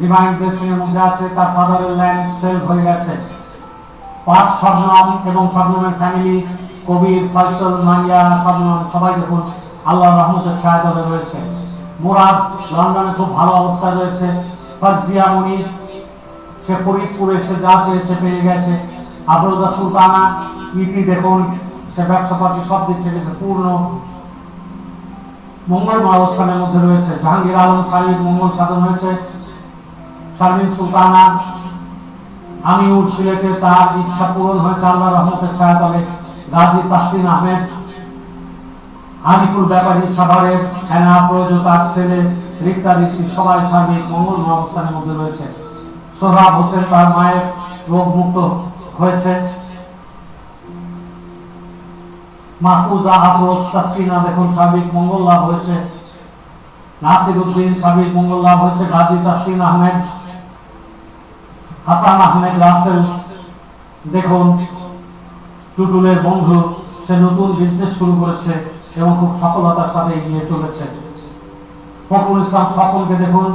ডিভাইন ব্লেসিং এর মধ্যে আছে, তার ফাদারের ল্যান্ড সেল হয়ে গেছে। পাঁচ শবনম এবং শবনমের ফ্যামিলি, কবির, ফয়সল, মারিয়া, শবনম সবাই দেখুন আল্লাহর রহমতের ছায়াতলে রয়েছে। মুরাদ লন্ডনে খুব ভালো অবস্থায় রয়েছে। ফারজিয়া মনির সে ফরিদপুরে সে যা চেয়েছে পেয়ে গেছে। আফরোজা সুলতানা ইতি দেখুন সে ব্যবসা পাতি সব দিক থেকে পূর্ণ মঙ্গলময় অবস্থানের মধ্যে রয়েছে। জাহাঙ্গীর আলম শারীর মঙ্গল সাধন হয়েছে। শারমিন সুলতানা আমিউর সিলেটে তার ইচ্ছা পূরণ হয়েছে আল্লাহর রহমতের ছায়াতলে। গাজী তাসলিম আহমেদ, হানিফুল ব্যাপারী সাভারের, এনা প্রয়োজ তার ছেলে, রিক্তা রিচি সবাই সার্বিক মঙ্গলময় অবস্থানের মধ্যে রয়েছে। সোহরাব হোসেন তার মায়ের রোগ মুক্ত হয়েছে। মাহফুজা, আফরোজ, তাসকিনা দেখুন সার্বিক মঙ্গল লাভ হয়েছে। নাসির উদ্দিন সার্বিক মঙ্গল লাভ হয়েছে। গাজী তাসলিম আহমেদ, হাসান আহমেদ রাসেল দেখুন টুটুলের বন্ধু, সে নতুন বিজনেস শুরু করেছে এবং খুব সফলতার সাথে এগিয়ে চলেছে। ফখরুল ইসলাম স্বপনকে দেখুন,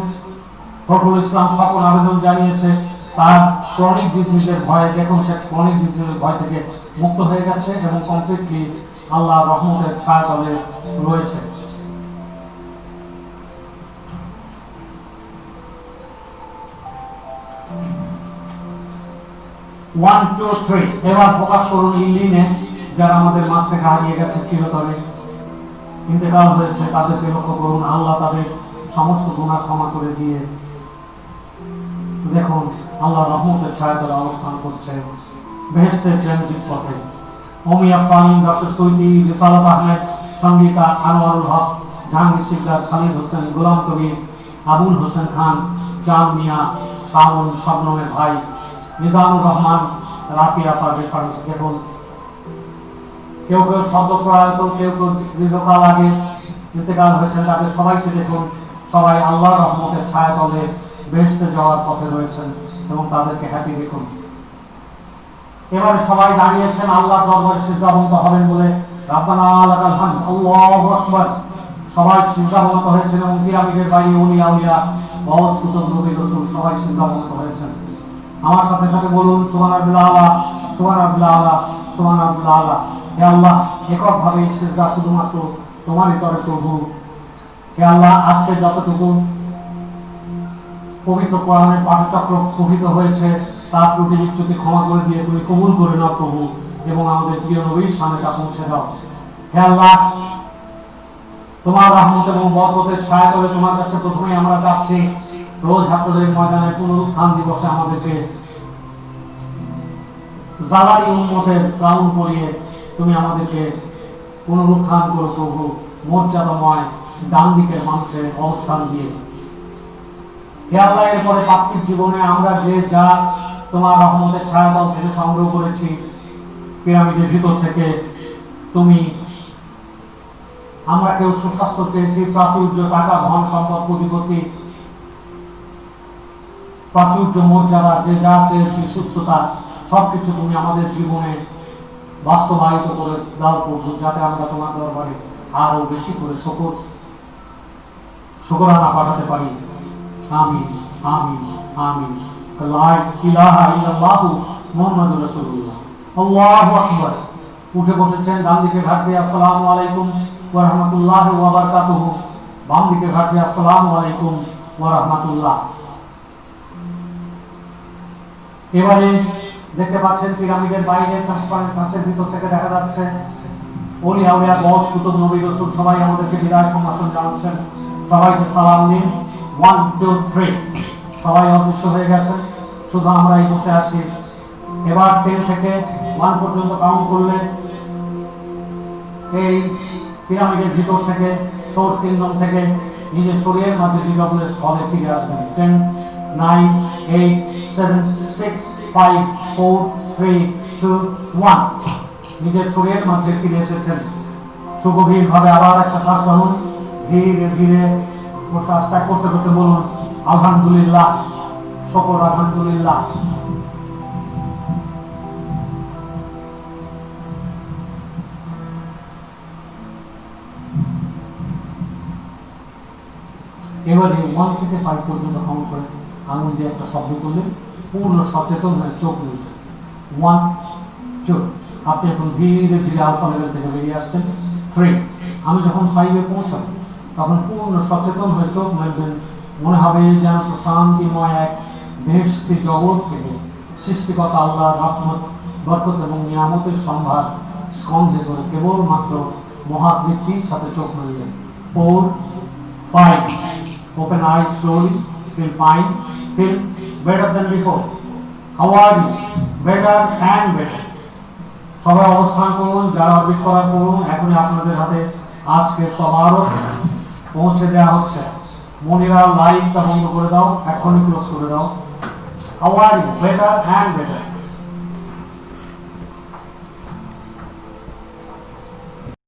ফখরুল ইসলাম স্বপন আবেদন জানিয়েছে তার ক্রনিক ডিজিজের ভয়ে, দেখুন সে ক্রনিক ডিজিজের ভয় থেকে মুক্ত হয়ে গেছে এবং কমপ্লিটলি আল্লাহ রহমতের ছায়াতলে রয়েছে। এবার প্রকাশ করুন ইন্ডিনে যারা আমাদের মাঝ থেকে হারিয়ে গেছে, চিরতরে ইন্তেকাল হয়েছে, তাদেরকে লক্ষ্য করুন। আল্লাহ তাদের সমস্ত গুনাহ ক্ষমা করে দিয়ে দেখুন আল্লাহ রহমতের ছায়াতলে অবস্থান করছে বেহেশতের ট্রানজিট পথে। ওমিয়া ফানি, ডক্টর সৈতি, রিসালাত আহমেদ, সঙ্গীতা, আনোয়ারুল হক, জাহাঙ্গীর শিকদার, খালিদ হোসেন, গোলাম কবির, আবুল হোসেন খান, জান মিয়া, শাওন, শবনমের ভাই, নিজামুর রহমান, রাফিয়া তার রেফারেন্স দেখুন। কেউ কেউ শব্দ প্রয়াত, কেউ কেউ দীর্ঘকাল আগে ইন্তেকাল হয়েছেন, তাদের সবাইকে দেখুন সবাই আল্লাহর রহমতের ছায়াতলে বেহেশতে যাওয়ার পথে রয়েছেন এবং তাদেরকে হ্যাপি দেখুন। এবারে সবাই দাঁড়িয়েছেন আল্লাহ দরবারে সিজদাবনত হবেন বলে। রাব্বানা লাকাল হামদ, আল্লাহু আকবার। সবাই সিজদাবনত হয়েছেন এবং পিরামিডের বাইরে ওলিয়া আউলিয়া, বস, কুতুব, নবী, রাসূল সবাই সিজদাবনত হয়েছেন। আমার সাথে সাথে বলুন সুবহানাল্লাহ আলা, সুবহানাল্লাহ আলা, সুবহানাল্লাহ আলা। হে আল্লাহ, এককভাবে সিজদা শুধুমাত্র তোমারই তরে প্রভু। হে আল্লাহ, আজকে যতটুকু পবিত্র কোরআনের পাঠচক্র কথিত হয়েছে তার ত্রুটি বিচ্যুতি ক্ষমা করে দিয়ে তুমি কবুল করে নাও প্রভু এবং আমাদের প্রিয় নবীর সামনে তা পৌঁছে দাও। হে আল্লাহ, তোমার রহমত এবং বরকতের ছায়া করে তোমার কাছে প্রথমে আমরা চাচ্ছি রোজ হাসরের ময়দানে পুনরুত্থান দিবসে আমাদেরকে জালালি উম্মতের প্রাণ পরিয়ে তুমি আমাদেরকে পুনরুত্থান করো প্রভু, মর্যাদাময় ডান দিকের মানুষের অবস্থান দিয়ে। হে আল্লাহ, এরপরে পার্থিব জীবনে আমরা যে যা তোমার রহমতের ছায়াতল থেকে সংগ্রহ করেছি, পিরামিডের ভিতর থেকে তুমি, আমরা কেউ সুস্বাস্থ্য চেয়েছি, প্রাচুর্য, টাকা, ধন সম্পদ, কোটিপতি, প্রাচুর্য, মর্যাদা, যে যা চেয়েছি, সুস্থতা, সবকিছু তুমি আমাদের জীবনে বাস্তবায়িত করে দাও প্রভু, যাতে আমরা তোমার দরবারে আরো বেশি করে শুকরানা পাঠাতে পারি। আমিন আমিন আমিন। লা ইলাহা ইল্লাল্লাহু মুহাম্মাদুর রাসূলুল্লাহ। আল্লাহু আকবার। উঠে বসেছেন, ডান দিকে ঘাট দিয়ে আসসালামু আলাইকুম ওয়া রাহমাতুল্লাহি ওয়া বারাকাতুহু, বাম দিকে ঘাট দিয়ে আসসালামু আলাইকুম ওয়া রাহমাতুল্লাহ। এবারে দেখতে পাচ্ছেন পিরামিডের বাইরে ট্রান্সপারেন্ট কাঁচের ভিতর থেকে দেখা যাচ্ছে ওলি আউলিয়া, গস, কুতুব, নবী, রাসূল সবাই আমাদেরকে বিদায় সম্ভাষণ জানাচ্ছেন। সবাইকে সালাম দিন। 1 2 3। সবাই অদৃশ্য হয়ে গেছেন, শুধু আমরাই বসে আছি। এবার 10 থেকে 1 পর্যন্ত কাউন্ট করলে এই পিরামিডের ভিতর থেকে, সোর্স কিংডম থেকে নিজের শরীরের মাঝে জীবনের স্থলে ফিরে আসবেন। 10 9 8 7 6 5 4 3 2 1। নিজের শরীরের মাঝে ফিরে এসেছেন। সুগভীর ভাবে আবার একটা শ্বাস টানুন। ধীরে ধীরে শ্বাসটা করতে করতে বলুন আলহামদুলিল্লাহ, শুকর, আলহামদুলিল্লাহ। এবারে 1 থেকে 5 পর্যন্ত কাউন্ট করে আঙুল দিয়ে একটা শব্দ করলেন, পূর্ণ সচেতন হয়ে চোখ খুলছেন। 1 2। আপনি এখন ধীরে ধীরে আলফা লেভেল থেকে বেরিয়ে আসছেন। 3। আমি যখন 5-এ পৌঁছাবো তখন পূর্ণ সচেতন হয়ে চোখ মেলবেন। মনে হবে যেন প্রশান্তিময় এক বেহেশতি জগৎ থেকে সৃষ্টিকর্তা আল্লাহর রহমত, বরকত এবং নিয়ামতের সম্ভার স্কন্ধে করে কেবলমাত্র মহাতৃপ্তির সাথে চোখ মেলবেন। 4 5। Open eyes slowly. Feel fine. Feel better than before. How are you? Better and better. সবাই অবস্থান করুন, যারা অর্বিট করার করুন। এখনই আপনাদের হাতে আজকে তবারক পৌঁছে দেওয়া হচ্ছে। মনিরা লাইটটা বন্ধ করে দাও, এখনই ক্লোজ করে দাও। How are you? Better and better.